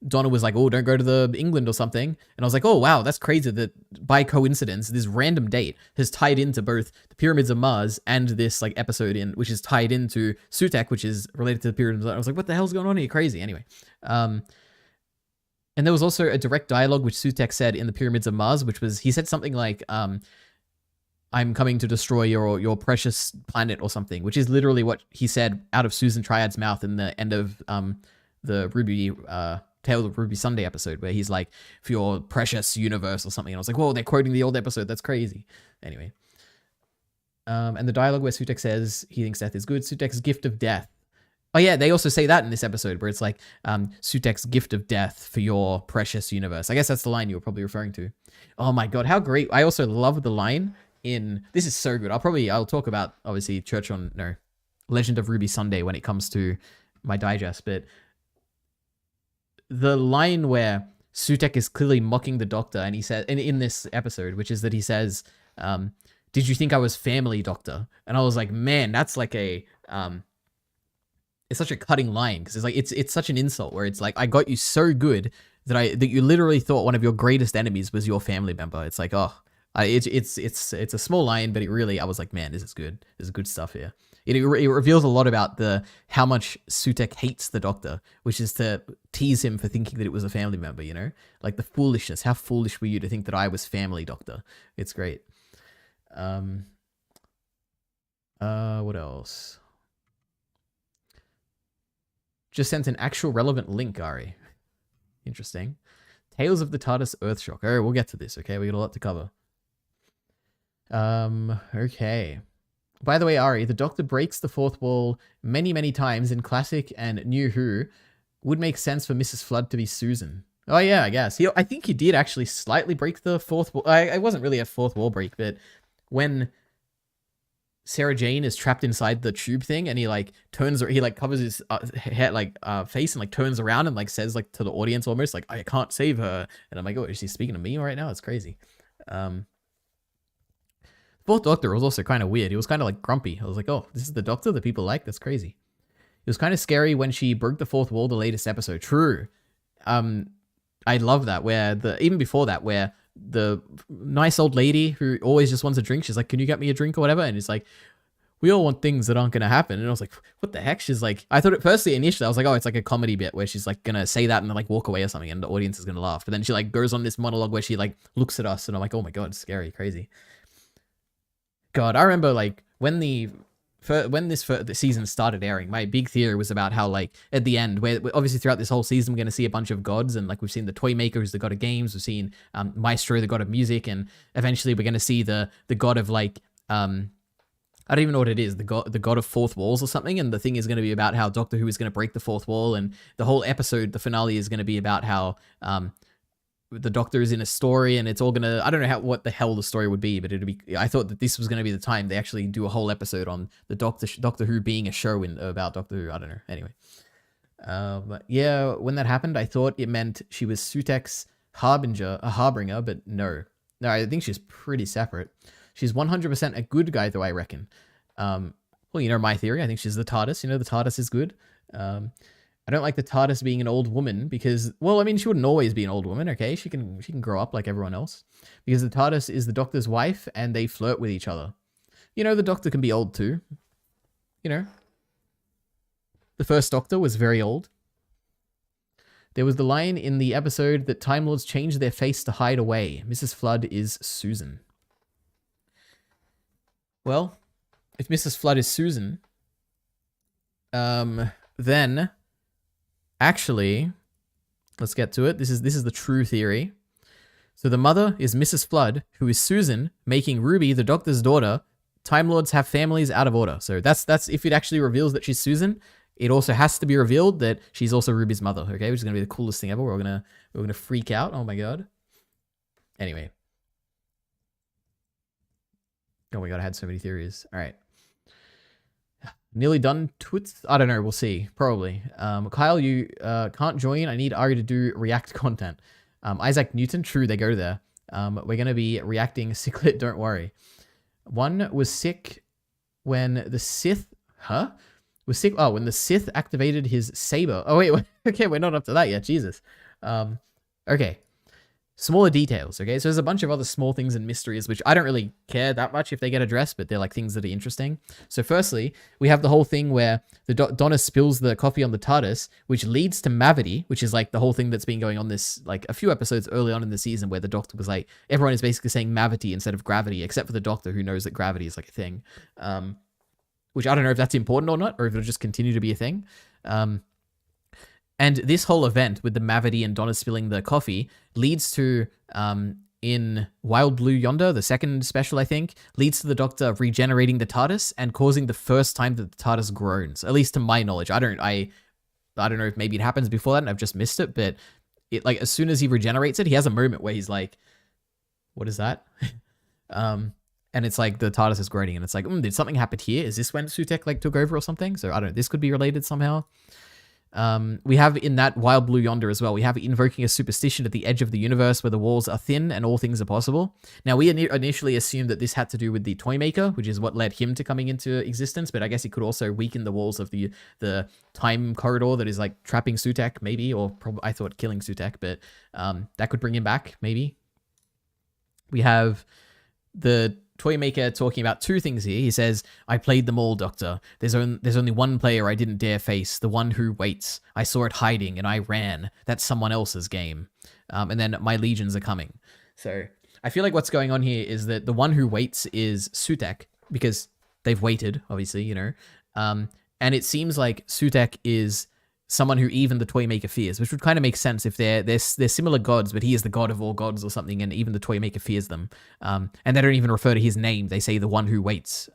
Donna was like, oh, don't go to the England or something. And I was like, oh, wow, that's crazy that by coincidence, this random date has tied into both the Pyramids of Mars and this like episode which is tied into Sutek, which is related to the Pyramids. I was like, what the hell's going on here? Crazy. Anyway. And there was also a direct dialogue which Sutek said in the Pyramids of Mars, which was, he said something like, I'm coming to destroy your precious planet or something, which is literally what he said out of Susan Triad's mouth in the end of the Ruby Tale of Ruby Sunday episode, where he's like, for your precious universe or something. And I was like, whoa, they're quoting the old episode. That's crazy. Anyway. And the dialogue where Sutek says he thinks death is good. Sutek's gift of death. Oh yeah, they also say that in this episode where it's like, Sutek's gift of death for your precious universe. I guess that's the line you were probably referring to. Oh my God, how great. I also love the line in, this is so good. I'll talk about, obviously, Legend of Ruby Sunday when it comes to my digest, but the line where Sutek is clearly mocking the Doctor, and he said, in this episode, which is that he says, did you think I was family, Doctor? And I was like, man, that's like a, it's such a cutting line, because it's like, it's such an insult where it's like, I got you so good that you literally thought one of your greatest enemies was your family member. It's like, oh, it's a small line, but it really, I was like, man, this is good. There's good stuff here. It reveals a lot about how much Sutek hates the Doctor, which is to tease him for thinking that it was a family member, you know? Like the foolishness. How foolish were you to think that I was family, Doctor? It's great. What else? Just sent an actual relevant link, Ari. Interesting. Tales of the TARDIS Earthshock. Oh, we'll get to this, okay? We got a lot to cover. Okay. By the way, Ari, the Doctor breaks the fourth wall many, many times in Classic and New Who. Would make sense for Mrs. Flood to be Susan. Oh yeah, I guess. I think he did actually slightly break the fourth wall. I wasn't really a fourth wall break, but when Sarah Jane is trapped inside the tube thing, and he covers his head, face, and like turns around and like says like to the audience almost like, I can't save her. And I'm like, oh, is she speaking to me right now? It's crazy. Fourth Doctor was also kind of weird. He was kind of like grumpy. I was like, oh, this is the Doctor that people like? That's crazy. It was kind of scary when she broke the fourth wall, the latest episode. True. I love that, where even before that, where the nice old lady who always just wants a drink, she's like, can you get me a drink or whatever? And it's like, we all want things that aren't going to happen. And I was like, what the heck? She's like, I thought initially I was like, oh, it's like a comedy bit where she's like going to say that and then like walk away or something and the audience is going to laugh. But then she like goes on this monologue where she like looks at us and I'm like, oh my God, scary, crazy. God, I remember like when this season started airing, my big theory was about how like at the end, where obviously throughout this whole season we're going to see a bunch of gods, and like we've seen the Toy Maker who's the god of games, we've seen Maestro, the god of music, and eventually we're going to see the god of like I don't even know what it is, the god of fourth walls or something, and the thing is going to be about how Doctor Who is going to break the fourth wall, and the whole episode, the finale, is going to be about how the Doctor is in a story, and it's all gonna, I don't know what the hell the story would be, but I thought that this was gonna be the time they actually do a whole episode on the Doctor Who being a show about Doctor Who. I don't know. Anyway, but yeah, when that happened, I thought it meant she was Sutek's harbinger, but no, I think she's pretty separate. She's 100% a good guy, though, I reckon. Well, you know my theory. I think she's the TARDIS. You know, the TARDIS is good. I don't like the TARDIS being an old woman because, well, I mean, she wouldn't always be an old woman, okay? She can grow up like everyone else. Because the TARDIS is the Doctor's wife and they flirt with each other. You know, the Doctor can be old too. You know. The first Doctor was very old. There was the line in the episode that Time Lords changed their face to hide away. Mrs. Flood is Susan. Well, if Mrs. Flood is Susan, then actually, let's get to it. This is the true theory. So the mother is Mrs. Flood, who is Susan, making Ruby the Doctor's daughter. Time Lords have families out of order. So that's if it actually reveals that she's Susan, it also has to be revealed that she's also Ruby's mother, okay? Which is gonna be the coolest thing ever. We're gonna freak out. Oh my God. Anyway. Oh my God, I had so many theories. All right. Nearly done twits? I don't know. We'll see. Probably. Kyle, you can't join. I need Ari to do React content. Isaac Newton, true, they go there. We're going to be reacting Sicklet, don't worry. One was sick when the Sith... Huh? Was sick... Oh, when the Sith activated his saber. Oh, wait. Okay, we're not up to that yet. Jesus. Okay. smaller details, okay? So there's a bunch of other small things and mysteries, which I don't really care that much if they get addressed, but they're like things that are interesting. So firstly, we have the whole thing where the Donna spills the coffee on the TARDIS, which leads to Mavity, which is like the whole thing that's been going on this, like a few episodes early on in the season where the Doctor was like, everyone is basically saying Mavity instead of gravity, except for the Doctor who knows that gravity is like a thing. Which I don't know if that's important or not, or if it'll just continue to be a thing. And this whole event with the Mavity and Donna spilling the coffee leads to, in Wild Blue Yonder, the second special, I think, leads to the Doctor regenerating the TARDIS and causing the first time that the TARDIS groans, at least to my knowledge. I don't know if maybe it happens before that and I've just missed it, but it, like, as soon as he regenerates it, he has a moment where he's like, what is that? And it's like the TARDIS is groaning and it's like, did something happen here? Is this when Sutekh like took over or something? So I don't know, this could be related somehow. We have in that Wild Blue Yonder as well, we have invoking a superstition at the edge of the universe where the walls are thin and all things are possible. Now, we initially assumed that this had to do with the Toymaker, which is what led him to coming into existence, but I guess it could also weaken the walls of the time corridor that is like trapping Sutekh, maybe, or I thought killing Sutekh, but that could bring him back, maybe. We have the Toymaker talking about two things here. He says, I played them all, Doctor. There's only one player I didn't dare face, the one who waits. I saw it hiding and I ran. That's someone else's game. And then my legions are coming. So I feel like what's going on here is that the one who waits is Sutekh, because they've waited, obviously, you know. And it seems like Sutekh is someone who even the Toymaker fears, which would kind of make sense if they're similar gods, but he is the god of all gods or something, and even the Toymaker fears them. And they don't even refer to his name. They say the one who waits,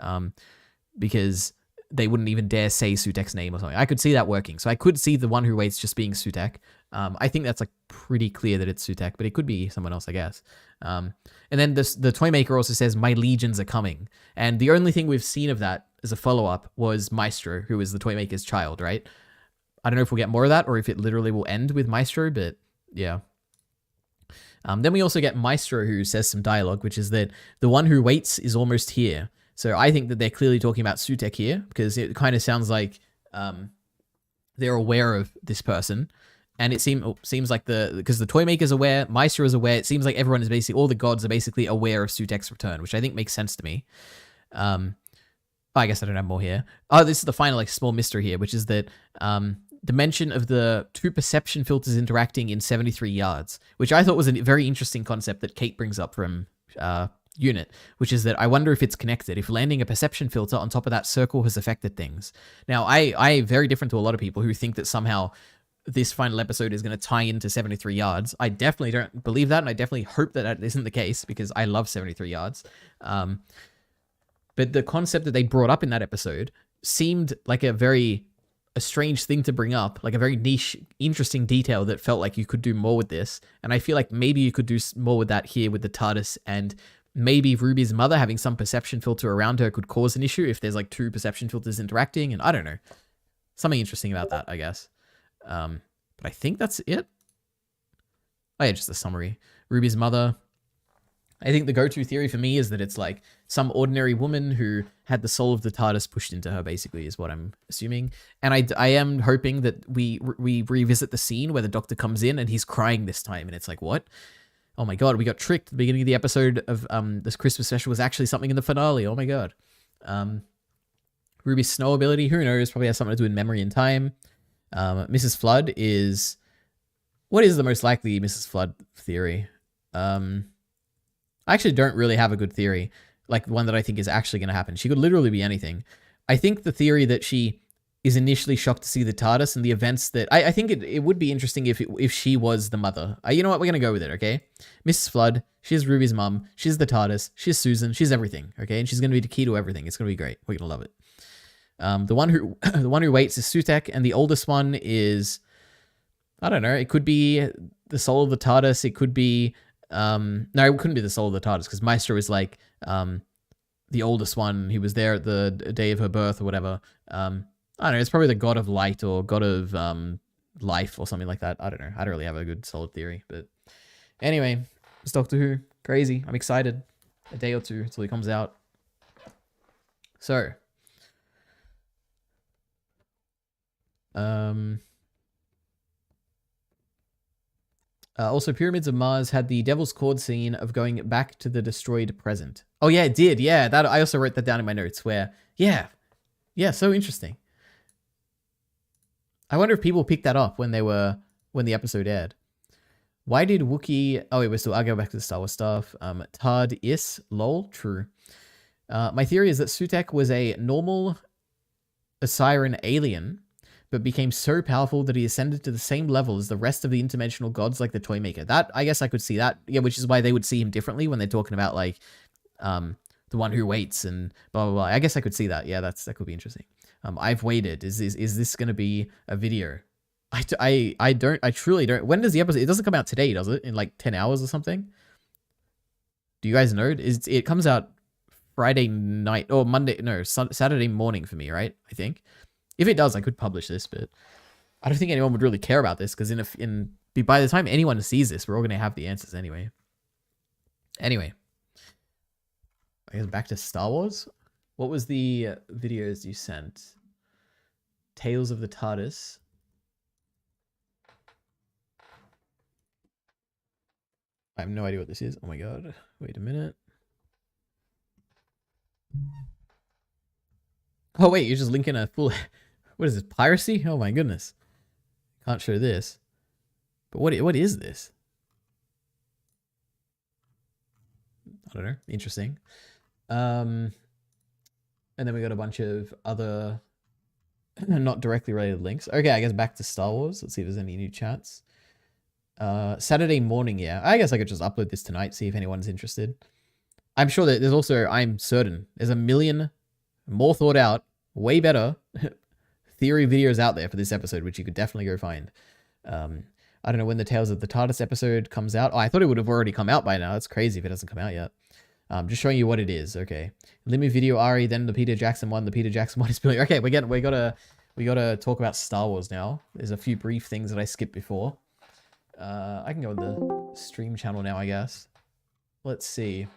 because they wouldn't even dare say Sutekh's name or something. I could see that working. So I could see the one who waits just being Sutekh. I think that's like pretty clear that it's Sutekh, but it could be someone else, I guess. And then the Toymaker also says, my legions are coming. And the only thing we've seen of that as a follow-up was Maestro, who is the Toymaker's child, right? I don't know if we'll get more of that or if it literally will end with Maestro, but yeah. Then we also get Maestro, who says some dialogue, which is that the one who waits is almost here. So I think that they're clearly talking about Sutekh here, because it kind of sounds like they're aware of this person. And it seems like because the Toymaker's aware, Maestro is aware, it seems like everyone is basically, all the gods are basically aware of Sutekh's return, which I think makes sense to me. I guess I don't have more here. Oh, this is the final like small mystery here, which is that the mention of the two perception filters interacting in 73 yards, which I thought was a very interesting concept that Kate brings up from Unit, which is that I wonder if it's connected, if landing a perception filter on top of that circle has affected things. Now, I very different to a lot of people who think that somehow this final episode is going to tie into 73 yards. I definitely don't believe that, and I definitely hope that that isn't the case, because I love 73 yards. But the concept that they brought up in that episode seemed like a strange thing to bring up, like a very niche, interesting detail that felt like you could do more with this. And I feel like maybe you could do more with that here with the TARDIS, and maybe Ruby's mother having some perception filter around her could cause an issue if there's like two perception filters interacting, and I don't know. Something interesting about that, I guess. But I think that's it. Oh yeah, just a summary. Ruby's mother. I think the go-to theory for me is that it's like some ordinary woman who had the soul of the TARDIS pushed into her, basically, is what I'm assuming. And I am hoping that we revisit the scene where the Doctor comes in and he's crying this time. And it's like, what? Oh my God, we got tricked. The beginning of the episode of this Christmas special was actually something in the finale. Oh my God. Ruby's snow ability, who knows? Probably has something to do with memory and time. Mrs. Flood is... What is the most likely Mrs. Flood theory? I actually don't really have a good theory, like one that I think is actually going to happen. She could literally be anything. I think the theory that she is initially shocked to see the TARDIS and the events that... I think it would be interesting if she was the mother. You know what? We're going to go with it, okay? Mrs. Flood, she's Ruby's mum. She's the TARDIS. She's Susan. She's everything, okay? And she's going to be the key to everything. It's going to be great. We're going to love it. The one who waits is Sutekh, and the oldest one is... I don't know. It could be the soul of the TARDIS. It could be... no, it couldn't be the soul of the TARDIS, because Maestro is like the oldest one. He was there at the day of her birth or whatever. I don't know. It's probably the god of light or god of life or something like that. I don't know. I don't really have a good solid theory, but anyway, it's Doctor Who. Crazy. I'm excited. A day or two until he comes out. So, Also, Pyramids of Mars had the Devil's Cord scene of going back to the destroyed present. Oh yeah, it did. Yeah, that I also wrote that down in my notes. Where yeah, so interesting. I wonder if people picked that up when the episode aired. Why did Wookiee... Oh, wait, I'll go back to the Star Wars stuff. Tad is lol. True. My theory is that Sutek was a normal Osiran alien, but became so powerful that he ascended to the same level as the rest of the interdimensional gods, like the Toymaker. That, I guess I could see that. Yeah, which is why they would see him differently when they're talking about, like, the one who waits and blah, blah, blah. I guess I could see that. Yeah, that could be interesting. I've waited. Is this going to be a video? I truly don't. When does the episode? It doesn't come out today, does it? In like 10 hours or something? Do you guys know? It comes out Friday night or Monday? No, Saturday morning for me, right? I think. If it does, I could publish this, but I don't think anyone would really care about this because by the time anyone sees this, we're all going to have the answers anyway. Anyway, I guess back to Star Wars. What was the videos you sent? Tales of the TARDIS. I have no idea what this is. Oh my god. Wait a minute. Oh wait, you're just linking a full... What is this? Piracy? Oh my goodness. Can't show this. But what is this? I don't know. Interesting. And then we got a bunch of other not directly related links. Okay, I guess back to Star Wars. Let's see if there's any new chats. Saturday morning, yeah. I guess I could just upload this tonight, see if anyone's interested. I'm sure that there's also, I'm certain, there's a million more thought out, way better theory videos out there for this episode, which you could definitely go find. I don't know when the Tales of the TARDIS episode comes out. Oh, I thought it would have already come out by now. It's crazy if it hasn't come out yet. Just showing you what it is. Okay. Limit video Ari, then the Peter Jackson one. The Peter Jackson one is brilliant. Okay, we gotta talk about Star Wars now. There's a few brief things that I skipped before. I can go in the stream channel now, I guess. Let's see.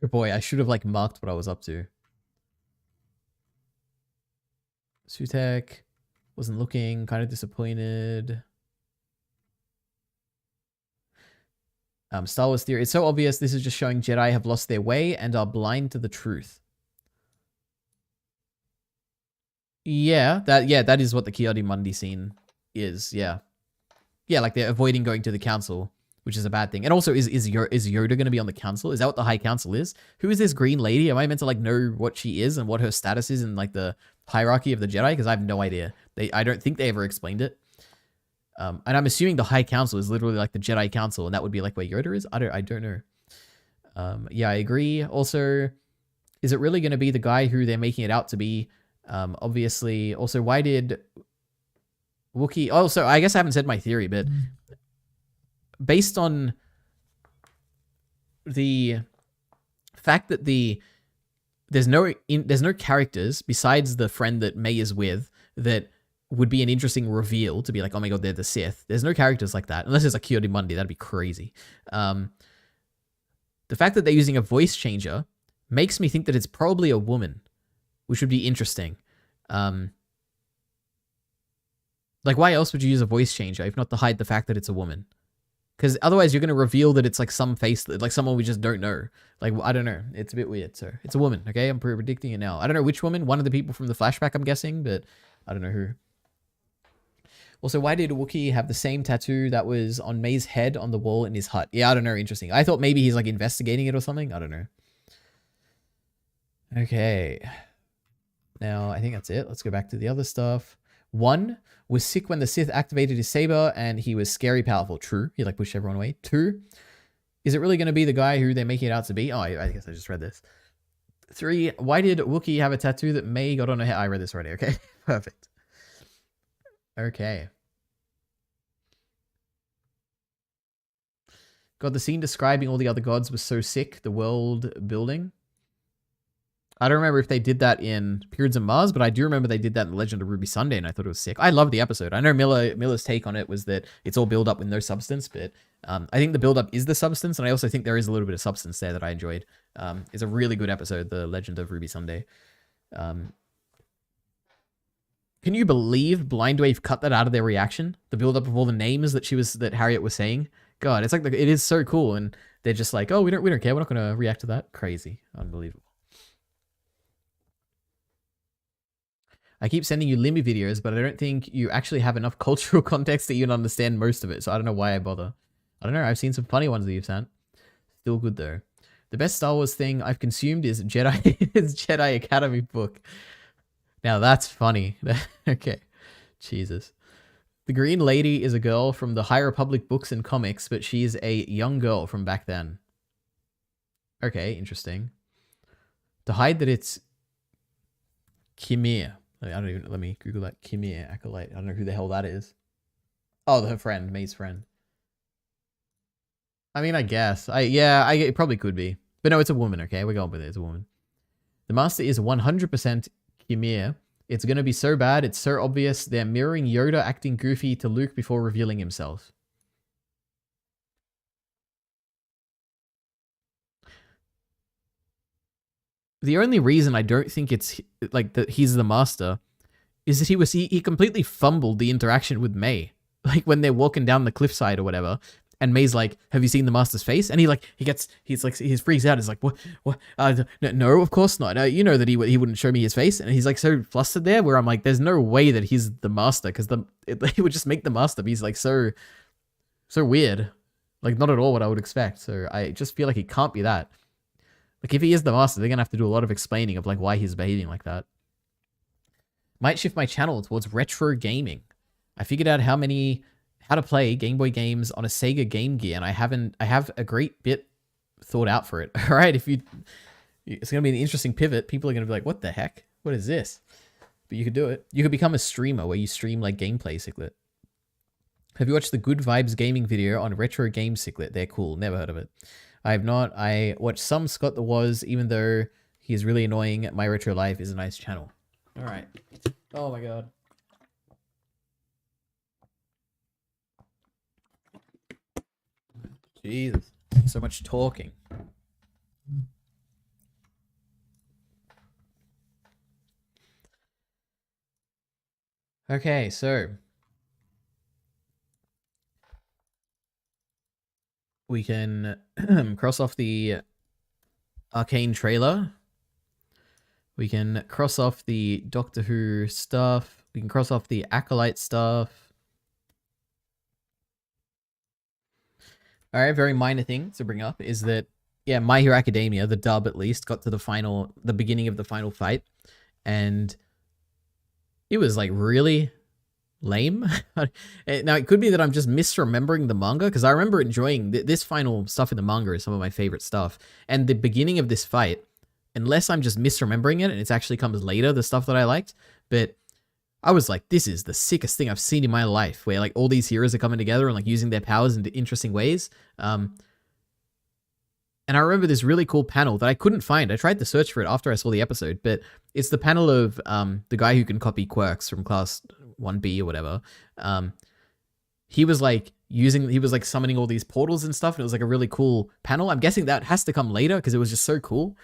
Oh boy, I should have like marked what I was up to. Sutek wasn't looking, kind of disappointed. Star Wars theory. It's so obvious. This is just showing Jedi have lost their way and are blind to the truth. Yeah, that is what the Ki-Adi-Mundi scene is. Yeah, like they're avoiding going to the council, which is a bad thing. And also, is Yoda going to be on the council? Is that what the High Council is? Who is this green lady? Am I meant to like know what she is and what her status is in like the hierarchy of the Jedi? Because I have no idea. I don't think they ever explained it. And I'm assuming the High Council is literally like the Jedi Council, and that would be like where Yoda is. I don't know. Yeah, I agree. Also, is it really going to be the guy who they're making it out to be? Obviously. Also, why did Wookiee... Oh, so I guess I haven't said my theory, but based on the fact that there's no characters besides the friend that May is with that would be an interesting reveal to be like, oh my god, they're the Sith. There's no characters like that. Unless it's like Ki-Adi-Mundi, that'd be crazy. The fact that they're using a voice changer makes me think that it's probably a woman, which would be interesting. Like, why else would you use a voice changer if not to hide the fact that it's a woman? Because otherwise you're going to reveal that it's like some face, that, like someone we just don't know. Like, I don't know. It's a bit weird. So it's a woman, okay? I'm predicting it now. I don't know which woman. One of the people from the flashback, I'm guessing, but I don't know who. Also, why did Wookiee have the same tattoo that was on May's head on the wall in his hut? Yeah, I don't know. Interesting. I thought maybe he's like investigating it or something. I don't know. Okay. Now, I think that's it. Let's go back to the other stuff. 1, was sick when the Sith activated his saber and he was scary powerful. True. He like pushed everyone away. 2, is it really going to be the guy who they're making it out to be? Oh, I guess I just read this. 3, why did Wookiee have a tattoo that May got on her head? I read this already. Okay, perfect. Okay. God, the scene describing all the other gods was so sick. The world building. I don't remember if they did that in Periods of Mars, but I do remember they did that in Legend of Ruby Sunday, and I thought it was sick. I love the episode. I know Miller's take on it was that it's all build up with no substance, but I think the build up is the substance, and I also think there is a little bit of substance there that I enjoyed. It's a really good episode, the Legend of Ruby Sunday. Can you believe Blind Wave cut that out of their reaction? The build up of all the names that Harriet was saying. God, it's like it is so cool, and they're just like, oh, we don't care. We're not going to react to that. Crazy, unbelievable. I keep sending you Limby videos, but I don't think you actually have enough cultural context to even understand most of it. So I don't know why I bother. I don't know. I've seen some funny ones that you've sent. Still good though. The best Star Wars thing I've consumed is Jedi Academy book. Now that's funny. Okay. Jesus. The Green Lady is a girl from the High Republic books and comics, but she's a young girl from back then. Okay, interesting. To hide that it's Kimir. Let me Google that. Kimir, Acolyte. I don't know who the hell that is. Oh, her friend, May's friend. I mean, I guess. It probably could be. But no, it's a woman, okay? We're going with it. It's a woman. The Master is 100% Kimir. It's going to be so bad, it's so obvious. They're mirroring Yoda acting goofy to Luke before revealing himself. The only reason I don't think it's like that he's the Master is that he completely fumbled the interaction with May. Like when they're walking down the cliffside or whatever, and May's like, "Have you seen the Master's face?" And he freaks out. He's like, "What? No, of course not. You know that he wouldn't show me his face." And he's like so flustered there, where I'm like, "There's no way that he's the Master, because he would just make the Master be like so weird, like not at all what I would expect." So I just feel like he can't be that. Like if he is the Master, they're gonna have to do a lot of explaining of like why he's behaving like that. Might shift my channel towards retro gaming. I figured out how to play Game Boy games on a Sega Game Gear, and I have a great bit thought out for it. All right, it's going to be an interesting pivot. People are going to be like, what the heck? What is this? But you could do it. You could become a streamer where you stream like gameplay, Cyclet. Have you watched the Good Vibes gaming video on Retro Game Cyclet? They're cool. Never heard of it. I have not. I watched some Scott the Was, even though he is really annoying. My Retro Life is a nice channel. All right. Oh my God. Jesus, so much talking. Okay, so we can cross off the Arcane trailer. We can cross off the Doctor Who stuff. We can cross off the Acolyte stuff. All right, very minor thing to bring up is that, yeah, My Hero Academia, the dub at least, got to the beginning of the final fight, and it was like really lame. Now, it could be that I'm just misremembering the manga, because I remember enjoying this final stuff in the manga is some of my favorite stuff, and the beginning of this fight, unless I'm just misremembering it and it actually comes later, the stuff that I liked, but I was like, this is the sickest thing I've seen in my life, where like all these heroes are coming together and like using their powers in interesting ways. And I remember this really cool panel that I couldn't find. I tried to search for it after I saw the episode, but it's the panel of the guy who can copy quirks from class 1B or whatever. He was like summoning all these portals and stuff, and it was like a really cool panel. I'm guessing that has to come later because it was just so cool.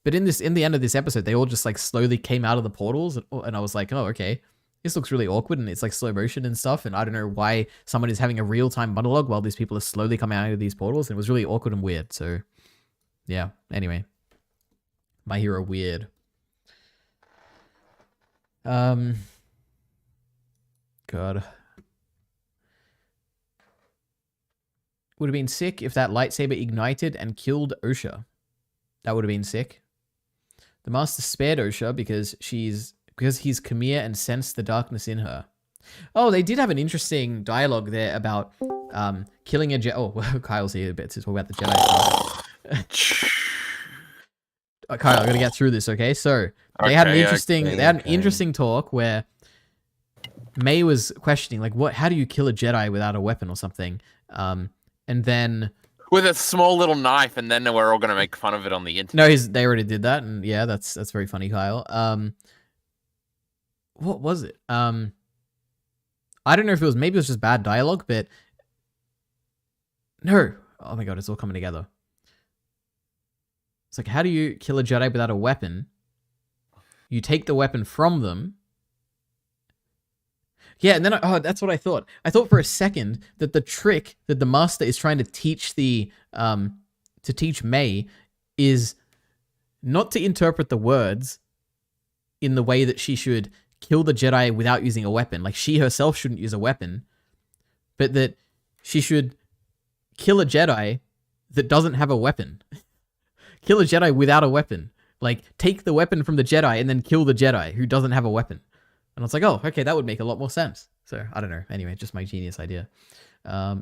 But in the end of this episode, they all just like slowly came out of the portals, and I was like, oh, okay, this looks really awkward, and it's like slow motion and stuff, and I don't know why someone is having a real-time monologue while these people are slowly coming out of these portals, and it was really awkward and weird. So yeah, anyway, My Hero weird. God. Would have been sick if that lightsaber ignited and killed Osha. That would have been sick. The Master spared Osha because he's Khmer and sensed the darkness in her. Oh, they did have an interesting dialogue there about killing a Jedi. Oh, well, Kyle's here a bit to talk about the Jedi stuff. Kyle, I'm gonna get through this, okay? So they had an interesting talk where May was questioning, like, how do you kill a Jedi without a weapon or something? And then with a small little knife, and then we're all gonna make fun of it on the internet. No, they already did that, and yeah, that's very funny, Kyle. What was it? I don't know if maybe it was just bad dialogue, but no. Oh my god, it's all coming together. It's like, how do you kill a Jedi without a weapon? You take the weapon from them, Yeah, and then that's what I thought. I thought for a second that the trick that the master is trying to teach May is not to interpret the words in the way that she should kill the Jedi without using a weapon. Like, she herself shouldn't use a weapon, but that she should kill a Jedi that doesn't have a weapon. Kill a Jedi without a weapon. Like, take the weapon from the Jedi and then kill the Jedi who doesn't have a weapon. And I was like, oh, okay, that would make a lot more sense. So, I don't know. Anyway, just my genius idea.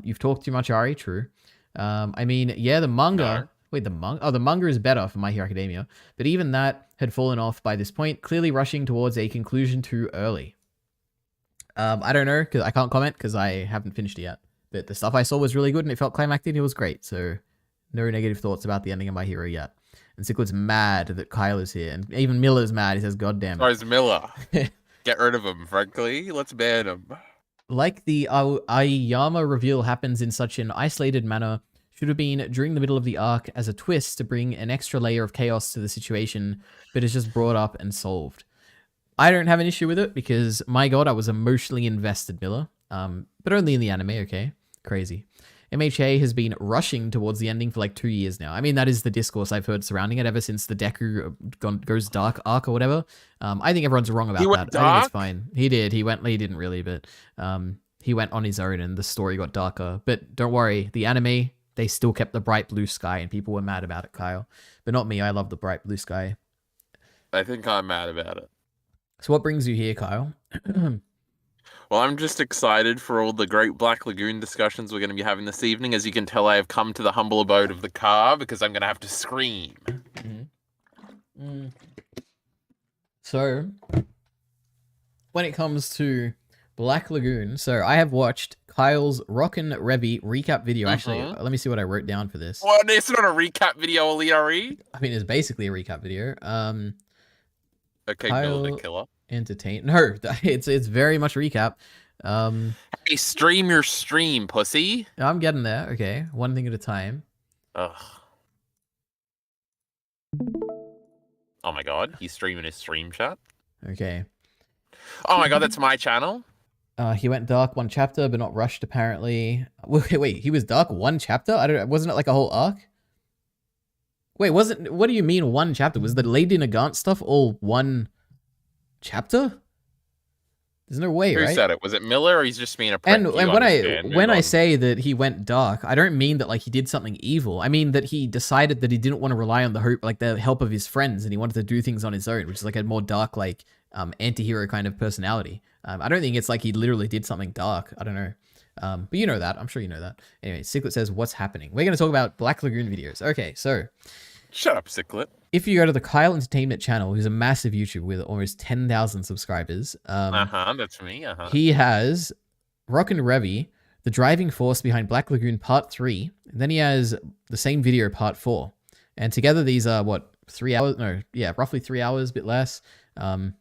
You've talked too much, Ari. True. I mean, yeah, the manga... No. Wait, the manga? Oh, the manga is better for My Hero Academia. But even that had fallen off by this point, clearly rushing towards a conclusion too early. I don't know, because I can't comment, because I haven't finished it yet. But the stuff I saw was really good, and it felt climactic, and it was great. So, no negative thoughts about the ending of My Hero yet. And Cichlid's mad that Kyle is here. And even Miller's mad. He says, God damn it. Where's Miller? Get rid of him, frankly. Let's ban him. Like the Aoyama reveal happens in such an isolated manner, should have been during the middle of the arc as a twist to bring an extra layer of chaos to the situation, but is just brought up and solved. I don't have an issue with it because, my god, I was emotionally invested, Miller. But only in the anime, okay? Crazy. MHA has been rushing towards the ending for like 2 years now. I mean, that is the discourse I've heard surrounding it ever since the Deku goes dark arc or whatever. I think everyone's wrong about that. Dark? I think it's fine. He did. He didn't really, but he went on his own and the story got darker. But don't worry, the anime, they still kept the bright blue sky and people were mad about it, Kyle. But not me. I love the bright blue sky. I think I'm mad about it. So what brings you here, Kyle? Well, I'm just excited for all the great Black Lagoon discussions we're going to be having this evening. As you can tell, I have come to the humble abode of the car because I'm going to have to scream. So, when it comes to Black Lagoon, so I have watched Kyle's Rockin' Revy recap video. Actually, let me see what I wrote down for this. What? It's not a recap video, Aliari? I mean, it's basically a recap video. Okay, Kyle build a killer. Entertain. No, it's very much a recap. Hey, stream your stream, pussy. I'm getting there. Okay, one thing at a time. Ugh. Oh my god, he's streaming his stream chat. Okay. Oh my god, that's my channel. He went dark one chapter, but not rushed apparently. Wait, he was dark one chapter? Wasn't it like a whole arc? Wait, what do you mean one chapter? Was the Lady Nagant stuff all one chapter? There's no way, right? Who said it? Was it Miller, or he's just being a prick? And when I say that he went dark, I don't mean that like he did something evil. I mean that he decided that he didn't want to rely on the help of his friends, and he wanted to do things on his own, which is like a more dark, like anti-hero kind of personality. I don't think it's like he literally did something dark. I don't know. But you know that. I'm sure you know that. Anyway, Cichlid says, what's happening? We're going to talk about Black Lagoon videos. Okay, so... Shut up, Cichlid. If you go to the Kyle Entertainment channel, who's a massive YouTuber with almost 10,000 subscribers... that's me. He has Rockin' Revy, the driving force behind Black Lagoon Part 3. And then he has the same video, Part 4. And together these are, what, 3 hours? No, yeah, roughly 3 hours, a bit less. Then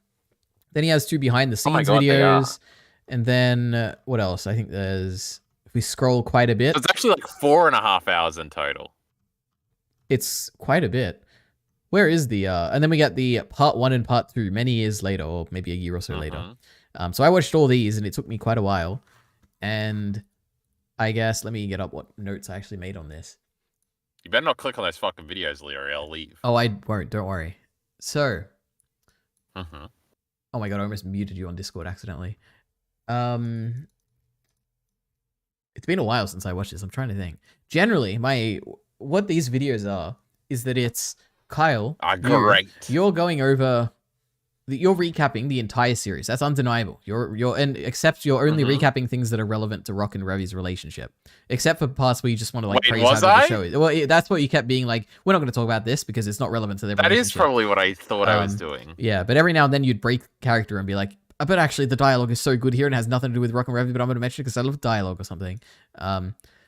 he has 2 behind-the-scenes videos. And then, what else? I think there's... If we scroll quite a bit... So it's actually like 4.5 hours in total. It's quite a bit. Where is the... and then we got the Part 1 and Part 2 many years later, or maybe a year or so later. So I watched all these, and it took me quite a while. And I guess... Let me get up what notes I actually made on this. You better not click on those fucking videos, Leary. I'll leave. Oh, I won't. Don't worry. So... Oh my god, I almost muted you on Discord accidentally. It's been a while since I watched this. I'm trying to think. Generally, what these videos are is that it's Kyle. You're going over. You're recapping the entire series. That's undeniable. Except you're only recapping things that are relevant to Rock and Revy's relationship. Except for parts where you just want to like praise how good the show is. Well, that's what you kept being like. We're not going to talk about this because it's not relevant to their relationship. That is probably what I thought I was doing. Yeah, but every now and then you'd break character and be like, but actually the dialogue is so good here and has nothing to do with Rock and Revy, but I'm going to mention it because I love dialogue or something.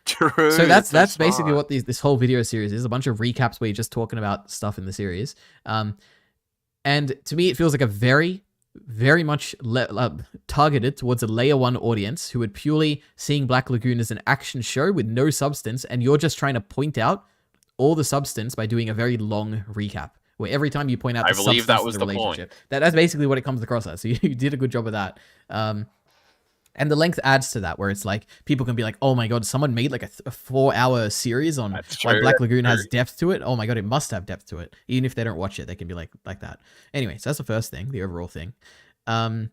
True. So that's basically what this whole video series is. A bunch of recaps where you're just talking about stuff in the series. And to me, it feels like a very, very much targeted towards a layer 1 audience who would purely seeing Black Lagoon as an action show with no substance, and you're just trying to point out all the substance by doing a very long recap, where every time you point out the substance of the relationship. That's basically what it comes across as. So you did a good job of that. And the length adds to that, where it's like people can be like, "Oh my god, someone made like a 4-hour series on That's why true, Black that's Lagoon has true. depth to it. Oh my god, it must have depth to it." Even if they don't watch it, they can be like that. Anyway, so that's the first thing, the overall thing. I'm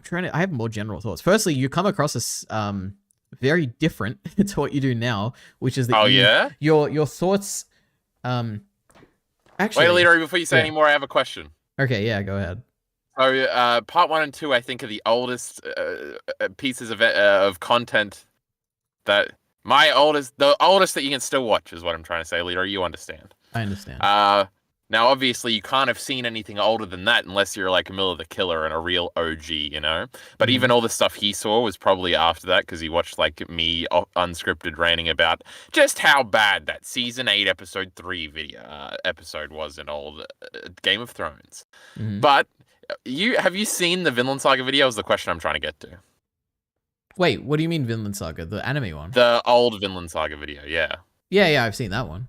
trying to. I have more general thoughts. Firstly, you come across as very different to what you do now, which is that yeah? your thoughts. Actually, Wait, Leroy, before you say yeah. any more, I have a question. Okay, yeah, go ahead. So, part 1 and 2, I think, are the oldest pieces of content that the oldest that you can still watch is what I'm trying to say, Leroy. You understand? I understand. Now, obviously, you can't have seen anything older than that unless you're like Miller the Killer and a real OG, you know? But even all the stuff he saw was probably after that because he watched like me unscripted ranting about just how bad that season 8 episode 3 video episode was in old Game of Thrones. But have you seen the Vinland Saga video? Is the question I'm trying to get to. Wait, what do you mean Vinland Saga? The anime one? The old Vinland Saga video, yeah. Yeah, I've seen that one.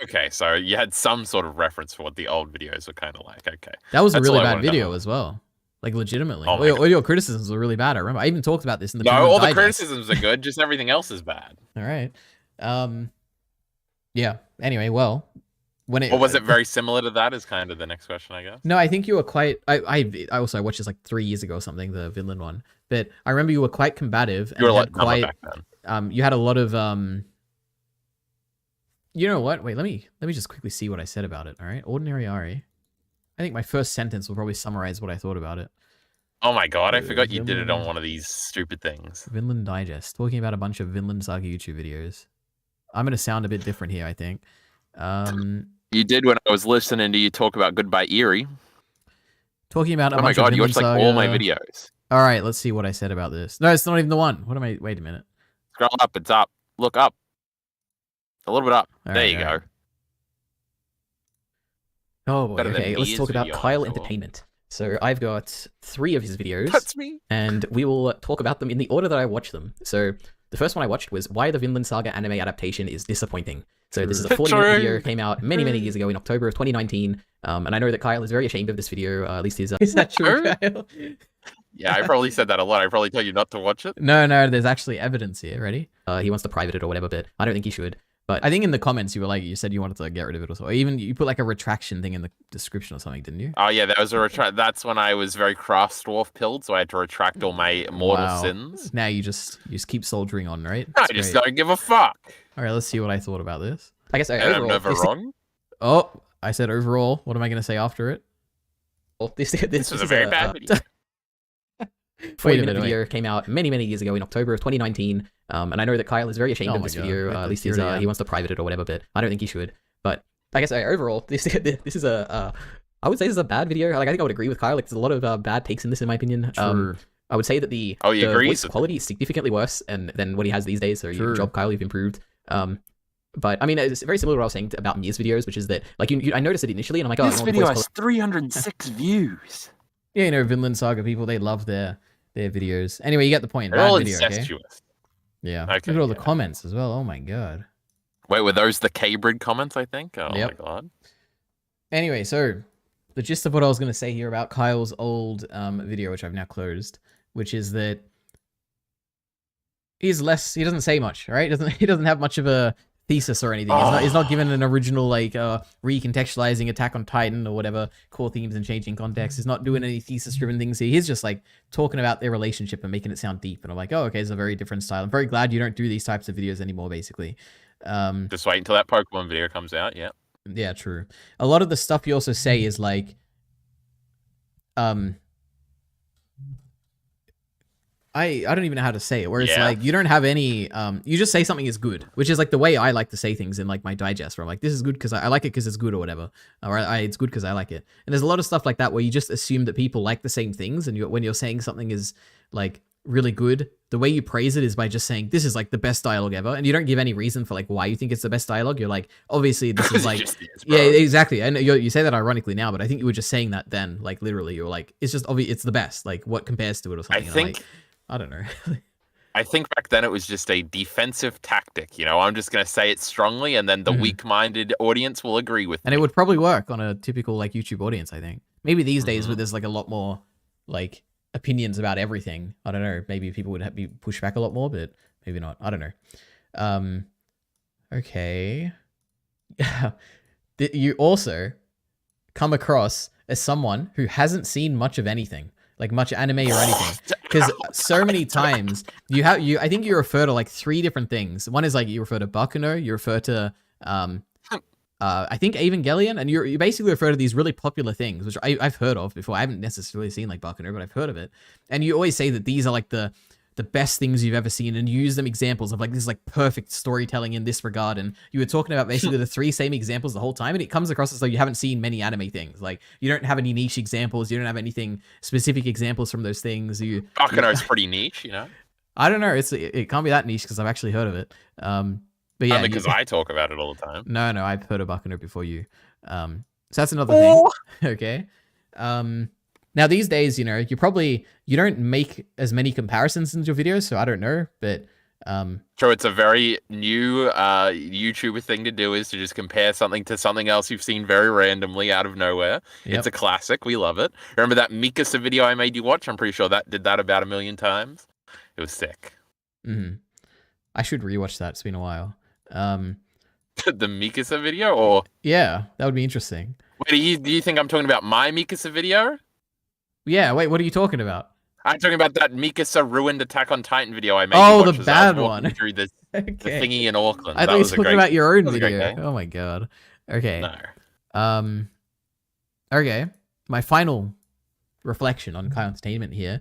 Okay, so you had some sort of reference for what the old videos were kind of like. Okay, that was a That's really all I bad wanted to video know. as well. Like legitimately, Oh my all your criticisms were really bad. I remember I even talked about this in the No, Vinland all the Digest. criticisms are good. Just everything else is bad. All right. Yeah. Anyway, well, when it Or was it very similar to that? Is kind of the next question, I guess. No, I think you were quite. I also watched this like 3 years ago or something, the Vinland one. But I remember you were quite combative. You were a and lot had dumber quite. back then. You had a lot of. You know what? Wait, let me just quickly see what I said about it. All right, Ordinary Ari. I think my first sentence will probably summarize what I thought about it. Oh my god, I forgot you did it on one of these stupid things. Vinland Digest, talking about a bunch of Vinland Saga YouTube videos. I'm gonna sound a bit different here, I think. You did when I was listening to you talk about Goodbye Eerie. Talking about a Oh my bunch of god, you Vinland watched like Saga. all my videos. All right, let's see what I said about this. No, it's not even the one. What am I? Wait a minute. Scroll up, it's up. Look up. A little bit up. All there right, you all go. right. Oh boy. Better than Okay, let's Mia's talk about video, Kyle so- Entertainment. So I've got 3 of his videos. That's me. And we will talk about them in the order that I watched them. So the first one I watched was Why the Vinland Saga Anime Adaptation is Disappointing. So this is a 40-minute video, came out many, many years ago in October of 2019. And I know that Kyle is very ashamed of this video, at least his... Is that true, Kyle? Yeah, I probably said that a lot. I probably told you not to watch it. No, there's actually evidence here. Ready? He wants to private it or whatever, but I don't think he should. But I think in the comments you were like, you said you wanted to get rid of it or so. Or even you put like a retraction thing in the description or something, didn't you? Oh yeah, that was a that's when I was very craft dwarf pilled, so I had to retract all my mortal Wow. sins. Now you just keep soldiering on, right? I That's just great. don't give a fuck. All right, let's see what I thought about this. I guess And I'm overall, never wrong. Oh, I said overall. What am I going to say after it? Well, this This was a is very bad video. 40-minute video came out many, many years ago in October of 2019. And I know that Kyle is very ashamed Oh of my this God. video. Wait, At least hear his, it again. he wants to private it or whatever, but I don't think he should. But I guess overall, this is a I would say this is a bad video. Like I think I would agree with Kyle. Like there's a lot of bad takes in this, in my opinion. True. Oh, I would say that the he the agrees voice with quality is significantly worse than what he has these days. So True. good job, Kyle. You've improved. But I mean, it's very similar to what I was saying about Mia's videos, which is that like I noticed it initially, and I'm like, oh, This I don't want the video voice has 306 views. Yeah, you know, Vinland Saga people, they love their videos. Anyway, you get the point. They're Bad all video, okay? incestuous. Yeah. Okay, Look at all the yeah. comments as well. Oh my god. Wait, were those the K-Brid comments, I think? Oh Yep. my god. Anyway, so the gist of what I was going to say here about Kyle's old video, which I've now closed, which is that he doesn't say much, right? He doesn't have much of a thesis or anything. He's not given an original like recontextualizing Attack on Titan or whatever core themes and changing context. He's not doing any thesis driven things here. He's just like talking about their relationship and making it sound deep. And I'm like, oh, okay, it's a very different style. I'm very glad you don't do these types of videos anymore, basically. Just wait until that Pokemon video comes out, yeah. Yeah, true. A lot of the stuff you also say is like, I don't even know how to say it, where it's Yeah. like, you don't have any, you just say something is good, which is like the way I like to say things in like my digest, where I'm like, this is good because I like it because it's good or whatever, or it's good because I like it. And there's a lot of stuff like that where you just assume that people like the same things, and when you're saying something is like really good, the way you praise it is by just saying this is like the best dialogue ever, and you don't give any reason for like why you think it's the best dialogue. You're like, obviously this is It like, just is, bro. yeah, exactly. And you say that ironically now, but I think you were just saying that then, like literally, you're like, it's just obvious, it's the best. Like what compares to it or something? I And I'm think like, I don't know. I think back then it was just a defensive tactic. You know, I'm just going to say it strongly, and then the weak-minded audience will agree with And me. it would probably work on a typical like YouTube audience, I think. Maybe these days where there's like a lot more like opinions about everything. I don't know. Maybe people would be pushed back a lot more, but maybe not. I don't know. Okay. You also come across as someone who hasn't seen much of anything, like much anime or anything, because so many times I think you refer to like 3 different things. One is like you refer to Bakuno, you refer to I think Evangelion, and you basically refer to these really popular things, which I've heard of before. I haven't necessarily seen like Bakuno, but I've heard of it. And you always say that these are like the best things you've ever seen, and use them examples of like this is like perfect storytelling in this regard. And you were talking about basically the 3 same examples the whole time, and it comes across as though you haven't seen many anime things. Like you don't have any niche examples, you don't have anything specific examples from those things. Bakuno's pretty niche, you know. I don't know. It can't be that niche because I've actually heard of it. But yeah, only because I talk about it all the time. No, I've heard of Bakuno before you. So that's another thing. Okay. Now these days, you know, you don't make as many comparisons in your videos, so I don't know, but Sure, it's a very new YouTuber thing to do, is to just compare something to something else you've seen very randomly out of nowhere. Yep. It's a classic. We love it. Remember that Mikasa video I made you watch? I'm pretty sure that did that about 1 million times. It was sick. Mm-hmm. I should rewatch that. It's been a while. The Mikasa video, or yeah, that would be interesting. wait, do you think I'm talking about my Mikasa video? Yeah, wait, what are you talking about? I'm talking about that Mikasa ruined Attack on Titan video I made. Oh, you watch the as I was bad walking one. Through the Okay. thingy in Auckland. I thought That you were was a talking great. about your own that was a great video. game. Oh my god. Okay. No. Okay. My final reflection on Kai Entertainment here,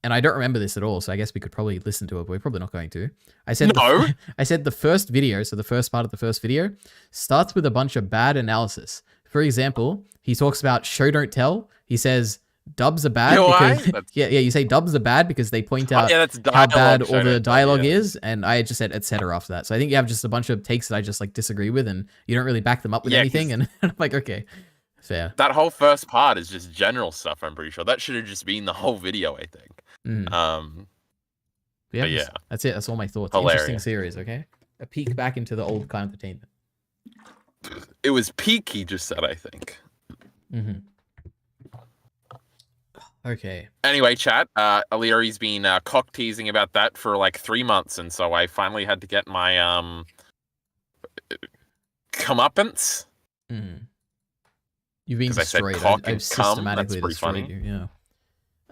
and I don't remember this at all, so I guess we could probably listen to it, but we're probably not going to. I said No. I said the first video, so the first part of the first video, starts with a bunch of bad analysis. For example, he talks about show don't tell. He says dubs are bad You know why? because yeah, you say dubs are bad because they point out yeah, that's how bad dialogue, all show the don't tell, dialogue yeah. is, and I just said etc. after that. So I think you have just a bunch of takes that I just like disagree with, and you don't really back them up with Yeah, anything, and I'm like, okay, fair. That whole first part is just general stuff. I'm pretty sure that should have just been the whole video. I think. Mm. But Yeah, yeah. that's it. That's all my thoughts. Hilarious. Interesting series, okay? A peek back into the old Kai Entertainment. It was peak. He just said, I think. Mm-hmm. Okay. Anyway, chat. Aliri's been cock teasing about that for like 3 months, and so I finally had to get my comeuppance. Mm. You've been 'Cause I said destroyed. cock I've and cum, systematically that's pretty destroyed funny. you. Yeah.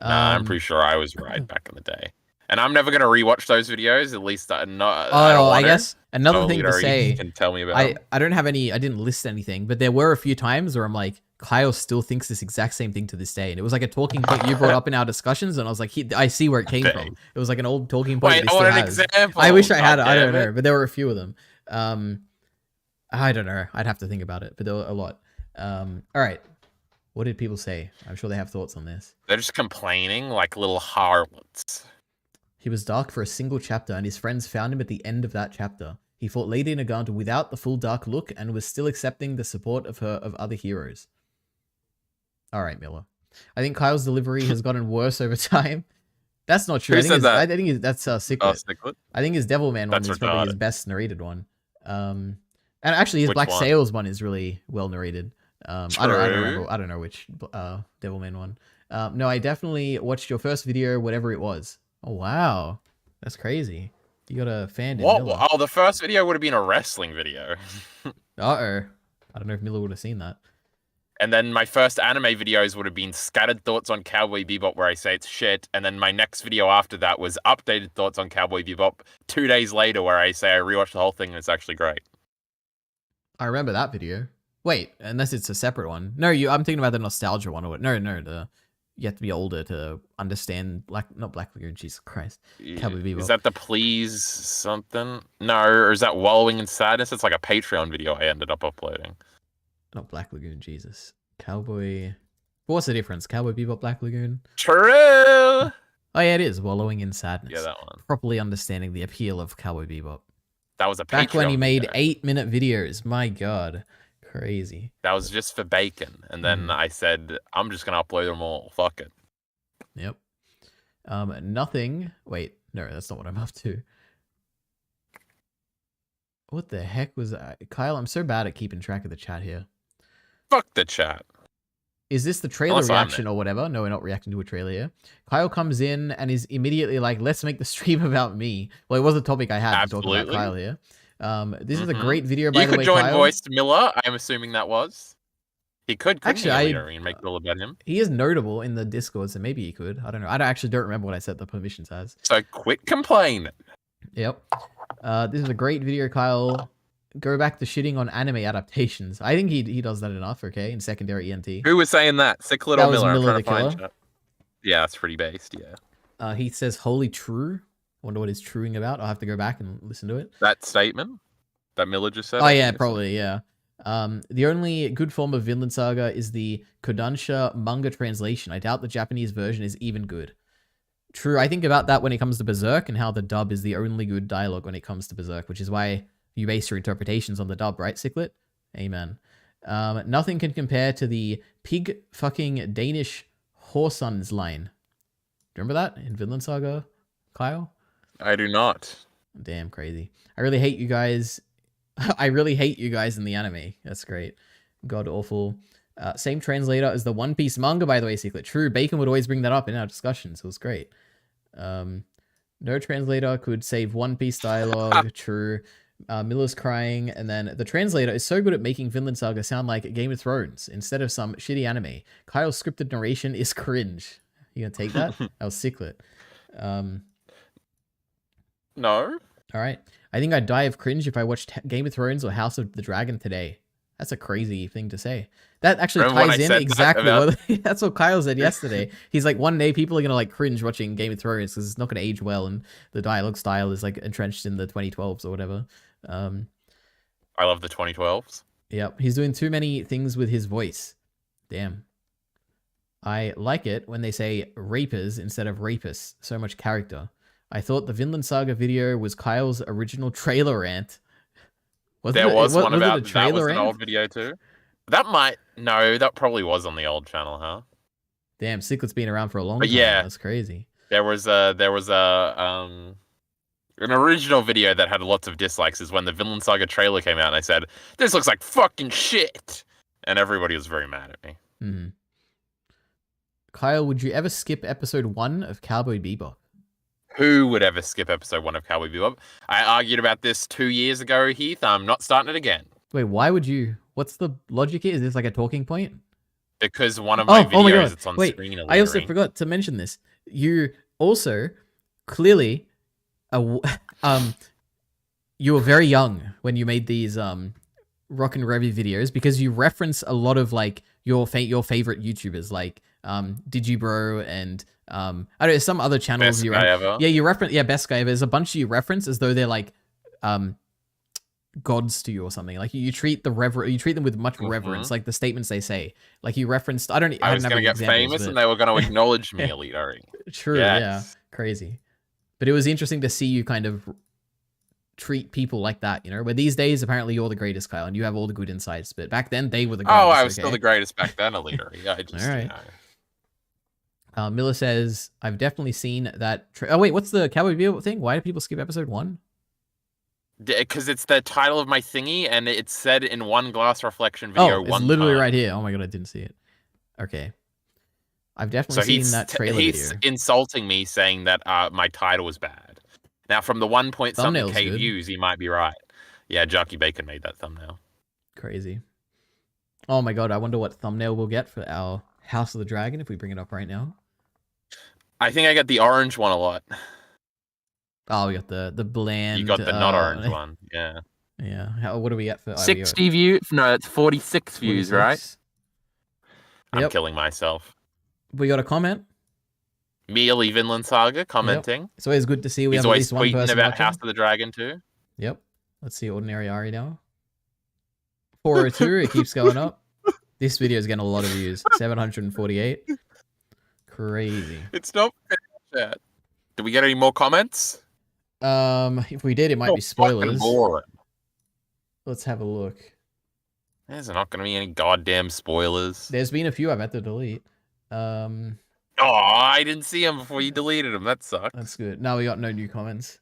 I'm pretty sure I was right back in the day, and I'm never gonna rewatch those videos. At least I don't I want guess another So thing to Aliri say. can tell me about. I don't have any. I didn't list anything, but there were a few times where I'm like, Kyle still thinks this exact same thing to this day, and it was like a talking point you brought up in our discussions, and I was like, I see where it came Okay. from. It was like an old talking point. Wait, that I he want still an has. example. I wish I had it. I damn don't know, but there were a few of them. I don't know. I'd have to think about it, but there were a lot. All right. What did people say? I'm sure they have thoughts on this. They're just complaining like little harlots. He was dark for a single chapter, and his friends found him at the end of that chapter. He fought Lady Nagant without the full dark look and was still accepting the support of other heroes. All right, Miller. I think Kyle's delivery has gotten worse over time. That's not true. Who said that? I think that's Secret. Secret? I think his Devilman one That's is probably his retarded. best narrated one. And actually, his Which Black one? Sails one is really well narrated. I don't True. remember. I don't know which Devilman one. No, I definitely watched your first video, whatever it was. Oh wow, that's crazy. You got a fan in What? Miller. Oh, the first video would have been a wrestling video. I don't know if Miller would have seen that. And then my first anime videos would have been scattered thoughts on Cowboy Bebop, where I say it's shit. And then my next video after that was updated thoughts on Cowboy Bebop 2 days later, where I say I rewatched the whole thing and it's actually great. I remember that video. Wait, unless it's a separate one. No, I'm thinking about the nostalgia one. No, you have to be older to understand not Black Lagoon. Jesus Christ, Cowboy Bebop. Is that the please something? No, or is that wallowing in sadness? It's like a Patreon video I ended up uploading. Not Black Lagoon, Jesus. Cowboy. What's the difference? Cowboy Bebop, Black Lagoon? True. Oh yeah, it is. Wallowing in Sadness. Yeah, that one. Properly understanding the appeal of Cowboy Bebop. That was a Patreon Back when he made video. 8-minute videos. My god. Crazy. That was just for bacon. And then I said, I'm just going to upload them all. Fuck it. Yep. Nothing. Wait, no, that's not what I'm up to. What the heck was that? Kyle, I'm so bad at keeping track of the chat here. Fuck the chat. Is this the trailer Unless I'm reaction or whatever? No, we're not reacting to a trailer here. Kyle comes in and is immediately like, let's make the stream about me. Well, it was a topic I had to talk about Absolutely. Kyle here. This is a great video, by You the could way, join Kyle. voiced Miller. I'm assuming that was. He could, Actually, actually, and make it all about him. He is notable in the Discord, so maybe he could. I don't know. Actually don't remember what I set the permissions as. So quit complaining. Yep. This is a great video, Kyle. Go back to shitting on anime adaptations. I think he does that enough, okay, in secondary ENT. Who was saying that? Ciclet That or was Miller? Miller I'm the trying to Killer. find. Yeah, that's pretty based. Yeah. He says, holy true. Wonder what he's truing about. I'll have to go back and listen to it. That statement that Miller just said. Oh, yeah, probably, yeah. The only good form of Vinland Saga is the Kodansha manga translation. I doubt the Japanese version is even good. True, I think about that when it comes to Berserk and how the dub is the only good dialogue when it comes to Berserk, which is why you base your interpretations on the dub, right, Ciclet? Amen. Nothing can compare to the pig fucking Danish whoresons line. Do you remember that in Vinland Saga, Kyle? I do not. Damn, crazy. I really hate you guys. I really hate you guys in the anime. That's great. God awful. Same translator as the One Piece manga, by the way, Secret. True, Bacon would always bring that up in our discussions. It was great. No translator could save One Piece dialogue. True. Miller's crying. And then the translator is so good at making Vinland Saga sound like Game of Thrones instead of some shitty anime. Kyle's scripted narration is cringe. You gonna take that? That was Secret. No. All right. I think I'd die of cringe if I watched Game of Thrones or House of the Dragon today. That's a crazy thing to say. That actually Remember when ties I in said exactly that what that's what Kyle said yesterday. He's like, one day people are gonna like cringe watching Game of Thrones because it's not gonna age well and the dialogue style is like entrenched in the 2012s or whatever. I love the 2012s. Yep, he's doing too many things with his voice. Damn. I like it when they say rapers instead of rapists. So much character. I thought the Vinland Saga video was Kyle's original trailer rant. There was one was it a about that trailer was an rant? old video too. That probably was on the old channel, huh? Damn, Secret's been around for a long But time. yeah. That's crazy. There was an original video that had lots of dislikes. Is when the Vinland Saga trailer came out, and I said, "This looks like fucking shit," and everybody was very mad at me. Mm-hmm. Kyle, would you ever skip episode 1 of Cowboy Bebop? Who would ever skip episode 1 of Cowboy Bebop? I argued about this 2 years ago, Heath. I'm not starting it again. Wait, why would you? What's the logic here? Is this like a talking point? Because one of my videos, my God. it's on Wait, screen. I also forgot to mention this. You also clearly, you were very young when you made these Rock and Revy videos because you reference a lot of like your favorite YouTubers like Digibro and I don't know, some other channels Best you guy ever. Yeah, you reference Best Guy Ever. There's a bunch you reference as though they're like gods to you or something. Like you treat them with much reverence, like the statements they say. Like you referenced I was going to get famous and they were going to acknowledge me, Elite Ari. True, Yes. yeah. Crazy. But it was interesting to see you kind of treat people like that, you know? Where these days, apparently you're the greatest, Kyle, and you have all the good insights. But back then, they were the greatest. Oh, I was still the greatest back then, Elite Ari. I just, All right. you know. Miller says, I've definitely seen that. Oh, wait, what's the Cowboy Bebop thing? Why do people skip episode 1? Because it's the title of my thingy, and it's said in one glass reflection video. Oh, it's literally right here. Oh my god, I didn't see it. Okay. I've definitely seen that trailer he's video. insulting me, saying that my title was bad. Now, from the 1 something Thumbnail's K good. views, he might be right. Yeah, Jockey Bacon made that thumbnail. Crazy. Oh my god, I wonder what thumbnail we'll get for our House of the Dragon if we bring it up right now. I think I got the orange one a lot. Oh, we got the bland. You got the not orange one. Yeah. Yeah. What do we get for 60 views? No, it's 46 views, right? I'm Yep. killing myself. We got a comment. Mealy Vinland Saga commenting. It's always good to see we He's have at always least one tweeting person about watching. House of the Dragon too. Yep. Let's see Ordinary Ari now. 402, it keeps going up. This video is getting a lot of views. 748. Crazy. It's not finished yet. Did we get any more comments? If we did, it might be Fucking spoilers. boring. Let's have a look. There's not going to be any goddamn spoilers. There's been a few I've had to delete. Oh, I didn't see them before you deleted them. That sucks. That's good. No, we got no new comments.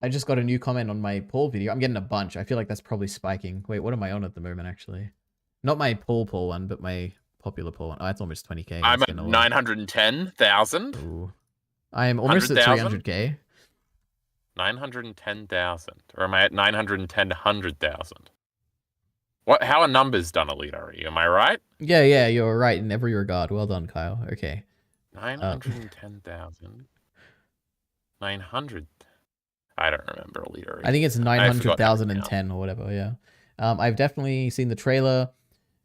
I just got a new comment on my Paul video. I'm getting a bunch. I feel like that's probably spiking. Wait, what am I on at the moment, actually? Not my Paul one, but my popular Paul one. Oh, that's almost 20k. I'm That's at getting a lot. 910,000. Ooh. I am almost at 100,000? 300k. 910,000. Or am I at 910 to 100,000? What? How are numbers done, Elite Ari? Am I right? Yeah, you're right in every regard. Well done, Kyle. Okay. 910,000. 900. I don't remember Elite Ari. I think it's I forgot how to 900,010 or whatever, yeah. I've definitely seen the trailer.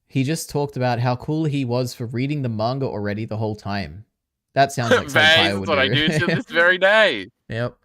He just talked about how cool he was for reading the manga already the whole time. That sounds like something Kyle That's would what I do to this very day. Yep.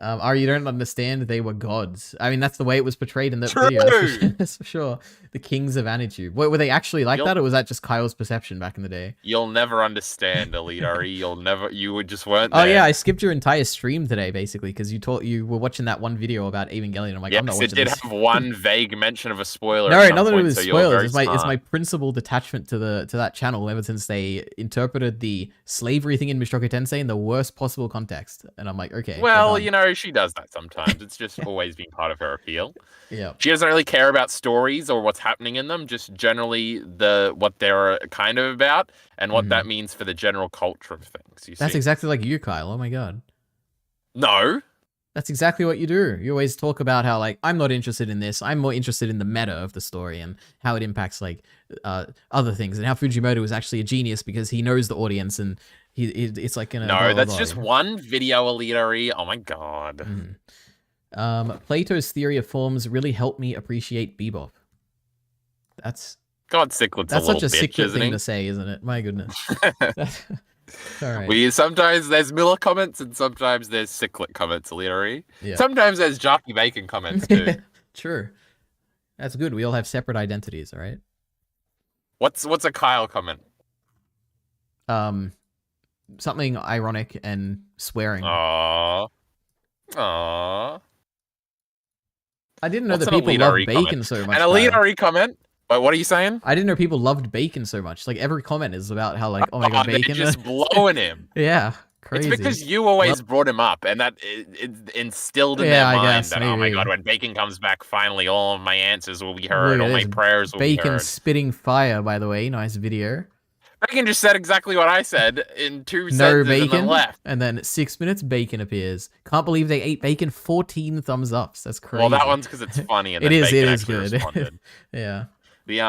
Ari, you don't understand they were gods. I mean, that's the way it was portrayed in that True. video. That's for sure. The kings of Anitube. Were they actually like You'll- that, or was that just Kyle's perception back in the day? You'll never understand, Elite Ari. You would just weren't Oh there. yeah, I skipped your entire stream today, basically, because you were watching that one video about Evangelion. I'm like, I'm not Yes, watching it did this. have one vague mention of a spoiler. No, at some not that it point, was so you're very spoilers. It's smart. my principal detachment to that channel ever since they interpreted the slavery thing in Mushoku Tensei in the worst possible context. And I'm like, okay. Well, you know, she does that sometimes. It's just always been part of her appeal. Yeah. She doesn't really care about stories or what's happening in them, just generally what they're kind of about and what that means for the general culture of things. You That's see? exactly like you, Kyle. Oh my god. No. That's exactly what you do. You always talk about how, like, I'm not interested in this. I'm more interested in the meta of the story and how it impacts, like, other things, and how Fujimoto is actually a genius because he knows the audience and it's like... No, that's just one video, Elite Ari. Oh my god. Plato's theory of forms really helped me appreciate Bebop. That's Ciclet's such a bitch, Ciclet isn't thing he? to say, isn't it? My goodness. All right. Sometimes there's Miller comments and sometimes there's Ciclet comments, Elite Ari. Yeah. Sometimes there's Jockey Bacon comments too. True. That's good. We all have separate identities, all right? What's a Kyle comment? Something ironic and swearing. Aww. I didn't know What's that an people Elite loved Ari bacon comment? so much. An Elite Kyle. Ari comment? But what are you saying? I didn't know people loved bacon so much. Like, every comment is about how, like, oh my god, they're bacon. just blowing him. Yeah, crazy. It's because you always brought him up, and that it instilled in their I mind guess, that, oh my maybe. god, when bacon comes back, finally all of my answers will be heard, Look all at my this prayers will be Bacon heard. spitting fire, by the way. Nice video. Bacon just said exactly what I said in 2 No sentences and bacon. then left. And then at 6 minutes, bacon appears. Can't believe they ate bacon. 14 thumbs ups. That's crazy. Well, that one's because it's funny, and It then is. Bacon It is actually good. responded. Yeah. The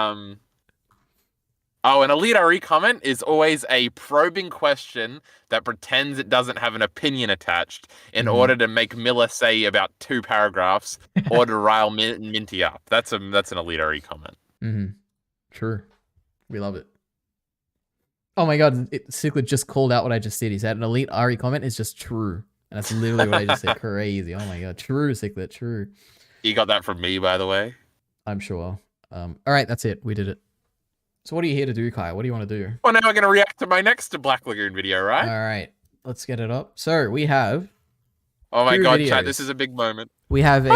Oh, an Elite Ari comment is always a probing question that pretends it doesn't have an opinion attached in order to make Miller say about 2 paragraphs or to rile Minty up. That's an Elite Ari comment. True. We love it. Oh my god, Ciclet just called out what I just said. He said an Elite Ari comment is just true. And that's literally what I just said. Crazy. Oh my god. True, Ciclet. True. You got that from me, by the way. I'm sure. All right, that's it. We did it. So what are you here to do, Kyle? What do you want to do? Well, now we're going to react to my next Black Lagoon video, right? All right. Let's get it up. So we have... Oh my 2 god, videos. chat, this is a big moment. We have a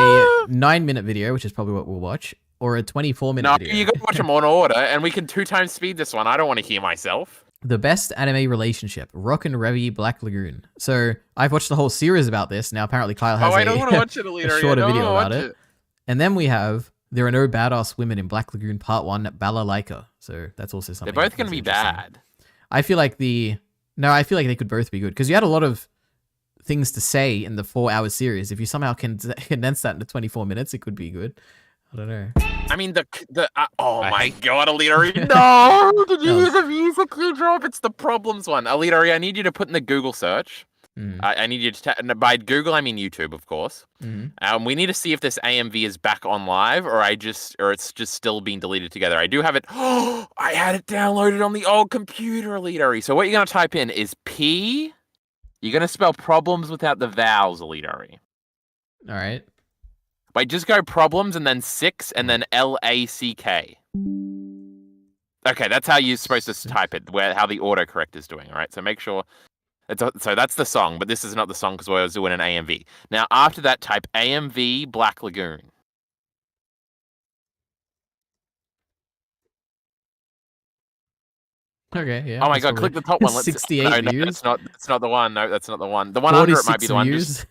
9-minute video, which is probably what we'll watch, or a 24-minute No, video. you got to watch them on order, and we can 2 times speed this one. I don't want to hear myself. The best anime relationship, Rock and Revy Black Lagoon. So I've watched the whole series about this. Now apparently Kyle has I don't want to watch it, a Alita. shorter I don't video wanna about watch it. And then we have There Are No Badass Women in Black Lagoon Part 1, Balalaika. So that's also something. They're both going to be interesting. bad. I feel like I feel like they could both be good because you had a lot of things to say in the 4-hour series. If you somehow can condense that into 24 minutes, it could be good. I don't know. I mean, oh my god, Alita, no! Did you use a music key drop? It's the problems one. Alita, I need you to put in the Google search. I need you to, by Google, I mean YouTube, of course. We need to see if this AMV is back on live or it's just still being deleted together. I do have it. Oh, I had it downloaded on the old computer, Alita. So what you're going to type in is P. You're going to spell problems without the vowels, Alita. All right. Wait, just go problems and then 6 and then LACK. Okay, that's how you're supposed to type it, how the autocorrect is doing, all right? So make sure... So that's the song, but this is not the song because I was doing an AMV. Now, after that, type AMV Black Lagoon. Okay, yeah. Oh my god, click the top one. 68 no, views. that's not the one. No, that's not the one. The one under it might be the one. Views.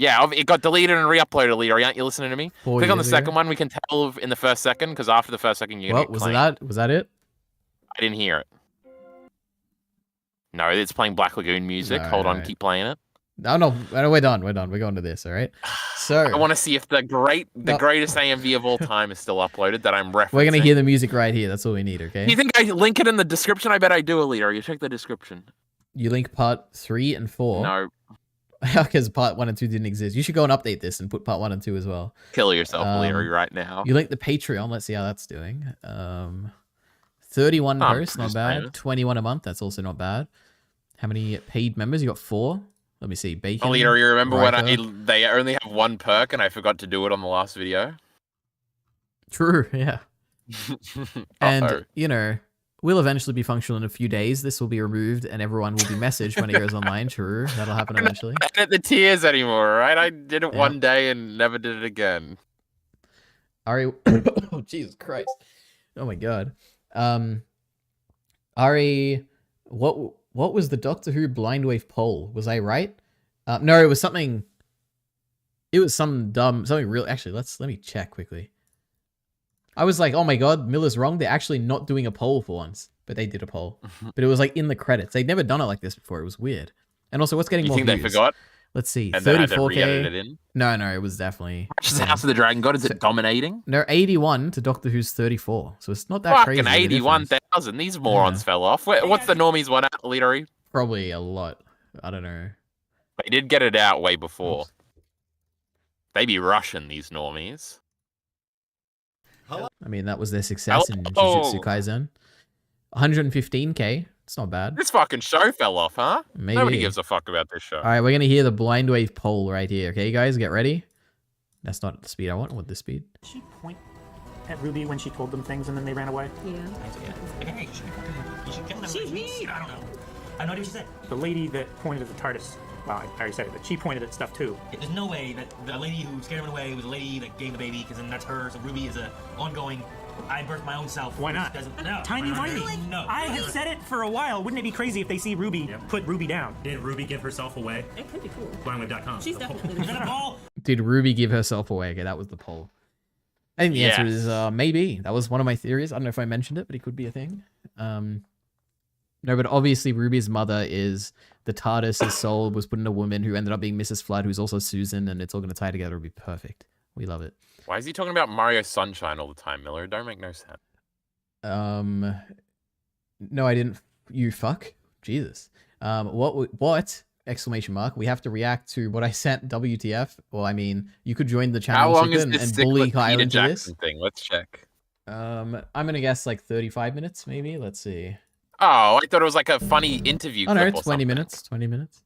Yeah, it got deleted and re-uploaded, Leroy. Aren't you listening to me? 4 Click on the years second ago. one. We can tell in the first second, because after the first second, you're What gonna was get that? claimed. Was that it? I didn't hear it. No, it's playing Black Lagoon music. Hold on, keep playing it. No, we're done. We're going to this. All right. So I want to see if the greatest AMV of all time is still uploaded that I'm referencing. we're gonna hear the music right here. That's all we need. Okay. Do you think I link it in the description? I bet I do, Alita. You check the description. You link part 3 and 4. No, Because part 1 and 2 didn't exist. You should go and update this and put part 1 and 2 as well. kill yourself, Alita, right now. You link the Patreon. Let's see how that's doing. 31 posts, not bad. famous. 21 a month. That's also not bad. How many paid members? You got 4. Let me see. Bacon. Alita, you remember Riker. when they only have one perk and I forgot to do it on the last video? True. Yeah. And Uh-oh. you know, we'll eventually be functional in a few days. This will be removed, and everyone will be messaged when it goes online. True. That'll happen eventually. I don't edit the tears anymore, right? I did it Yeah. one day and never did it again. Ari, oh Jesus Christ! Oh my God. Ari, what was the Doctor Who blind wave poll? Was I right? No, it was something. It was something real. Actually, let me check quickly. I was like, oh my God, Miller's wrong. They're actually not doing a poll for once, but they did a poll. But it was like in the credits. They'd never done it like this before. It was weird. And also, what's getting You more think views? they forgot? Let's see, And then had to 34K. re-edit it in? No, it was definitely. Just House of the Dragon God, is it dominating? No, 81 to Doctor Who's 34. So it's not that crazy. Fucking of a difference. 81,000. These morons fell off. What's the normies one at, Alita? Probably a lot. I don't know. They did get it out way before. They be rushing these normies. I mean, that was their success in Jujutsu Kaisen. 115K. It's not bad. This fucking show fell off, huh? Maybe. Nobody gives a fuck about this show. All right, we're gonna hear the blind wave poll right here. Okay, guys, get ready. That's not the speed I want. I want this speed. Did she point at Ruby when she told them things and then they ran away? Hey, you should get them. She's mean. I don't know. I have no idea what she said. The lady that pointed at the TARDIS, well, I already said it, but she pointed at stuff too. There's no way that the lady who scared him away was a lady that gave the baby, because then that's her. So Ruby is a ongoing. I birthed my own self. Why not? No. Timey-wimey. No. I have said it for a while. Wouldn't it be crazy if they see Ruby put Ruby down? Did Ruby give herself away? It could be cool. Blindwave.com. She's definitely Is that a ball? Did Ruby give herself away? Okay, that was the poll. I think the answer is maybe. That was one of my theories. I don't know if I mentioned it, but it could be a thing. No, but obviously Ruby's mother is the TARDIS. His soul was put in a woman who ended up being Mrs. Flood, who's also Susan, and it's all going to tie together. It'll be perfect. We love it. Why is he talking about Mario Sunshine all the time, Miller? It don't make no sense. No, I didn't. You fuck. Jesus. What? Exclamation mark. We have to react to what I sent. WTF? Well, I mean, you could join the channel How long is and this bully Cyclic Kyle Peter into this. Jackson thing? Let's check. I'm gonna guess like 35 minutes, maybe. Let's see. Oh, I thought it was like a funny interview Oh clip no, or 20 something. minutes. 20 minutes.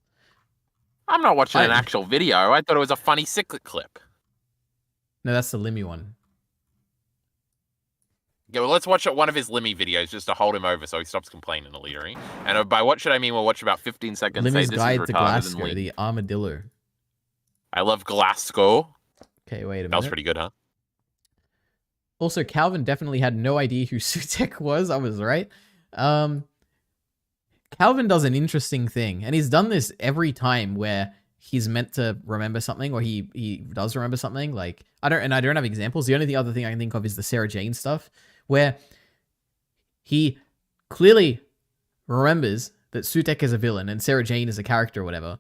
I'm not watching an I- actual video. I thought it was a funny cyclic clip. No, that's the Limmy one. Okay, well, let's watch one of his Limmy videos just to hold him over so he stops complaining, Alita. And by what should I mean? We'll watch about 15 seconds. Limmy's say this Guide is to retarded and Glasgow, leave. the armadillo. I love Glasgow. Okay, wait a minute. That was pretty good, huh? Also, Calvin definitely had no idea who Sutek was. I was right. Calvin does an interesting thing, and he's done this every time where he's meant to remember something, or he does remember something. Like I don't have examples. The only other thing I can think of is the Sarah Jane stuff, where he clearly remembers that Sutek is a villain and Sarah Jane is a character or whatever.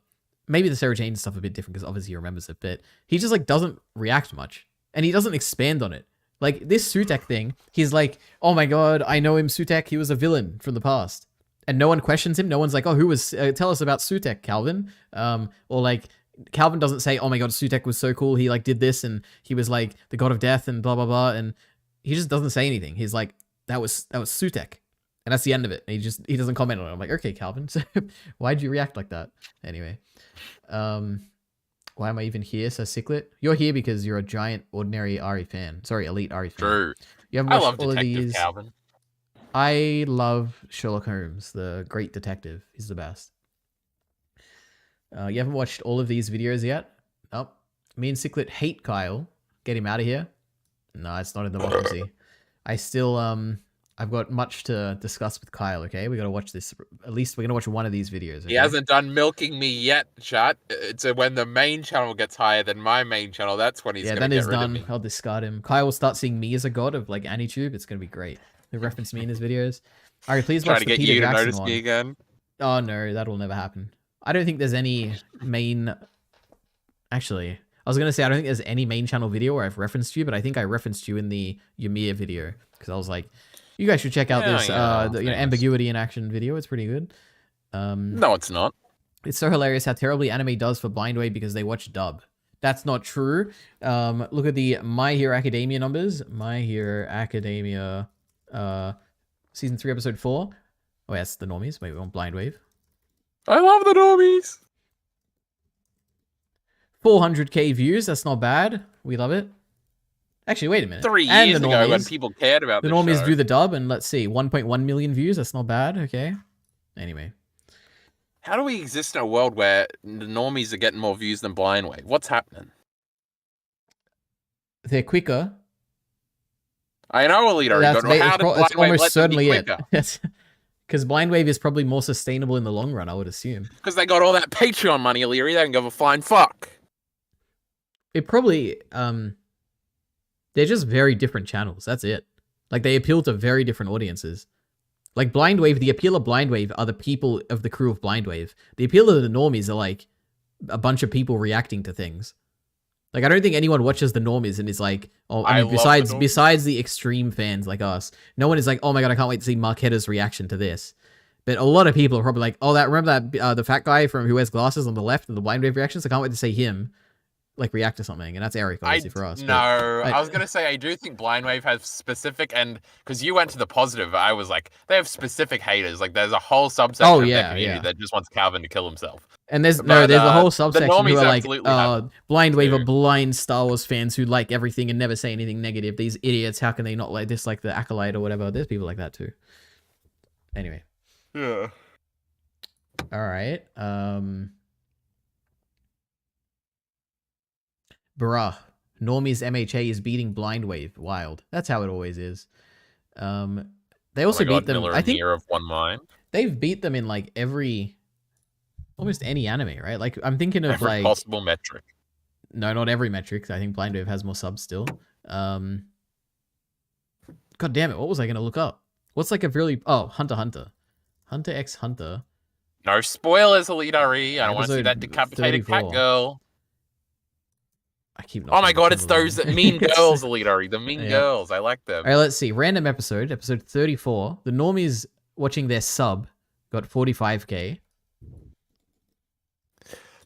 Maybe the Sarah Jane stuff a bit different because obviously he remembers it, but he just like doesn't react much, and he doesn't expand on it. Like this Sutek thing, he's like, "Oh my god, I know him, Sutek. He was a villain from the past." And no one questions him. No one's like, "Oh, who was? Tell us about Sutek, Calvin." Or like, Calvin doesn't say, "Oh my god, Sutek was so cool. He like did this, and he was like the god of death, and blah blah blah." And he just doesn't say anything. He's like, "That was Sutek," and that's the end of it. And he doesn't comment on it. I'm like, "Okay, Calvin, so why'd you react like that?" Anyway, why am I even here, Sir Ciclet? You're here because you're a giant ordinary Ari fan. Sorry, elite Ari fan. True. You haven't I watched love all of Detective these. Calvin. I love Sherlock Holmes, the great detective. He's the best. You haven't watched all of these videos yet? Nope. Me and Ciclet hate Kyle. Get him out of here. No, it's not a democracy. I still I've got much to discuss with Kyle, okay? We gotta watch this. At least we're gonna watch one of these videos. Okay? He hasn't done milking me yet, chat. It's when the main channel gets higher than my main channel. That's when he's Yeah, gonna then get it's rid of done. me. I'll discard him. Kyle will start seeing me as a god of like AniTube. It's gonna be great. He'll reference me in his videos. Alright, please Trying watch to the get Peter you to Jackson notice one. me again. Oh no, that will never happen. I don't think there's any main... Actually, I was going to say I don't think there's any main channel video where I've referenced you, but I think I referenced you in the Ymir video. Because I was like, you guys should check out this ambiguity in action video. It's pretty good. No, it's not. It's so hilarious how terribly anime does for Blind Wave because they watch dub. That's not true. Look at the My Hero Academia numbers. My Hero Academia Season 3, Episode 4. Oh, yeah, that's the normies. Wait, we want Blind Wave. I love the normies. 400k views. That's not bad. We love it. Actually, wait a minute. 3 And years the ago, when normies. people cared about The the normies show. do the dub, and let's see, 1.1 million views. That's not bad. Okay. Anyway. How do we exist in a world where the normies are getting more views than Blind Wave? What's happening? They're quicker. I know, Alito, That's but how did Blind it's Wave almost let them be certainly it. quicker? Because Blind Wave is probably more sustainable in the long run, I would assume. Because they got all that Patreon money, O'Leary. They can give a flying fuck. It probably, they're just very different channels. That's it. Like, they appeal to very different audiences. Like, Blind Wave, the appeal of Blind Wave are the people of the crew of Blind Wave. The appeal of the normies are, like, a bunch of people reacting to things. Like, I don't think anyone watches the normies and is like, oh, I mean, besides the extreme fans like us, no one is like, oh my god, I can't wait to see Marquetta's reaction to this. But a lot of people are probably like, oh, remember that, the fat guy from who wears glasses on the left and the Blind Wave reactions? I can't wait to see him, like, react to something. And that's Eric, obviously, for us. No, I was going to say, I do think Blind Wave has specific, and because you went to the positive, I was like, they have specific haters. Like, there's a whole subsection of their community that just wants Calvin to kill himself. And there's a whole subsection who are like, Blind Wave too. are blind Star Wars fans who like everything and never say anything negative. These idiots, how can they not like dislike the Acolyte or whatever? There's people like that too. Anyway. Yeah. All right. Bruh. Normie's MHA is beating Blind Wave. Wild. That's how it always is. They also beat them. Miller I think Year of One Mind. they've beat them in like almost any anime, right? Like I'm thinking of Every like possible metric. no, not every metric. I think Blind Wave has more subs still. God damn it! What was I gonna look up? What's like a really Hunter x Hunter. No spoilers, Alita. I don't want to see Episode that decapitated cat 34. girl. I keep. Oh my knocking god, the it's table those over. mean girls, Alita. The mean Yeah. girls. I like them. All right, let's see. Random episode 34. The normies watching their sub got 45k.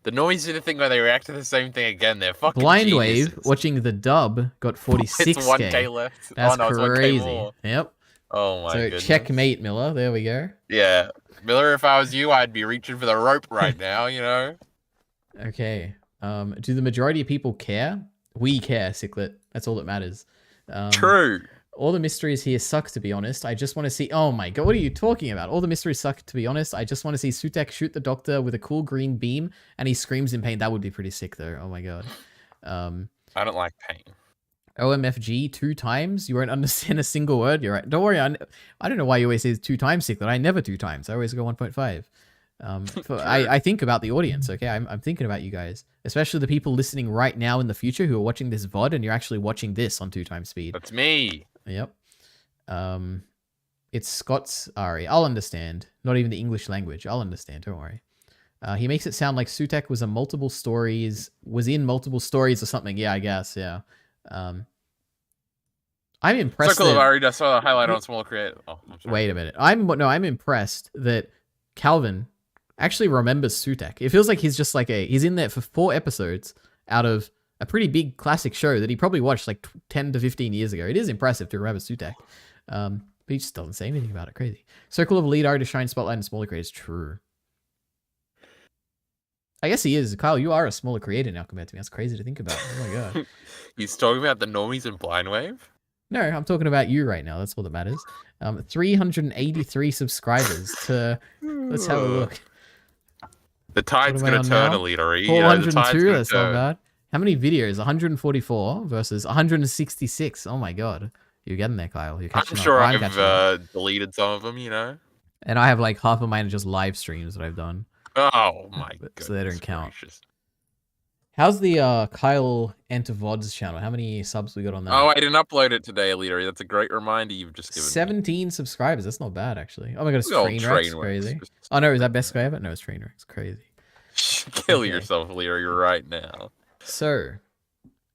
The noise did a thing where they react to the same thing again. They're fucking Blind Wave geniuses. watching the dub got 46k. It's 1k left. That's oh no, it's 1k crazy. more. Yep. Oh my So goodness. checkmate, Miller. There we go. Yeah. Miller, if I was you, I'd be reaching for the rope right now, you know? Okay. Do the majority of people care? We care, Ciclet. That's all that matters. True. All the mysteries here suck, to be honest. I just want to see... Oh my god, what are you talking about? All the mysteries suck, to be honest. I just want to see Sutek shoot the doctor with a cool green beam, and he screams in pain. That would be pretty sick, though. Oh my god. I don't like pain. OMFG 2 times? You won't understand a single word? You're right. Don't worry. I don't know why you always say 2 times, Ciclet. I never 2 times. I always go 1.5. I think about the audience, okay? I'm thinking about you guys. Especially the people listening right now in the future who are watching this VOD, and you're actually watching this on 2 times speed. That's me. Yep. It's Scots Ari. I'll understand. Not even the English language. I'll understand. Don't worry. He makes it sound like Sutek was in multiple stories or something. Yeah, I guess. Yeah. I'm impressed. Circle of Ari, I saw the highlight on Small Creative. Oh, I'm sorry. Wait a minute. I'm impressed that Calvin actually remembers Sutek. It feels like he's just like he's in there for 4 episodes out of a pretty big classic show that he probably watched like 10 to 15 years ago. It is impressive to remember Sutek. But he just doesn't say anything about it. Crazy. Circle of Elite to shine spotlight and smaller creators. True. I guess he is. Kyle, you are a smaller creator now compared to me. That's crazy to think about. Oh my god. He's talking about the normies in Blind Wave? No, I'm talking about you right now. That's all that matters. 383 subscribers to... Let's have a look. The tide's What am I going to on turn now? a leader. 402, that's not bad. How many videos? 144 versus 166. Oh my god. You're getting there, Kyle. You're I'm catching up. sure I'm I've catching up. deleted some of them, you know. And I have like half of mine are just live streams that I've done. Oh my god. So they don't count. Gracious. How's the Kyle Enter VODs channel? How many subs we got on that? Oh, I didn't upload it today, Leader. That's a great reminder you've just given me. 17 subscribers. That's not bad, actually. Oh my god, it's Good old Trainwreck's Trainwreck. crazy. Oh no, is that best guy ever? No, it's Trainwreck's crazy. Kill Okay. yourself, Leader. You're right now. So,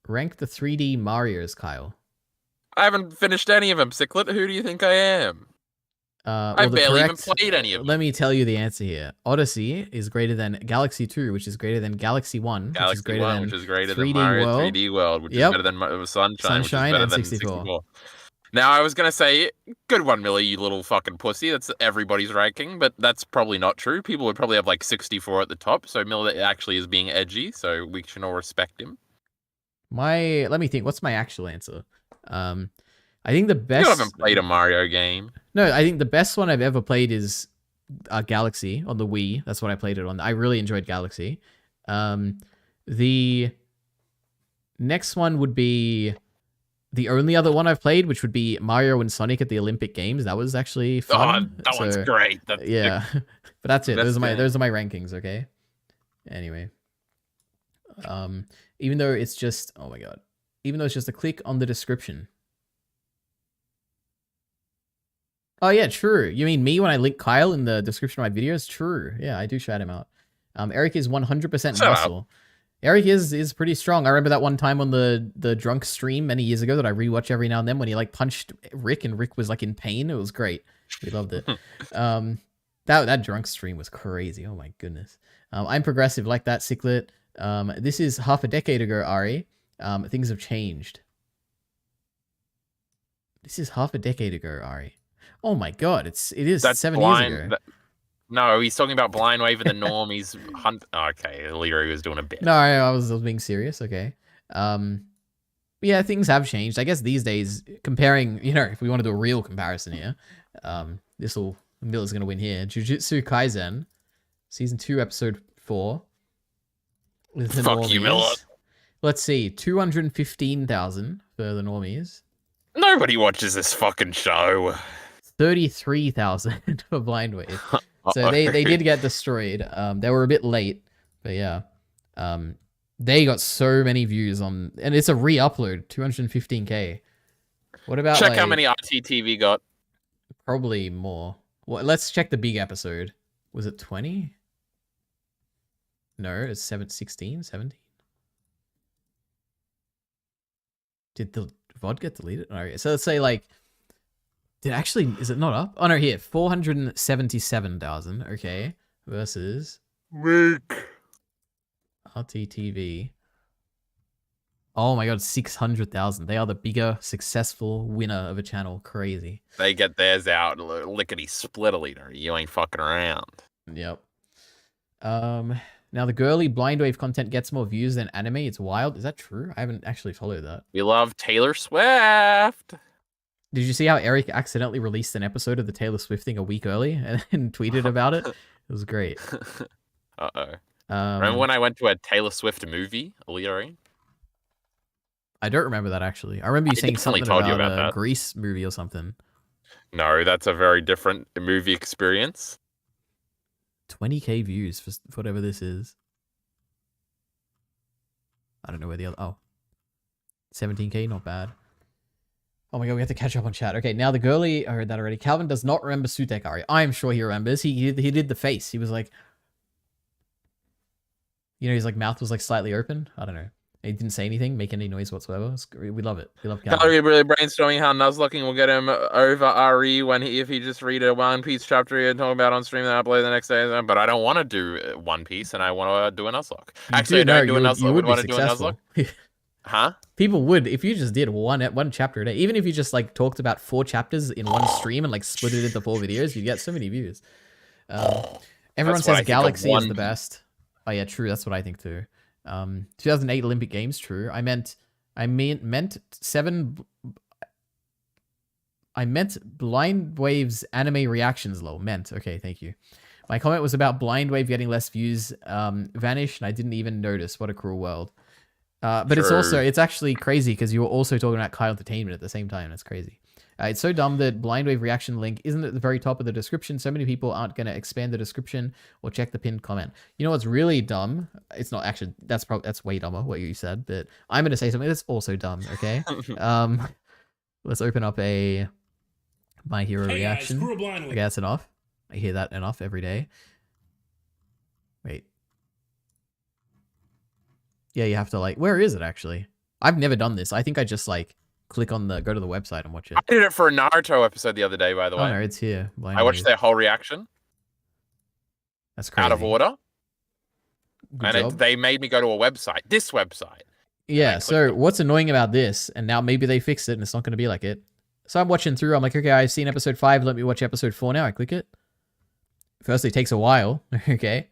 rank the 3D Marios, Kyle. I haven't finished any of them, Ciclet. Who do you think I am? Well, I the barely even correct- played any of them. Let me tell you the answer here. Odyssey is greater than Galaxy 2, which is greater than Galaxy 1, which is Galaxy greater 1, than which is greater 3D than Mario World. 3D World, which Yep. is better than Sunshine, Sunshine which is better and than 64. Now, I was going to say, good one, Millie, you little fucking pussy. That's everybody's ranking, but that's probably not true. People would probably have like 64 at the top, so Millie actually is being edgy, so we should all respect him. Let me think. What's my actual answer? I think the You best. haven't played a Mario game. No, I think the best one I've ever played is Galaxy on the Wii. That's what I played it on. I really enjoyed Galaxy. The next one would be the only other one I've played, which would be Mario and Sonic at the Olympic Games. That was actually fun. Oh, that one's great. Yeah, but that's it. That's Those good. are my rankings. Okay. Anyway, even though it's just even though it's just a click on the description. Oh yeah, true. You mean me when I link Kyle in the description of my videos? True. Yeah, I do shout him out. Eric is 100% Shut muscle. Eric is pretty strong. I remember that one time on the drunk stream many years ago that I rewatch every now and then when he like punched Rick and Rick was like in pain. It was great. We loved it. That drunk stream was crazy. Oh my goodness. I'm progressive like that, Ciclet. This is half a decade ago, Ari. Things have changed. This is half a decade ago, Ari. Oh my god, it is That's 7 blind. years ago. No, he's talking about Blind Wave and the normies. Okay, Leary was doing a bit. No, I was being serious. Okay. Yeah, things have changed. I guess these days, comparing, if we want to do a real comparison here, Miller's gonna win here. Jujutsu Kaisen, season 2, episode 4. With the Fuck you, Miller. Let's see, 215,000 for the normies. Nobody watches this fucking show. 33,000 for Blind Wave. So they did get destroyed. They were a bit late, but yeah. They got so many views on, and it's a re-upload, 215k. What about Check how many RTTV got. Probably more. Well, let's check the big episode. Was it 20? No, it's 16, 17. Did the VOD get deleted? No, so let's say is it not up? Oh no, here, 477,000. Okay, versus Weak. RTTV. Oh my god, 600,000. They are the bigger, successful winner of a channel. Crazy. They get theirs out lickety split, Leader. You ain't fucking around. Yep. Now the girly Blind Wave content gets more views than anime. It's wild. Is that true? I haven't actually followed that. We love Taylor Swift. Did you see how Eric accidentally released an episode of the Taylor Swift thing a week early and tweeted about it? It was great. Uh-oh. Remember when I went to a Taylor Swift movie, Leader? I don't remember that actually. I remember you saying definitely something told you about about a that. Grease movie or something. No, that's a very different movie experience. 20k views for whatever this is. I don't know where the other... Oh. 17k, not bad. Oh my god, we have to catch up on chat. Okay, now the girly... I heard that already. Calvin does not remember Sutek Ari. I'm sure he remembers. He did the face. He was like... his mouth was slightly open. I don't know. He didn't say anything, make any noise whatsoever. We love it. We love Calvin. Calorie really brainstorming how Nuzlocking will get him over RE if he just read a One Piece chapter and talk about on stream and upload the next day. But I don't want to do One Piece and I want to do a Nuzlocke. Actually, I don't do a Nuzlocke. You would want be to do a Nuzlocke. successful. Huh? People would, if you just did one chapter a day. Even if you just talked about 4 chapters in one stream and split it into 4 videos, you'd get so many views. Everyone says Galaxy is the best. Oh yeah, true. That's what I think too. 2008 Olympic Games, true. I meant Blind Wave's anime reactions lol. Okay, thank you. My comment was about Blind Wave getting less views, vanished, and I didn't even notice. What a cruel world. But it's actually crazy because you were also talking about Kyle Entertainment at the same time. That's crazy. It's so dumb that Blind Wave reaction link isn't at the very top of the description. So many people aren't going to expand the description or check the pinned comment. You know what's really dumb? It's not actually, that's way dumber what you said, but I'm going to say something that's also dumb, okay? Let's open up a My Hero reaction. Okay, that's enough. I hear that enough every day. Wait. Yeah, you have to like, where is it actually? I've never done this. I think I just like click on go to the website and watch it. I did it for a Naruto episode the other day, by the way. Oh no, it's here. I watched their whole reaction. That's crazy. Out of order. Good job. They made me go to a website. This website. Yeah, so what's annoying about this, and now maybe they fixed it and it's not going to be like it. So I'm watching through, I'm like, okay, I've seen episode 5, let me watch episode 4 now. I click it. Firstly, it takes a while, okay?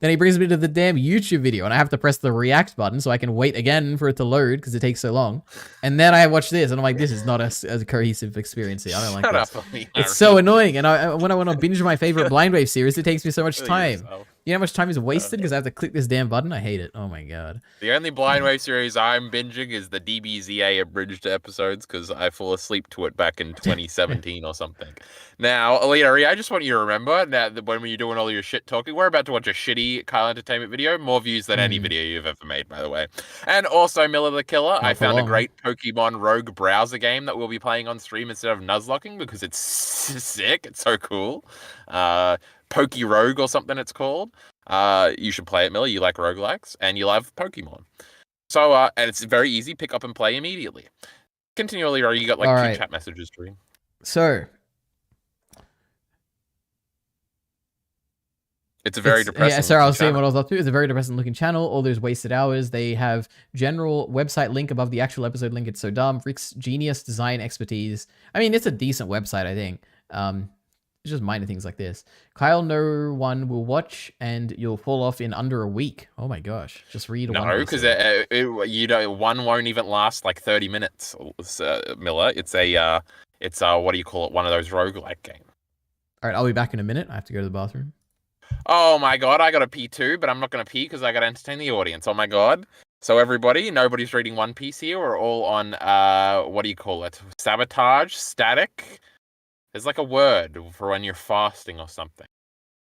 Then he brings me to the damn YouTube video, and I have to press the react button so I can wait again for it to load because it takes so long. And then I watch this, and I'm like, this is not a cohesive experience here. I don't like this. It's so annoying. And when I want to binge my favorite Blind Wave series, it takes me so much time. You know how much time is wasted because I have to click this damn button? I hate it. Oh my god. The only Blind Wave series I'm binging is the DBZA abridged episodes because I fall asleep to it back in 2017 or something. Now, Alita, I just want you to remember that when you're doing all your shit talking, we're about to watch a shitty Kyle Entertainment video. More views than any video you've ever made, by the way. And also, Miller the Killer, I found a great Pokemon Rogue browser game that we'll be playing on stream instead of Nuzlocking because it's sick. It's so cool. Poke Rogue or something it's called. You should play it, Miller. You like roguelikes and you love Pokemon. So, and it's very easy. Pick up and play immediately. Continually, or you got like 2 chat messages to read. So, it's a very depressing. Yeah, sorry, I was saying what I was up to. It's a very depressing looking channel. All those wasted hours. They have general website link above the actual episode link. It's so dumb. Rick's genius design expertise. I mean, it's a decent website, I think. It's just minor things like this. Kyle, no one will watch, and you'll fall off in under a week. Oh my gosh! Just read one. No, because you don't. One won't even last like 30 minutes. Miller, it's what do you call it? One of those roguelike games. All right, I'll be back in a minute. I have to go to the bathroom. Oh my god, I gotta pee too, but I'm not gonna pee because I gotta entertain the audience. Oh my god. So everybody, nobody's reading One Piece here. We're all on what do you call it? Sabotage, static. There's like a word for when you're fasting or something.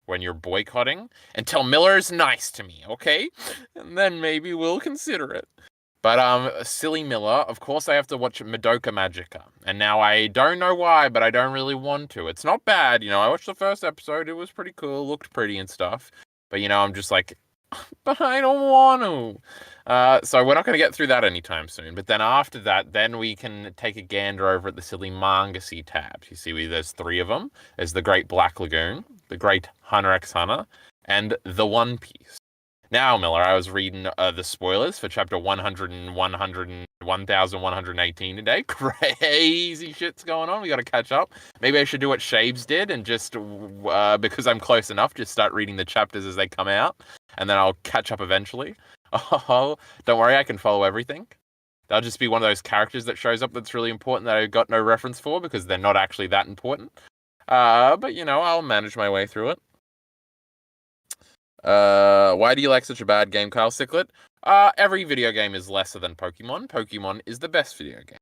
When you're boycotting. Until Miller's nice to me, okay? And then maybe we'll consider it. But silly Miller, of course I have to watch Madoka Magica. And now I don't know why, but I don't really want to. It's not bad, I watched the first episode, it was pretty cool, looked pretty and stuff. But I'm just like, but I don't want to. So we're not going to get through that anytime soon. But then after that, then we can take a gander over at the silly Manga-C tabs. You see, there's 3 of them. There's the Great Black Lagoon, the Great Hunter x Hunter, and the One Piece. Now, Miller, I was reading the spoilers for chapter 1118 today. Crazy shit's going on. We got to catch up. Maybe I should do what Shaves did and just, because I'm close enough, just start reading the chapters as they come out. And then I'll catch up eventually. Oh, don't worry, I can follow everything. They'll just be one of those characters that shows up that's really important that I got no reference for because they're not actually that important. But, I'll manage my way through it. Why do you like such a bad game, Kyle Sicklet? Every video game is lesser than Pokemon. Pokemon is the best video game.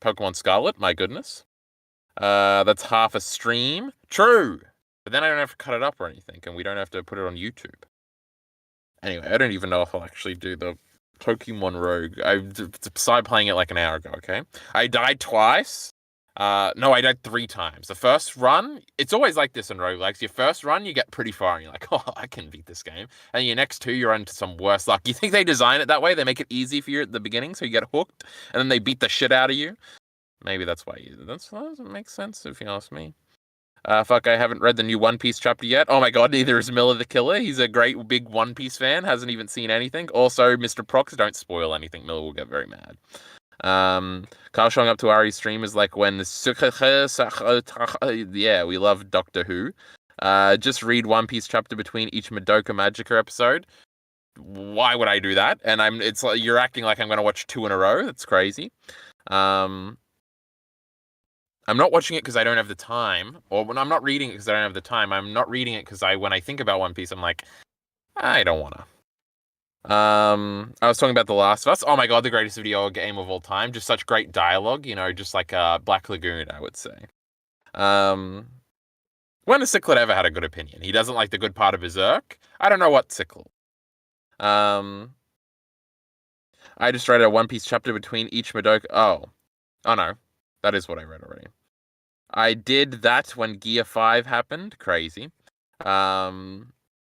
Pokemon Scarlet, my goodness. That's half a stream. True! But then I don't have to cut it up or anything, and we don't have to put it on YouTube. Anyway, I don't even know if I'll actually do the Pokemon Rogue. I started playing it like an hour ago, okay? I died twice. No, I died 3 times. The first run, it's always like this in roguelikes. Your first run, you get pretty far, and you're like, oh, I can beat this game. And your next 2, you're into some worse luck. You think they design it that way? They make it easy for you at the beginning, so you get hooked, and then they beat the shit out of you? Maybe that's why that doesn't make sense, if you ask me. Fuck, I haven't read the new One Piece chapter yet. Oh my god, neither is Miller the Killer. He's a great big One Piece fan, hasn't even seen anything. Also, Mr. Prox, don't spoil anything. Miller will get very mad. Kyle showing up to Ari's stream is like when yeah, we love Doctor Who. Just read One Piece chapter between each Madoka Magica episode. Why would I do that? And it's like you're acting like I'm going to watch 2 in a row. That's crazy. I'm not watching it because I don't have the time, or when I'm not reading it because I don't have the time. I'm not reading it because when I think about One Piece, I'm like, I don't want to. I was talking about The Last of Us. Oh my god, the greatest video game of all time. Just such great dialogue, you know, just like Black Lagoon, I would say. When has Ciclet ever had a good opinion? He doesn't like the good part of Berserk. I don't know what Ciclet. I just read a One Piece chapter between each Madoka. Oh no, that is what I read already. I did that when Gear 5 happened. Crazy. I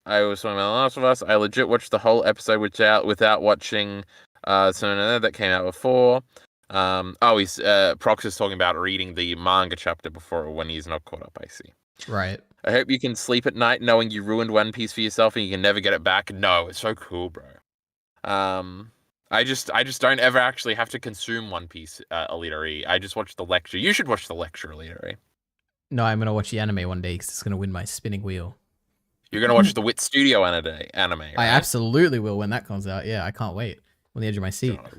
was talking about The Last of Us. I legit watched the whole episode without watching something that came out before. He's Prox is talking about reading the manga chapter before when he's not caught up. I see. Right. I hope you can sleep at night knowing you ruined One Piece for yourself and you can never get it back. No, it's so cool, bro. I just don't ever actually have to consume One Piece, Elitary. I just watch the lecture. You should watch the lecture, Elitary. No, I'm gonna watch the anime one day because it's gonna win my spinning wheel. You're gonna watch the Wit Studio anime. Right? I absolutely will when that comes out. Yeah, I can't wait. On the edge of my seat. God,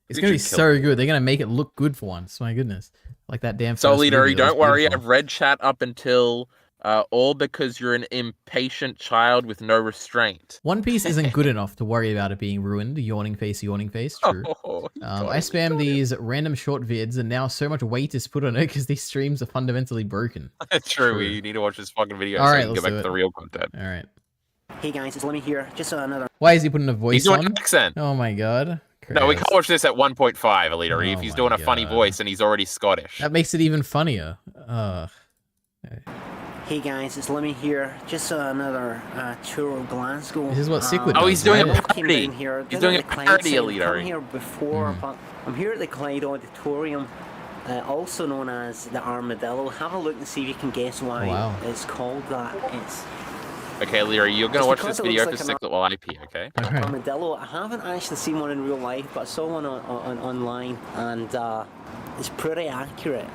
It's gonna be so good. They're gonna make it look good for once. My goodness, like that damn. So, first Elitary, movie that was don't worry. beautiful. I've read chat up until all because you're an impatient child with no restraint. One Piece isn't good enough to worry about it being ruined. Yawning face, yawning face. True. I spam these random short vids, and now so much weight is put on it because these streams are fundamentally broken. True. We need to watch this fucking video All so right, we can get let's back do to the it. real content. All right. Hey guys, it's Lemmy here. Just another. Why is he putting a voice He's doing on? an accent. Oh my god. No, we Chris. can't watch this at 1.5, Elitary. Oh if he's my doing a funny God. voice and he's already Scottish. That makes it even funnier. Hey guys, it's Lemmy here. Just another tour of Glasgow. This is what Ciclet Oh, does, he's doing right? a Came parody. down here. He's Did doing it a at the Clyde parody, Centre. Elitary. Come here before, but I'm here at the Clyde Auditorium, also known as the Armadillo. Have a look and see if you can guess why Wow. it's called that. It's Okay, Elitary, you're gonna It's watch because this it video looks for like an Ciclet while I pee, okay? All right. armadillo. I haven't actually seen one in real life, but I saw one online, and it's pretty accurate.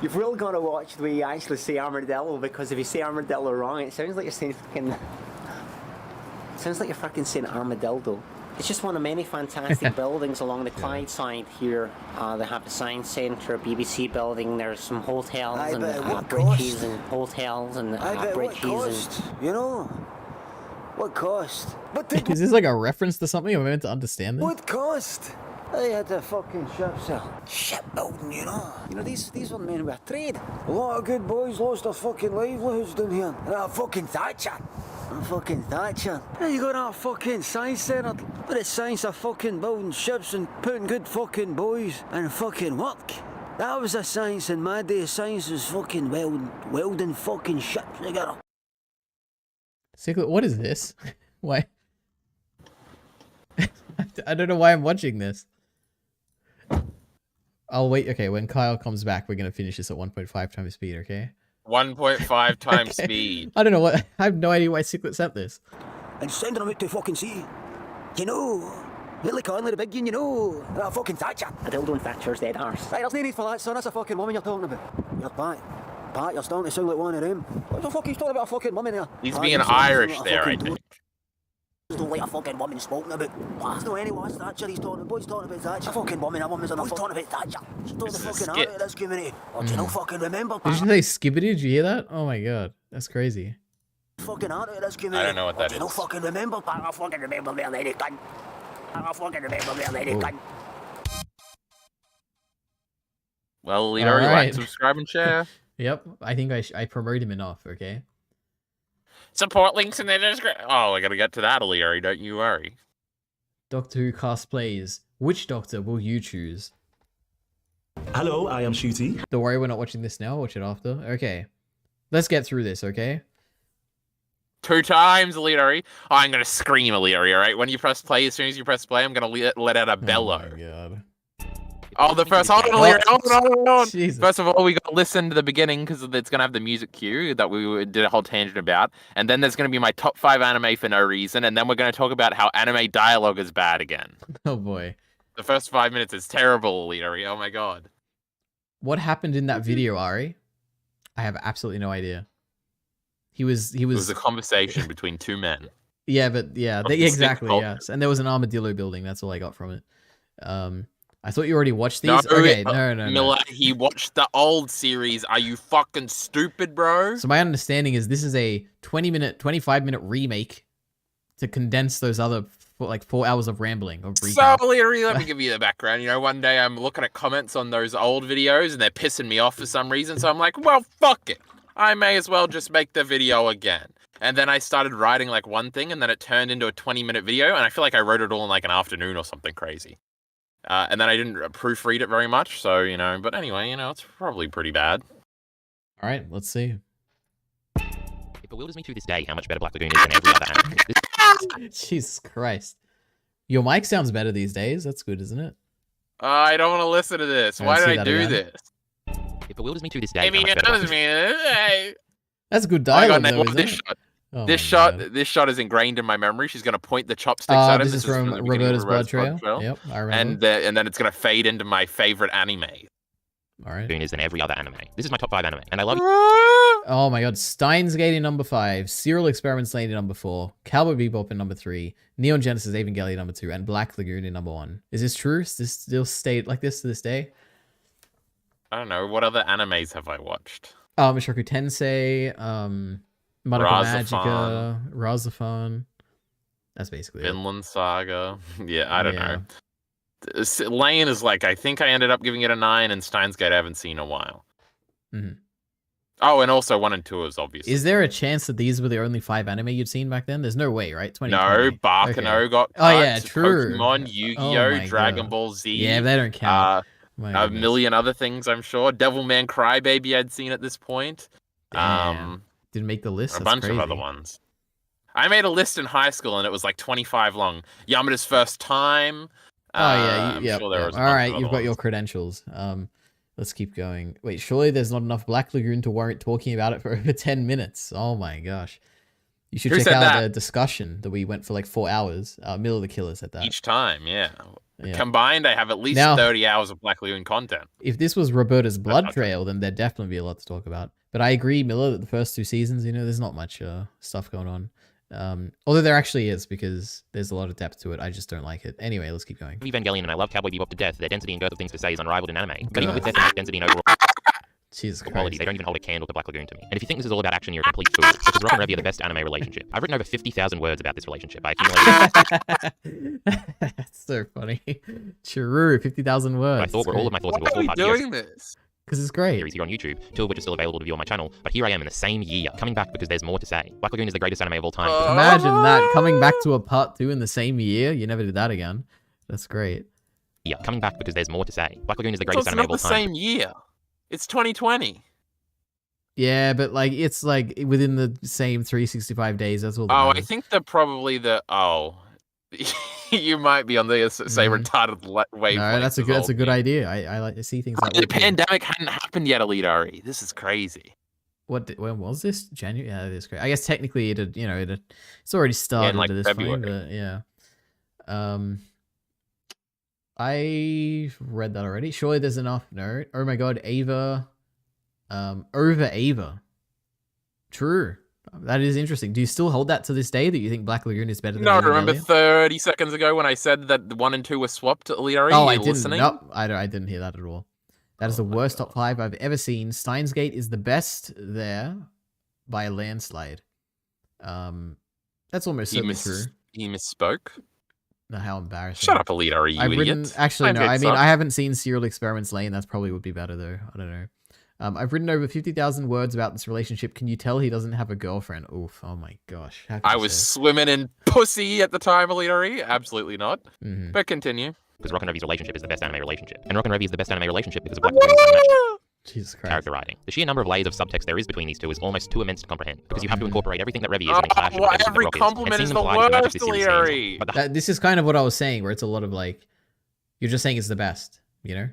You've really got to watch the way you actually say armadillo, because if you say armadillo wrong, it sounds like you're saying fucking. It sounds like you're fucking saying armadillo. It's just one of many fantastic buildings along the Clyde side here. They have the Science Centre, BBC building. There's some hotels and bridges and hotels and bridges and. You know? What cost? But did Is this like a reference to something? Am I meant to understand this? what cost? They had the fucking ships shipbuilding, you know. You know, these were men with trade. A lot of good boys lost their fucking livelihoods down here. And that fucking Thatcher. And fucking Thatcher. Yeah, you got that fucking science centre. But it's science of fucking building ships and putting good fucking boys in fucking work. That was a science in my day. Science was fucking welding fucking ships together. Ciclet, what is this? Why? I don't know why I'm watching this. I'll wait. Okay, when Kyle comes back, we're gonna finish this at 1.5 times speed. Okay. 1.5 times Okay. speed. I don't know what. I have no idea why Ciclet sent this. And sending them out to fucking sea. You know, Billy Conley, the big one, you know. That fucking Thatcher. A dildo and Thatcher's dead arse. Right, there's no need for that, son. That's a fucking woman you're talking about. You're Pat, you're starting to sound like one of them. What the fuck are you talking about a fucking woman there? He's Pat, being you're sounding Irish like a there, I fucking think. don't like a fucking woman spoken about. There's no anyone Thatcher he's talking about. Boy's talking about Thatcher. A fucking woman, a woman's enough talking about Thatcher. She's told the This is a fucking skit. heart of this community. Oh, do you not fucking remember, Did you Pat? say skibbity? Did you hear that? Oh my god, that's crazy. Fucking heart of this community. I don't know what that Do you not is. fucking remember, Pat? I fucking remember there, lady cunt. I fucking remember there, lady cunt. Well, Elitary, Alright. like, subscribe, and share. Yep, I think I promote him enough. Okay. Support links in the description. Oh, I gotta get to that, Elitary. Don't you worry. Doctor Who cosplays. Which Doctor will you choose? Hello, I am Shooty. Don't worry, we're not watching this now. Watch it after. Okay. Let's get through this. Okay. 2 times, Elitary. Oh, I'm gonna scream, Elitary, alright? When you press play, as soon as you press play, I'm gonna let out a bellow. Oh my god. Oh, the first... Hold on, What? Elitary. Hold on. Jesus. First of all, we gotta listen to the beginning, because it's gonna have the music cue that we did a whole tangent about. And then there's gonna be my top 5 anime for no reason, and then we're gonna talk about how anime dialogue is bad again. Oh boy. The first 5 minutes is terrible, Elitary. Oh my god. What happened in that video, Ari? I have absolutely no idea. He was It was a conversation between 2 men. yeah, but yeah, Of they, distinct exactly, cultures. yes. And there was an armadillo building. That's all I got from it. I thought you already watched these. No, Okay, no. Miller, he watched the old series. Are you fucking stupid, bro? So my understanding is this is a 25-minute remake to condense those other for like 4 hours of rambling or So, recap. Leary, let me give you the background. You know, one day I'm looking at comments on those old videos and they're pissing me off for some reason. So I'm like, well, fuck it. I may as well just make the video again. And then I started writing like one thing and then it turned into a 20-minute video. And I feel like I wrote it all in like an afternoon or something crazy. And then I didn't proofread it very much. So, you know, but anyway, you know, it's probably pretty bad. All right, let's see. It bewilders me to this day how much better Black Lagoon is than every other anime. Jesus Christ. Your mic sounds better these days. That's good, isn't it? I don't want to listen to this. All right, Why say did I that do again. this? It bewilders me to this day Maybe how much it better does Black me. That's good Oh my dialogue, God, though, what isn't this it? shot? Oh This my shot, God. this shot is ingrained in my memory. She's gonna point the chopsticks at him. This is from the beginning of Roberta's Blood Trail. Yep, I remember. And then it's gonna fade into my favorite anime. All right. Lagoon is than every other anime. This is my top 5 anime, and I love Oh my God. Steins Gate in number 5, Serial Experiments Lane in number 4, Cowboy Bebop in number 3, Neon Genesis Evangelion number 2, and Black Lagoon in number 1. Is this true? Does this still stay like this to this day? I don't know. What other animes have I watched? Mushoku Tensei, Madoka Magica, Razafon. That's basically it. Vinland Saga. Yeah, I don't Yeah. know. Lane is like, I think I ended up giving it a 9, and Steins Gate I haven't seen in a while. Mhm. Oh, and also 1 and 2 is obviously. Is there a chance that these were the only 5 anime you'd seen back then? There's no way, right? 2020. No, Bakano got cut. Oh, yeah, true. Pokemon, Oh Yu-Gi-Oh, my Dragon God. Ball Z. Yeah, they don't count. My A goodness. million other things, I'm sure. Devilman Crybaby I'd seen at this point. Damn. Didn't make the list. A That's bunch crazy. of other ones. I made a list in high school and it was like 25 long. Yamada's First Time. Oh yeah, I'm yep, sure there yep. was a All bunch right, of you've other got your ones. credentials. Let's keep going. Wait, surely there's not enough Black Lagoon to warrant talking about it for over 10 minutes. Oh my gosh. You should Who check said out that? the discussion that we went for like 4 hours. Middle of the Killer said that. Each time, yeah. Yeah. Combined, I have at least Now- 30 hours of Black Lagoon content. If this was Roberta's Blood Trail, then there'd definitely be a lot to talk about. But I agree, Miller, that the first 2 seasons, you know, there's not much stuff going on. Although there actually is, because there's a lot of depth to it. I just don't like it. Anyway, let's keep going. Evangelion, and I love Cowboy Bebop to death. Their density and girth of things to say is unrivaled in anime. But even with their density and overall Jesus quality, Christ. they don't even hold a candle to Black Lagoon to me. And if you think this is all about action, you're a complete fool. Because Rock and Revy are the best anime relationship. I've written over 50,000 words about this relationship. I accumulated That's so funny. True, 50,000 words. I thought were all of my thoughts into a Why are we 4-part doing this? Because it's great. series here on YouTube, 2 of which are still available to view on my channel. But here I am in the same year, coming back because there's more to say. Black Lagoon is the greatest anime of all time. Imagine that, coming back to a part 2 in the same year. You never did that again. That's great. Yeah, coming back because there's more to say. Black Lagoon is the So greatest it's anime not of the all time. same year. It's 2020. Yeah, but like it's like within the same 365 days. That's all. That Oh, I matters. think they're probably the... Oh. You might be on the say retarded wavelength. No, that's a good idea. I like to see things like The pandemic hadn't happened yet, Elite Ari. This is crazy. when was this? January? Yeah, it is great. I guess technically it's already started like at this February. point, but yeah. I read that already. Surely there's enough. No. Oh my God, Ava. Over Ava. True. That is interesting. Do you still hold that to this day that you think Black Lagoon is better than No, remember Evangelion? 30 seconds ago when I said that the 1 and 2 were swapped, Elite Ari? Oh, You I didn't. listening? Nope, I didn't hear that at all. That is the worst top 5 I've ever seen. Steins Gate is the best there by a landslide. That's almost certainly true. He misspoke. No, how embarrassing. Shut up, Elite Ari, you I've idiot. written, actually, Steins no, Gate I mean, sucks. I haven't seen Serial Experiments Lane. That's probably would be better, though. I don't know. I've written over 50,000 words about this relationship. Can you tell he doesn't have a girlfriend? Oof, oh my gosh. How could I you was say swimming in pussy at the time, Elite Ari. Absolutely not. it? Mhm. But continue. Because Rock and Revy's relationship is the best anime relationship. And Rock and Revy is the best anime relationship because of Black Lagoon's unmatched Jesus Christ. character writing. The sheer number of layers of subtext there is between these two is almost too immense to comprehend, because you have to incorporate everything that Revy is and then clash with well, everything every that Rock is. compliment And is seeing the them collide is the magic worst, this series Elite stands Ari. on. But the This is kind of what I was saying, where it's a lot of like, you're just saying it's the best, you know?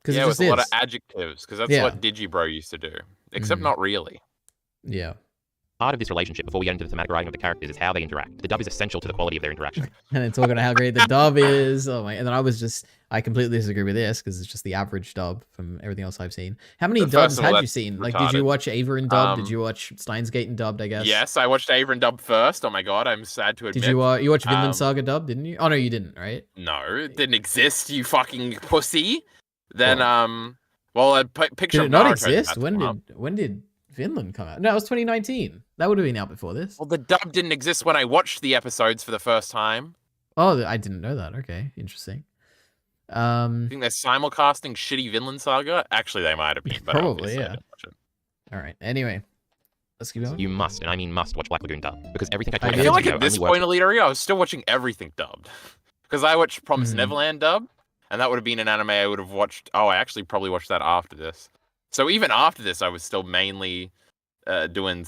Because Yeah, it with just a lot is. of adjectives, because that's Yeah. what Digibro used to do. Except Mhm. not really. Yeah. part of this relationship, before we get into the thematic writing of the characters, is how they interact. The dub is essential to the quality of their interaction. And then talking about how great the dub is. Oh my! And then I completely disagree with this because it's just the average dub from everything else I've seen. How many First dubs of all, had you that's seen? Like, did you retarded. watch Ava in dub? Did you watch Steins Gate in dubbed? I guess. Yes, I watched Ava and Dub first. Oh my god, I'm sad to admit. Did you you watch Vinland Saga dub? Didn't you? Oh no, you didn't, right? No, it didn't exist. You fucking pussy. Then well, I picture Did it not Naruto exist? had to When come up. did Vinland come out? No, it was 2019. That would have been out before this. Well, the dub didn't exist when I watched the episodes for the first time. Oh, I didn't know that. Okay, interesting. I think they're simulcasting shitty Vinland Saga. Actually, they might have been, but Probably, obviously I yeah. didn't watch it. All right. Anyway, let's keep going. You must, and I mean must, watch Black Lagoon dub because everything I I talk I about feel in like this at video this only works. point, Alita, I was still watching everything dubbed. Because I watched Promised Mhm. Neverland dub, and that would have been an anime I would have watched. Oh, I actually probably watched that after this. So even after this, I was still mainly doing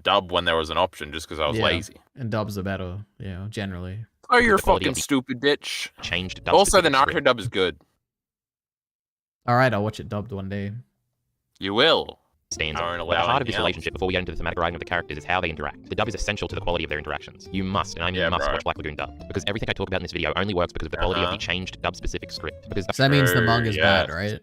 dub when there was an option, just because I was Yeah. lazy. And dubs are better, generally. Oh, you're The quality fucking of the- stupid bitch. Changed dub Also, the specific Naruto script. dub is good. All right, I'll watch it dubbed one day. You will. Stands I on. won't But the allow heart of anything this else. relationship, before we get into the thematic writing of the characters, is how they interact. The dub is essential to the quality of their interactions. You must, and I mean Yeah, must, bro. watch Black Lagoon dub because everything I talk about in this video only works because of the quality of the Uh-huh. changed dub-specific script. Because So that means the True, manga's bad, yes. right?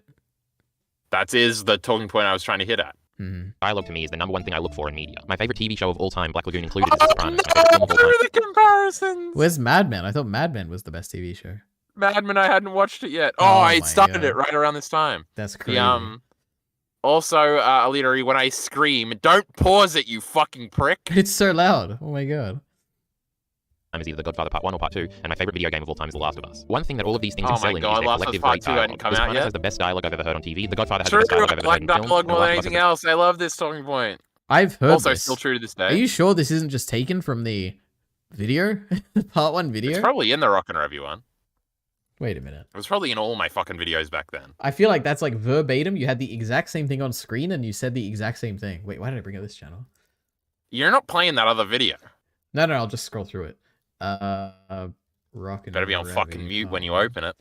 That is the talking point I was trying to hit at. Hmm. dialogue to me is the number one thing I look for in media. My favorite TV show of all time, Black Lagoon included, is Oh, The Sopranos. My favorite film of all time. the comparisons. Where's Mad Men? I thought Mad Men was the best TV show. Mad Men, I hadn't watched it yet. Oh Oh, I my started God. it right around this time. That's crazy. Also, Alita, when I scream, don't pause it, you fucking prick. It's so loud. Oh my god. Is either The Godfather Part 1 or Part 2, and my favorite video game of all time is The Last of Us. One thing that all of these things Oh my excel in God, is their Last of Us collective Part great 2 hadn't dialogue. come The out Sopranos yet? has the best dialogue I've ever heard on TV. The Godfather has True, the best dialogue I I've ever like heard in film. dialogue and more The than Last of Us anything else. I love this talking point. I've heard Also, this. still true to this day. Are you sure this isn't just taken from the video? Part 1 video? It's probably in the Rock and Review one. Wait a minute. It was probably in all my fucking videos back then. I feel like that's like verbatim. You had the exact same thing on screen and you said the exact same thing. Wait, why did I bring up this channel? You're not playing that other video. No, I'll just scroll through it. Rock and Better be on Review fucking mute when you Part 1. open it.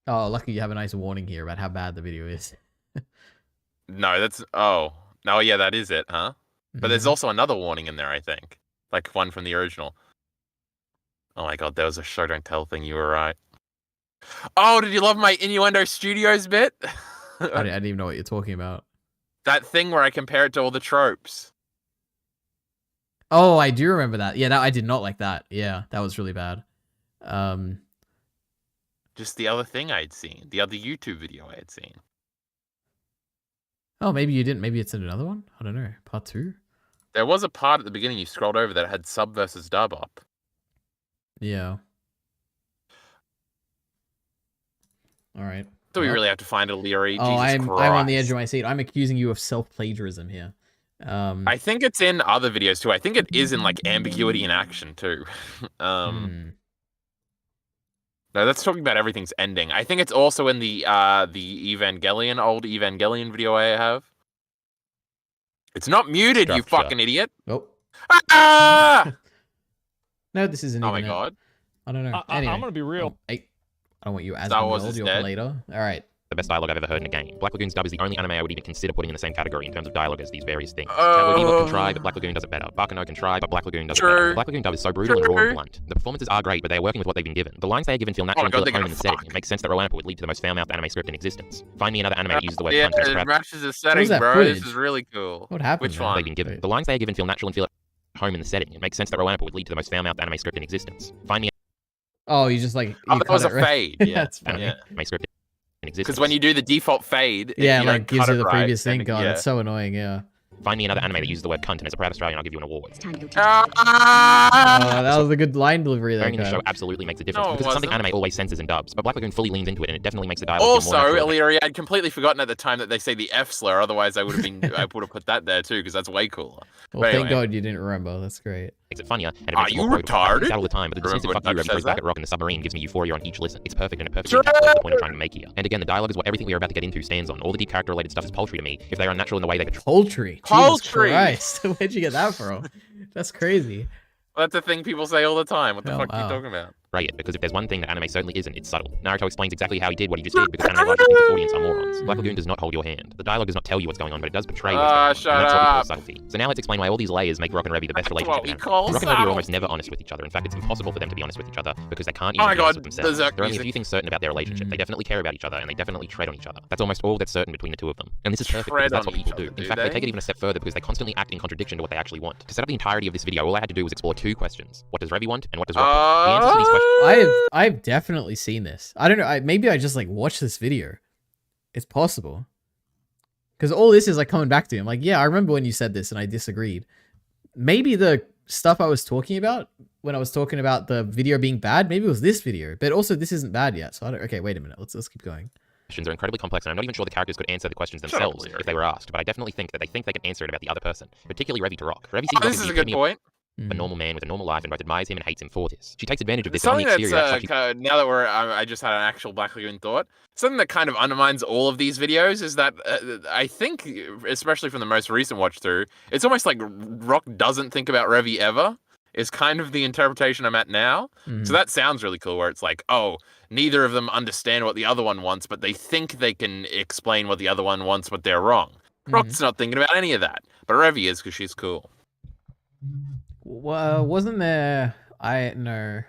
Oh, lucky you have a nice warning here about how bad the video is. No, that's... Oh. No, yeah, that is it, huh? But there's Mhm. also another warning in there, I think. Like one from the original. Oh my god, there was a show don't tell thing, you were right. Oh, did you love my Innuendo Studios bit? I didn't even know what you're talking about. That thing where I compare it to all the tropes. Oh, I do remember that. Yeah, I did not like that. Yeah, that was really bad. Just the other thing I'd seen. The other YouTube video I had seen. Oh, maybe you didn't. Maybe it's in another one? I don't know. Part 2? There was a part at the beginning you scrolled over that had sub versus dub up. Yeah. All right. Do we Well, really have to find a Leary? Oh, Jesus I'm on the edge Christ. of my seat. I'm accusing you of self-plagiarism here. I think it's in other videos too. I think it is in like ambiguity in action too. No, that's talking about everything's ending. I think it's also in the Evangelion, old Evangelion video I have. It's not muted, you Structure. fucking idiot. Nope. Ah! No, this isn't Oh even my it. god. I don't know. I'm Anyway. gonna be real. I don't want you as Star Wars world, is you're dead. later. All right. The best dialogue I've ever heard in a game. Black Lagoon's dub is the only anime I would even consider putting in the same category in terms of dialogue as these various things. Cowboy Bebop can try, but Black Lagoon does it better. Bakano can try, but Black Lagoon does it better. True. Black Lagoon dub is so brutal and raw True. and blunt. The performances are great, but they are working with what they've been given. The lines they are given feel natural and God, feel they're at home gonna in the setting. fuck. It makes sense that Roanoke would lead to the most foul-mouthed anime script in existence. Find me another anime that uses the word Yeah, cunt as a it proud matches the setting, that bro. footage? This is really cool. What happened Which there? one? they've been given. The lines they are given feel natural and feel at home in the setting. It makes sense that Roanoke would lead to the most foul-mouthed anime script in existence. Find me Oh, you just like. Oh, you that was a cut it right- fade. Yeah. That's funny. anime script in existence. Because when you do the default fade, Yeah, you like don't gives cut you it the right, previous thing. and- God, yeah. that's so annoying. Yeah. Find me another anime that uses the word cunt, and as a proud Australian, I'll give you an award. Oh, that was a good line delivery there. Swearing in the Kyle. show absolutely makes a difference No, it because it's something wasn't. anime always censors and dubs, but Black Lagoon fully leans into it and it definitely makes the dialogue feel Also, more natural. Illyria, I'd completely forgotten at the time that they say the F slur. Otherwise, I would have been, I would have put that there too, because that's way cooler. Well, But thank anyway. God you didn't remember. That's great. Makes it funnier and it Are makes it you more quotable. I think retarded? that all the time, but the Remember dismissive when fuck you Dutch Revy says plays back that? at Rock in the Submarine gives me euphoria on each listen. It's perfect and it perfectly encapsulates the point I'm trying to make here. And again, the dialogue is what everything we are about to get into stands on. All the deep character related stuff is paltry to me if they are unnatural in the way they portray. Poultry. Poultry! Jesus Christ. Where'd you get that from? That's crazy. That's a thing people say all the time. What the Oh, fuck are wow. you talking about? It because if there's one thing that anime certainly isn't, it's subtle. Naruto explains exactly how he did what he just did because anime largely thinks its audience are morons. Black Lagoon does not hold your hand. The dialogue does not tell you what's going on, but it does portray what's going on. shut And that's what we call up. subtlety. So now let's explain why all these layers make Rock and Revy the best That's relationship what we in anime. call Rock and Revy are subtle. almost never honest with each other. In fact, it's impossible for them to be honest with each other because they can't Oh even my be honest God, with themselves. Berserk There are only a music. few things certain about their relationship. They definitely care about each other and they definitely tread on each other. That's almost all that's certain between the two of them. And this is perfect Tread because that's on what people each do. other, In do fact, they they? take it even a step further because they constantly act in contradiction to what they actually want. To set up the entirety of this video, all I had to do was explore two questions. What does Revy want and what does Rock want? The answers to these questions I've definitely seen this. I don't know. Maybe I just like watched this video. It's possible. Because all this is like coming back to him. Like, yeah, I remember when you said this and I disagreed. Maybe the stuff I was talking about when I was talking about the video being bad, maybe it was this video. But also, this isn't bad yet. So I don't. Okay, wait a minute. Let's keep going. Questions are incredibly complex, and I'm not even sure the characters could answer the questions themselves if they were asked. But I definitely think that they think they can answer it about the other person, particularly Revy to Rock. Revy sees Rock This as is the a good epitome of point. a normal man with a normal life and both admires him and hates him for this. She takes advantage of this Something on the that's exterior. now that I just had an actual Black Lagoon thought. Something that kind of undermines all of these videos is that I think, especially from the most recent watch through, it's almost like Rock doesn't think about Revy ever. Is kind of the interpretation I'm at now. So that sounds really cool. Where it's like, oh, neither of them understand what the other one wants, but they think they can explain what the other one wants, but they're wrong. Rock's not thinking about any of that, but Revy is because she's cool. Wasn't there? No.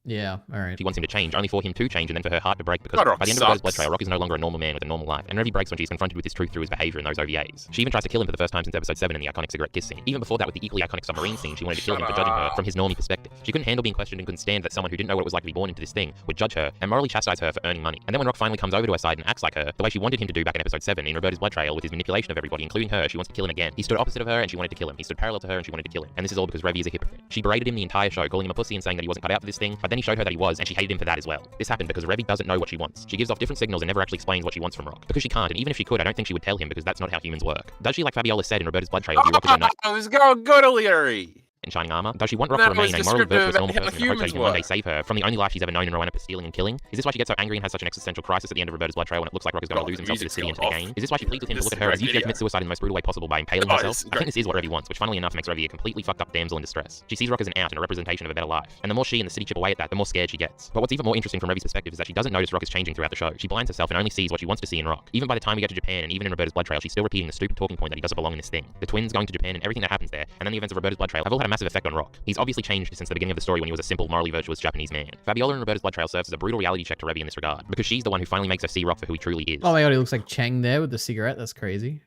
Yeah, alright. She wants him to change, only for him to change and then for her heart to break because God, Rock by the end sucks. of Robert's Blood Trail, Rock is no longer a normal man with a normal life, and Revy breaks when she's confronted with his truth through his behavior in those OVAs. She even tries to kill him for the first time since episode 7 in the iconic cigarette kiss scene. Even before that with the equally iconic submarine scene, she wanted to kill him for judging her from his normie perspective. She couldn't handle being questioned and couldn't stand that someone who didn't know what it was like to be born into this thing would judge her and morally chastise her for earning money. And then when Rock finally comes over to her side and acts like her, the way she wanted him to do back in episode 7 in Roberta's Blood Trail with his manipulation of everybody, including her, she wants to kill him again. He stood opposite of her and she wanted to kill him. He stood parallel to her and she wanted to kill him. And this is all because Revy is a hypocrite. She berated him the entire show, calling him a pussy and saying that he wasn't cut out for this thing, but then he showed her that he was, and she hated him for that as well. This happened because Revy doesn't know what she wants. She gives off different signals and never actually explains what she wants from Rock. Because she can't, and even if she could, I don't think she would tell him because that's not how humans work. Does she, like Fabiola said in Roberta's Blood Trail, view Rock as a knight I was going good, O'Leary. in shining armor? Does she want Rock That to remain was a moral, virtuous, descriptive normal about person how and hope that he humans can one day work. save her from the only life she's ever known in Rowena for stealing and killing? Is this why she gets so angry and has such an existential crisis at the end of Roberta's Blood Trail when it looks like Rock is going to lose himself to the city and to the game? Is this why she pleads with him to look at her as if she commits suicide in the most brutal way possible by impaling herself? I think this is what Revy wants, which funnily enough makes Revy a completely fucked up damsel in distress. She sees Rock as an out and a representation of a better life, and the more she and the city chip away at that, the more scared she gets. But what's even more interesting from Revy's perspective is that she doesn't notice Rock is changing throughout the show. She blinds herself and only sees what she wants to see in Rock. Even by the time we get to Japan and even in Roberta's Blood Trail, she's still repeating the stupid talking point that he doesn't belong in this thing. The twins going to Japan and everything that happens there, and then the events of Roberta's Blood Trail have all had a massive effect on Rock. He's obviously changed since the beginning of the story when he was a simple, morally virtuous Japanese man. Fabiola in Roberta's Blood Trail serves as a brutal reality check to Revy in this regard, because she's the one who finally makes her see Rock for who he truly is. Oh my god, he looks like Chang there with the cigarette. That's crazy.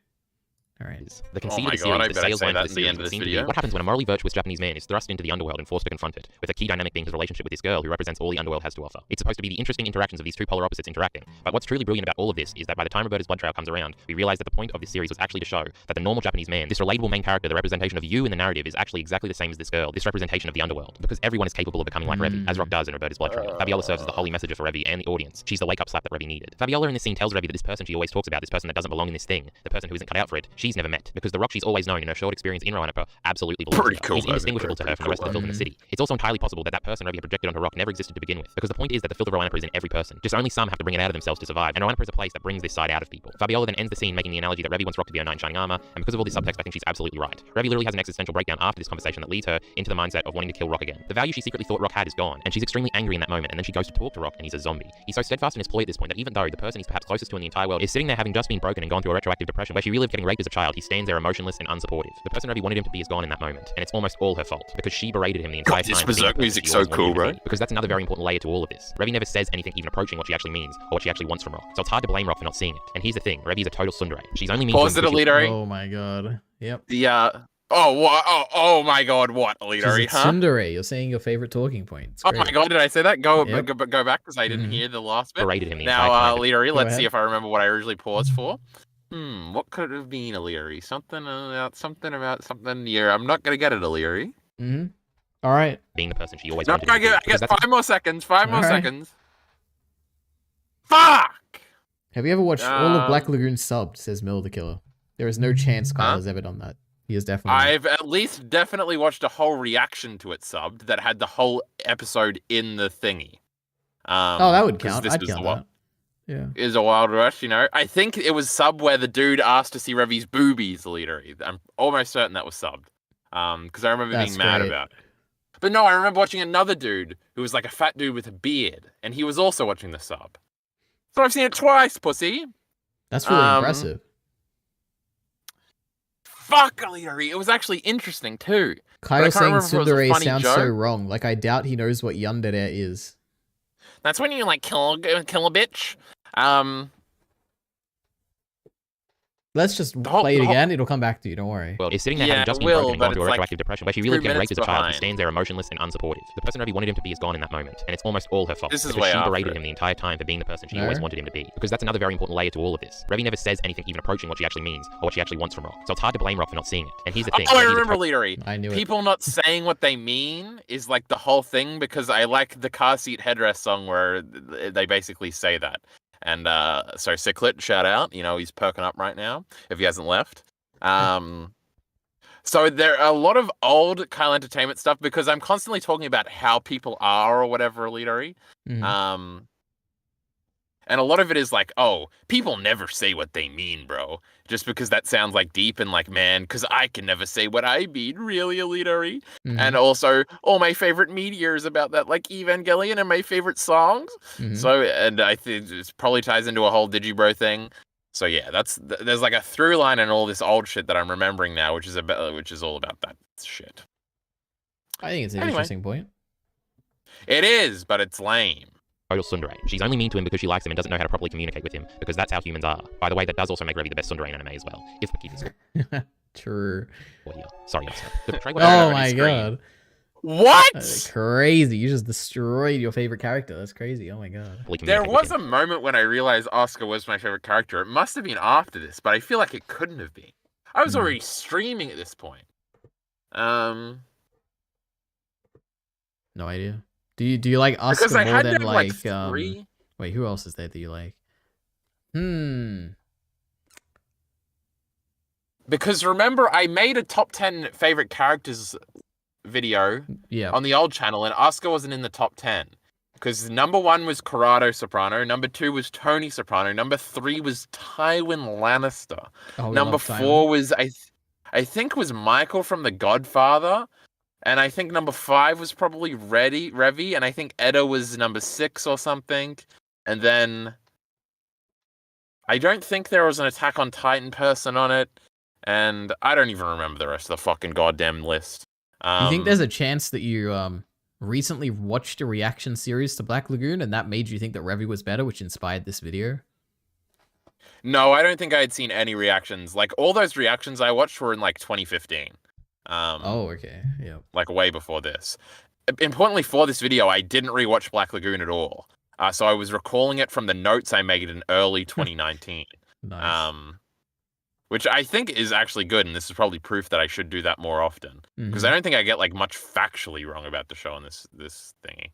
Alright. The conceit Oh my of the God, I series, the better sales say line that for the at the series end of would this seem to be video. what happens when a morally virtuous Japanese man is thrust into the underworld and forced to confront it, with a key dynamic being his relationship with this girl who represents all the underworld has to offer. It's supposed to be the interesting interactions of these two polar opposites interacting, but what's truly brilliant about all of this is that by the time Roberta's Blood Trail comes around, we realize that the point of this series was actually to show that the normal Japanese man, this relatable main character, the representation of you in the narrative, is actually exactly the same as this girl, this representation of the underworld, because everyone is capable of becoming like Revy, as Rock does in Roberta's Blood Trail. Fabiola serves as the holy messenger for Revy and the audience. She's the wake-up slap that Revy needed. Fabiola in this scene tells Revy that this person she always talks about, this person that doesn't belong in this thing, the person who isn't cut out for it, she's never met, because the Rock she's always known in her short experience in Roanoke absolutely belongs Pretty to her. cool, He's though. indistinguishable to her from the rest of the filth in the city. It's also entirely possible that that person Revy had projected onto Rock never existed to begin with, because the point is that the filth of Roanoke is in every person. Just only some have to bring it out of themselves to survive, and Roanoke is a place that brings this side out of people. Fabiola then ends the scene making the analogy that Revy wants Rock to be a knight in shining armor, and because of all this subtext, I think she's absolutely right. Revy literally has an existential breakdown after this conversation that leads her into the mindset of wanting to kill Rock again. The value she secretly thought Rock had is gone, and she's extremely angry in that moment, and then she goes to talk to Rock, and he's a zombie. He's so steadfast in his ploy at this point that even though the person he's perhaps closest to in the entire world is sitting there having just been broken and gone through a retroactive depression where she relived getting raped as a child, he stands there emotionless and unsupportive. The person Revy wanted him to be is gone in that moment, and it's almost all her fault, because she berated him the entire God, this time. for being the Berserk person music's she so always wanted cool, him to bro. be, because that's another very important layer to all of this. Revy never says anything even approaching what she actually means, or what she actually wants from Rock, so it's hard to blame Rock for not seeing it. And here's the thing, Revy is a total tsundere. She's only mean Pause to it, him because Elitari. Oh my god. Yep. Oh my god, what, Elitari, She's a huh? tsundere. You're saying your favorite talking point. It's Oh great. my god, did I say that? Go Yep. go back, because I didn't hear the last bit. berated him the Now, entire time. Elitari, Go let's ahead. see if I remember what I originally paused for. What could it have been, Elitari? Something about something. Yeah, I'm not gonna get it, Elitari. Alright. Being the person she always No, wanted him I to be, get because that's 5 more seconds. 5 more Alright. seconds. Fuck! Have you ever watched all of Black Lagoon subbed, says Mill the Killer. There is no chance Kyle has ever done that. He has definitely. I've at least definitely watched a whole reaction to it subbed that had the whole episode in the thingy. Oh, that would 'cause count. this I'd was count the one- that. Yeah. Is a Wild Rush, you know. I think it was sub where the dude asked to see Revy's boobies, Elitari. I'm almost certain that was subbed. Because I remember That's being mad great. about it. But no, I remember watching another dude who was like a fat dude with a beard, and he was also watching the sub. So I've seen it twice, pussy. That's really impressive. Fuck, Elitari. It was actually interesting too. Kyle But I can't saying remember if it was a tsundere funny sounds joke. so wrong. Like, I doubt he knows what yandere is. That's when you like kill a bitch. Let's just play it again. It'll come back to you. Don't worry. Well, is sitting there having just been broken and gone to a retroactive depression where she relived getting raped as a child and stands there emotionless and unsupportive. The person Revy wanted him to be is gone in that moment, and it's almost all her fault. This is because way she berated after him the entire time for being the person she always wanted him to be. Because that's another very important layer to all of this. Revy never says anything even approaching what she actually means or what she actually wants from Rock. So it's hard to blame Rock for not seeing it. And here's the thing. Oh, I remember, Leadery. I knew People not saying what they mean is like the whole thing, because I like the car seat headrest song where they basically say that. And so Ciclet, shout out. You know, he's perking up right now if he hasn't left. So there are a lot of old Kyle Entertainment stuff because I'm constantly talking about how people are or whatever, Leadery. And a lot of it is like, oh, people never say what they mean, bro. Just because that sounds like deep and like, man, because I can never say what I mean, really, Leadery. And also, all my favorite meteors about that, like Evangelion and my favorite songs. So, and I think it probably ties into a whole Digibro thing. So yeah, there's like a through line in all this old shit that I'm remembering now, which is all about that shit. I think it's an interesting point. It is, but it's lame. Total tsundere. She's only mean to him because she likes him and doesn't know how to properly communicate with him, because that's how humans are. By the way, that does also make Revy the best tsundere in anime as well. If we keep this. True. Sorry, Oscar. Oh my god. What? Crazy. You just destroyed your favorite character. That's crazy. Oh my god. There was a moment when I realized Oscar was my favorite character. It must have been after this, but I feel like it couldn't have been. I was already streaming at this point. No idea. Do you like Oscar because I more had than like 3? Wait, who else is there that you like? Because remember, I made a top 10 favorite characters video on the old channel, and Oscar wasn't in the top 10. Because number 1 was Corrado Soprano, number 2 was Tony Soprano, number 3 was Tywin Lannister, number 4 was I think was Michael from The Godfather, and I think number 5 was probably Revy, and I think Edda was number 6 or something, and then I don't think there was an Attack on Titan person on it, and I don't even remember the rest of the fucking goddamn list. You think there's a chance that you recently watched a reaction series to Black Lagoon and that made you think that Revy was better, which inspired this video? No, I don't think I had seen any reactions. Like, all those reactions I watched were in, like, 2015. Oh, okay. Yeah. Like, way before this. Importantly, for this video, I didn't rewatch Black Lagoon at all. So I was recalling it from the notes I made in early 2019. Nice. Which I think is actually good, and this is probably proof that I should do that more often. Because I don't think I get, like, much factually wrong about the show on this thingy.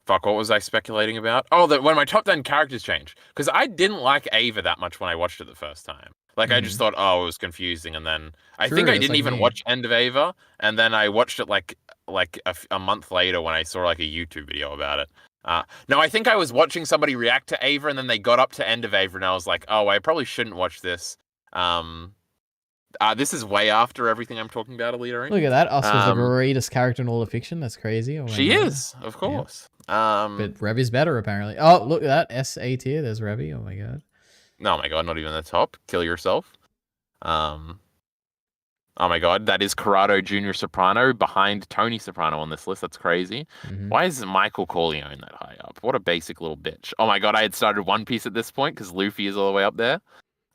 Fuck, what was I speculating about? Oh, when my top 10 characters changed. Because I didn't like Ava that much when I watched it the first time. Like, I just thought, oh, it was confusing, and then I think I didn't even watch End of Ava, and then I watched it, like a month later when I saw, like, a YouTube video about it. No, I think I was watching somebody react to Ava, and then they got up to End of Ava, and I was like, oh, I probably shouldn't watch this. This is way after everything I'm talking about, Alita. Look at that. Oscar's the greatest character in all of fiction. That's crazy. Oh she is, of course. Yeah. But Revy's better, apparently. Oh, look at that. S-A tier. There's Revy. Oh, my God. Oh, my God. Not even the top. Kill yourself. Oh my god, that is Corrado Jr. Soprano behind Tony Soprano on this list. That's crazy. Why is Michael Corleone that high up? What a basic little bitch. Oh my god, I had started One Piece at this point because Luffy is all the way up there.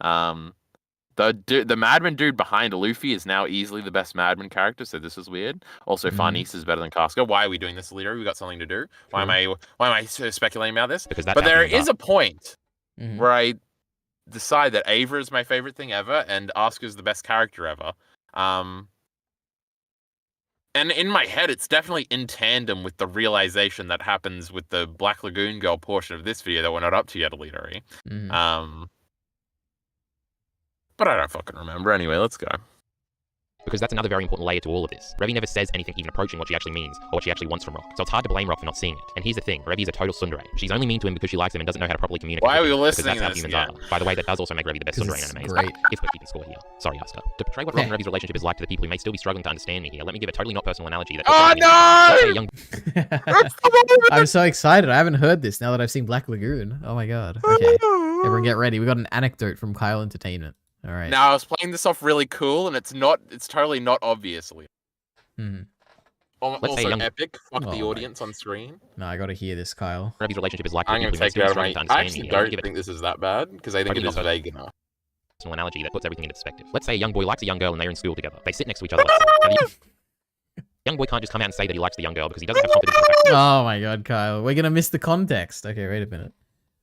The Madman dude behind Luffy is now easily the best Madman character, so this is weird. Also, Farnese is better than Casca. Why are we doing this, Leader? We got something to do. Why am I speculating about this? But there is a point where I decide that Ava is my favorite thing ever, and Oscar's the best character ever. And in my head, it's definitely in tandem with the realization that happens with the Black Lagoon Girl portion of this video that we're not up to yet, Alita. But I don't fucking remember. Anyway, let's go. Because that's another very important layer to all of this. Revy never says anything even approaching what she actually means, or what she actually wants from Rock. So it's hard to blame Rock for not seeing it. And here's the thing, Revy is a total tsundere. She's only mean to him because she likes him and doesn't know how to properly communicate. Why are we with him, listening because that's to how this humans are. By the way, that does also make Revy the best tsundere in anime. Great. If we're keeping score here. Sorry, Oscar. To portray what Rock and Revy's relationship is like to the people who may still be struggling to understand me here, let me give a totally not personal analogy that... I'm so excited. I haven't heard this now that I've seen Black Lagoon. Oh my god. Okay. Everyone get ready. We got an anecdote from Kyle Entertainment. All right. Now, I was playing this off really cool, and it's totally not obviously. Let's say Also young epic. Fuck Oh the my- audience on screen. No, I gotta hear this, Kyle. Revy's relationship is likely I'm to gonna be completely take it out of struggling to I understand actually me. don't Give it think this is that bad because I think Maybe it is not. vague enough. a personal analogy that puts everything into perspective. Let's say a young boy likes a young girl and they're in school together. They sit next to each other. Let's say. Now, the young boy can't just come out and say that he likes the young girl because he doesn't have confidence in the fact. Oh my god, Kyle. We're gonna miss the context. Okay, wait a minute.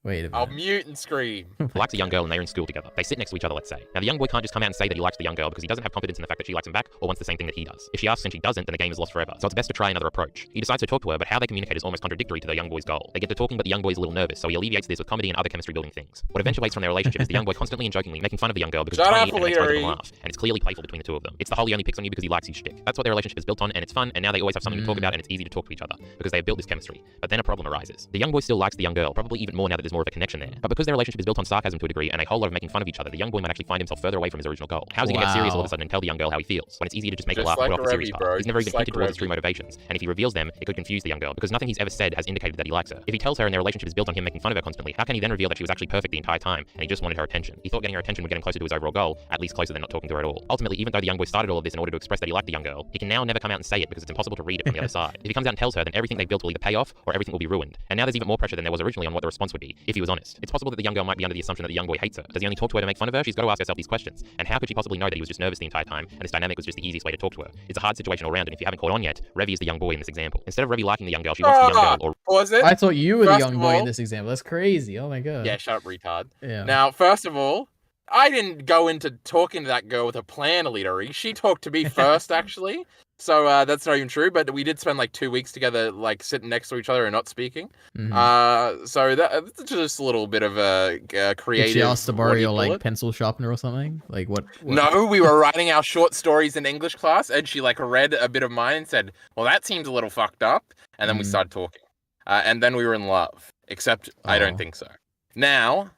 Wait a I'll minute. mute and scream. He likes a young girl and they're in school together. They sit next to each other, let's say. Now, the young boy can't just come out and say that he likes the young girl because he doesn't have confidence in the fact that she likes him back or wants the same thing that he does. If she asks and she doesn't, then the game is lost forever. So it's best to try another approach. He decides to talk to her, but how they communicate is almost contradictory to the young boy's goal. They get to talking, but the young boy is a little nervous, so he alleviates this with comedy and other chemistry-building things. What eventuates from their relationship is the young boy constantly and jokingly making fun of the young girl because it's funny and it makes both of them laugh. And it's clearly playful between the two of them. It's the whole he only picks on you because he likes you shtick. That's what their relationship is built on, and it's fun, and now they always have something to talk about, and it's easy to talk to each other because they have built this chemistry. But then a problem arises. The young boy still likes the young girl, probably even more now that there's more of a connection there. But because their relationship is built on sarcasm to a degree and a whole lot of making fun of each other, the young boy might actually find himself further away from his original goal. How's he gonna get serious all of a sudden and tell the young girl how he feels when it's easier to just make her laugh and put off the serious part? He's never even hinted towards his true motivations, and if he reveals them, it could confuse the young girl because nothing he's ever said has indicated that he likes her. If he tells her and their relationship is built on him making fun of her constantly, how can he then reveal that she was actually perfect the entire time and he just wanted her attention? He thought getting her attention would get him closer to his overall goal, at least closer than not talking to her at all. Ultimately, even though the young boy started all of this in order to express that he liked the young girl, he can now never come out and say it because it's impossible to read it from the other side. If he comes out and tells her, then everything they built will either pay off or everything will be ruined. And now there's even more pressure than there was originally on what the response would be, if he was honest. It's possible that the young girl might be under the assumption that the young boy hates her. Does he only talk to her to make fun of her? She's got to ask herself these questions. And how could she possibly know that he was just nervous the entire time and this dynamic was just the easiest way to talk to her? It's a hard situation all around, and if you haven't caught on yet, Revy is the young boy in this example. Instead of Revy liking the young girl, she wants the young girl, or was it? I thought you were the First young of boy in all- this example. That's crazy. Oh my god. Yeah, shut up, retard. Yeah. Now, first of all, I didn't go into talking to that girl with a plan, Alita. She talked to me first, actually. So that's not even true. But we did spend like 2 weeks together, like sitting next to each other and not speaking. So that's just a little bit of a creative. Did she ask to what borrow do you your call like it? pencil sharpener or something? Like what? No, we were writing our short stories in English class, and she like read a bit of mine and said, "Well, that seems a little fucked up." And then we started talking, and then we were in love. Except I don't think so. Now,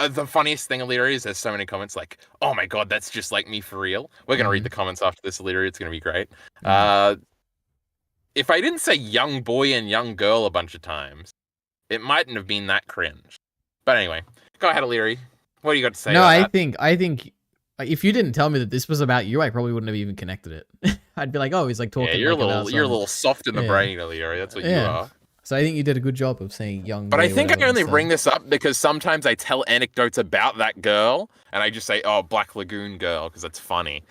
the funniest thing, Alita, is there's so many comments like, "Oh my god, that's just like me for real." We're gonna read the comments after this, Alita. It's gonna be great. If I didn't say young boy and young girl a bunch of times, it mightn't have been that cringe. But anyway, go ahead, Aliri. What do you got to say? No, about I think if you didn't tell me that this was about you, I probably wouldn't have even connected it. I'd be like, oh, he's like that? talking. Yeah, you're like about you're a some- little soft in the Yeah. brain, Aliri. That's what you Yeah. are. So I think you did a good job of saying young. But boy, I think I whatever only instead. bring this up because sometimes I tell anecdotes about that girl, and I just say, "Oh, Black Lagoon girl," because that's funny.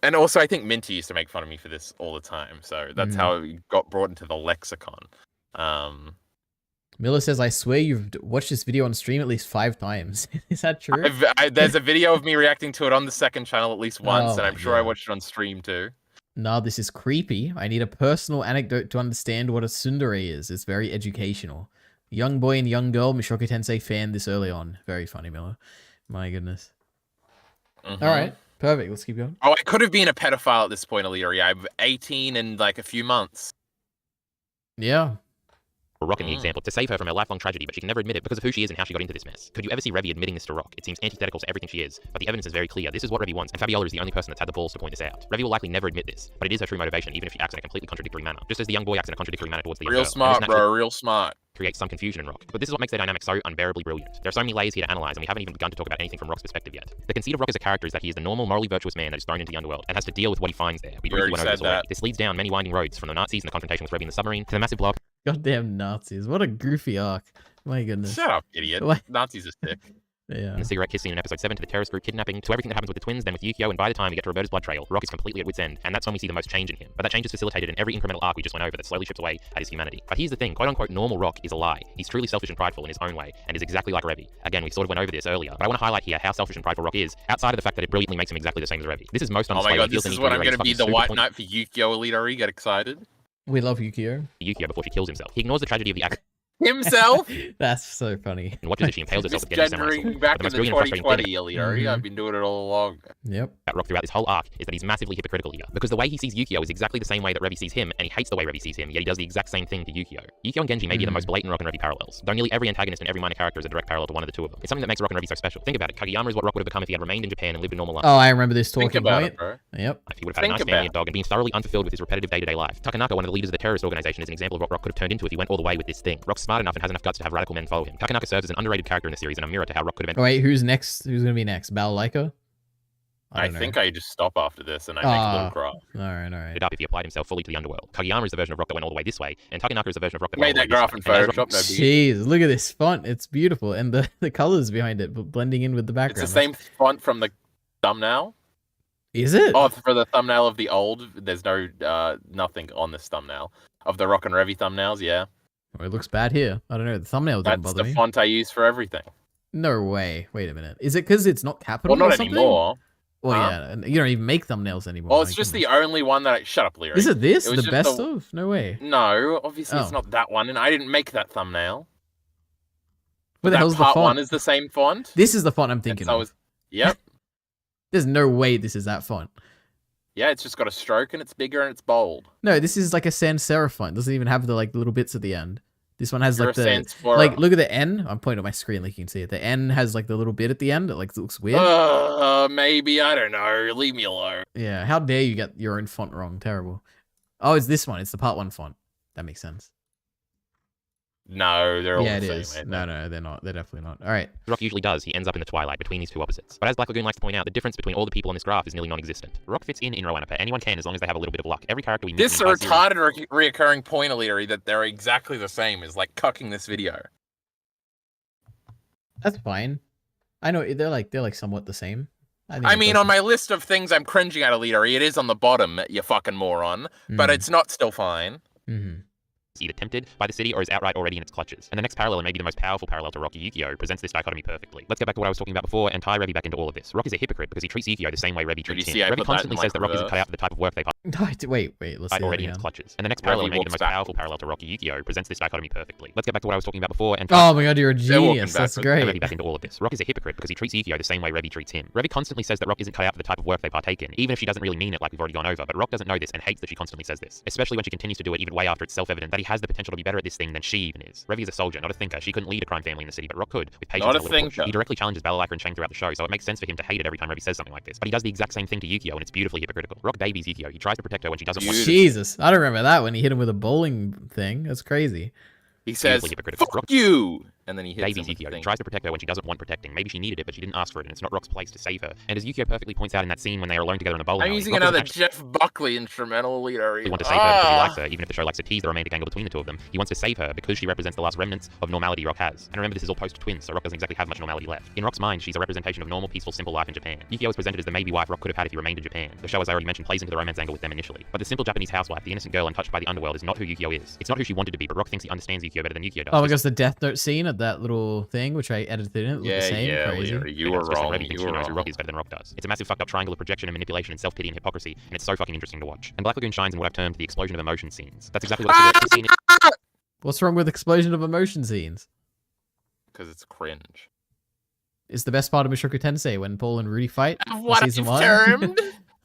And also, I think Minty used to make fun of me for this all the time, so that's how it got brought into the lexicon. Miller says, "I swear you've watched this video on stream at least 5 times." Is that true? There's a video of me reacting to it on the second channel at least once, Oh and I'm my sure I God. watched it on stream too. No, this is creepy. I need a personal anecdote to understand what a tsundere is. It's very educational. Young boy and young girl, Mishoku Tensei fan this early on. Very funny, Miller. My goodness. All right, perfect. Let's keep going. Oh, I could have been a pedophile at this point, Illyria. I'm 18 in like a few months. Yeah. Rock in the example to save her from a lifelong tragedy, but she can never admit it because of who she is and how she got into this mess. Could you ever see Revy admitting this to Rock? It seems antithetical to everything she is, but the evidence is very clear. This is what Revy wants, and Fabiola is the only person that's had the balls to point this out. Revy will likely never admit this, but it is her true motivation, even if she acts in a completely contradictory manner. Just as the young boy acts in a contradictory manner towards the young Real girl. smart, bro. Real smart. Creates some confusion in Rock. But this is what makes their dynamic so unbearably brilliant. There are so many layers here to analyze, and we haven't even begun to talk about anything from Rock's perspective yet. The conceit of Rock as a character is that he is the normal, morally virtuous man that is thrown into the underworld and has to deal with what he finds there. We briefly already went over said this already. that. This leads down many winding roads, from the Nazis and the confrontation with Revy in the submarine to the massive blow up Goddamn Nazis. What a goofy arc. My goodness. Shut up, idiot. What? Nazis are sick. Yeah. and the cigarette kiss scene in episode 7 to the terrorist group kidnapping to everything that happens with the twins, then with Yukio, and by the time we get to Roberta's blood trail, Rock is completely at wit's end, and that's when we see the most change in him. But that change is facilitated in every incremental arc we just went over that slowly chips away at his humanity. But here's the thing, quote-unquote normal Rock is a lie. He's truly selfish and prideful in his own way, and is exactly like Revy. Again, we sort of went over this earlier, but I want to highlight here how selfish and prideful Rock is, outside of the fact that it brilliantly makes him exactly the same as Revy. This is most on Oh display my when god, he feels this the is need what to I'm reiterate gonna his be the fucking white super knight for Yukio, Elita. Get excited? We love Yukio. Yukio before she kills himself. He ignores the tragedy of the act Himself? That's so funny. and watches as she impales herself with getting samurai sword. Misgendering back But the in most the brilliant and frustrating 2020, thing Elita. I've been doing it all along. Yep. about Rock throughout this whole arc is that he's massively hypocritical here. Because the way he sees Yukio is exactly the same way that Revy sees him, and he hates the way Revy sees him, yet he does the exact same thing to Yukio. Yukio and Genji may be the most blatant Rock and Revy parallels, though nearly every antagonist and every minor character is a direct parallel to one of the two of them. It's something that makes Rock and Revy so special. Think about it, Kageyama is what Rock would have become if he had remained in Japan and lived a normal life. Oh, I remember this Think talking about point. it, bro. Yep. If he would have had a nice family and dog and been thoroughly unfulfilled with his repetitive day-to-day life. Takanaka, one of the leaders of the terrorist organization, is an example of what Rock could have turned into if he went all the way with this thing. Rock's smart enough and has enough guts to have radical men follow him. Takanaka serves as an underrated character in the series and a mirror to how Rock could have been. Oh, wait, who's next? Who's gonna be next? Balalaika? I don't know. think I just stop after this and I make a little cry. All right. It up if he applied himself fully to the underworld. Kageyama is the version of Rock that went all the way this way, and Takanaka is the version of Rock that went all Made the way that this graph way. in And as Photoshop, no biggie. Jeez, look at this font. It's beautiful, and the colors behind it blending in with the background. It's the same font from the thumbnail. Is it? Oh, for the thumbnail of the old, there's no nothing on this thumbnail. Of the Rock and Revy thumbnails, yeah. Oh, it looks bad here. I don't know. The thumbnail didn't That's bother the me. font I use for everything. No way. Wait a minute. Is it because it's not capital? Well, or not something? anymore. Well, Huh? yeah, and you don't even make thumbnails anymore. Well, my it's just goodness. the only one that I... Shut up, Leary. Is it this? It was The just best of? No way. No, obviously Oh. it's not that one, and I didn't make that thumbnail. Where the That hell's the part font? one is the same font. This is the font I'm thinking So of. was... Yep. There's no way this is that font. Yeah, it's just got a stroke and it's bigger and it's bold. No, this is like a sans serif font. It doesn't even have the little bits at the end. This one has You're like a the sans serif. like look at the N. I'm pointing at my screen like you can see it. The N has like the little bit at the end. It like looks weird. Maybe, I don't know. Leave me alone. Yeah, how dare you get your own font wrong? Terrible. Oh, it's this one. It's the part 1 font. That makes sense. No, they're all Yeah, it the same. is. mate. No, they're not. They're definitely not. All right. Rock usually does, he ends up in the twilight between these two opposites. But as Black Lagoon likes to point out, the difference between all the people on this graph is nearly non-existent. Rock fits in Rowanapa. Anyone can as long as they have a little bit of luck. Every character we meet This is in a the entire retarded reoccurring point, Leary, that they're exactly the same is like cucking this video. That's fine. I know they're like somewhat the same. think I it mean, does- on my list of things I'm cringing at, Leary, it is on the bottom, you fucking moron. But Mm. it's not still fine. Mhm. either tempted by the city or is outright already in its clutches. And the next parallel, and maybe the most powerful parallel to Rock Yukio, presents this dichotomy perfectly. Let's get back to what I was talking about before and tie Revy back into all of this. Rock is a hypocrite because he treats Yukio the same way Revy treats him. Revy constantly says that Rock isn't cut out for the type of work they Wait, let's see that already in its again. clutches. And the next parallel, and maybe the most powerful parallel to Rock Yukio, presents this dichotomy perfectly. Let's get back to what I was talking about before and Oh my god, you're a genius. That's great. Revy back into all of this. Rock is a hypocrite because he treats Yukio the same way Revy treats him. Revy constantly says that Rock isn't cut out for the type of work they partake in, even if she doesn't really mean it like we've already gone over, but Rock doesn't know this and hates that she constantly says this, especially when she continues to do it even way after it's self-evident that he has the potential to be better at this thing than she even is. Revy is a soldier, not a thinker. She couldn't lead a crime family in the city, but Rock could, with patience Not a and little push. thinker. He directly challenges Balalaika and Chang throughout the show, so it makes sense for him to hate it every time Revy says something like this. But he does the exact same thing to Yukio, and it's beautifully hypocritical. Rock babies Yukio. He tries to protect her when she doesn't want to. Jesus, I don't remember that when he hit him with a bowling thing. That's crazy. He says, hypocritical. "Fuck you," and then he hits babies him with the Yukio. He thing. tries to protect her when she doesn't want protecting. Maybe she needed it, but she didn't ask for it, and it's not Rock's place to save her. And as Yukio perfectly points out in that scene when they are alone together in the bowling I'm alley, using Rock doesn't another actually Jeff Buckley instrumental, Leary. want to save her because he likes her, even if the show likes to tease the romantic angle between the two of them. He wants to save her because she represents the last remnants of normality Rock has. And remember, this is all post-twins, so Rock doesn't exactly have much normality left. In Rock's mind, she's a representation of normal, peaceful, simple life in Japan. Yukio is presented as the maybe wife Rock could have had if he remained in Japan. The show, as I already mentioned, plays into the romance angle with them initially. But the simple Japanese housewife, the innocent girl untouched by the underworld, is not who Yukio is. It's not who she wanted to be, but Rock thinks he understands Yukio better than Yukio does. Oh my gosh, the Death Note scene at that little thing, which I edited in, it looked the same. Crazy. Leary, you were wrong. Revy thinks You she were knows who wrong. Rock is better than Rock does. It's a massive fucked up triangle of projection and manipulation and self-pity and hypocrisy, and it's so fucking interesting to watch. And Black Lagoon shines in what I've termed the explosion of emotion scenes. That's exactly what this scene is. What's wrong with explosion of emotion scenes? Because it's cringe. It's the best part of Mushoku Tensei when Paul and Rudy fight. in What season I've 1. termed.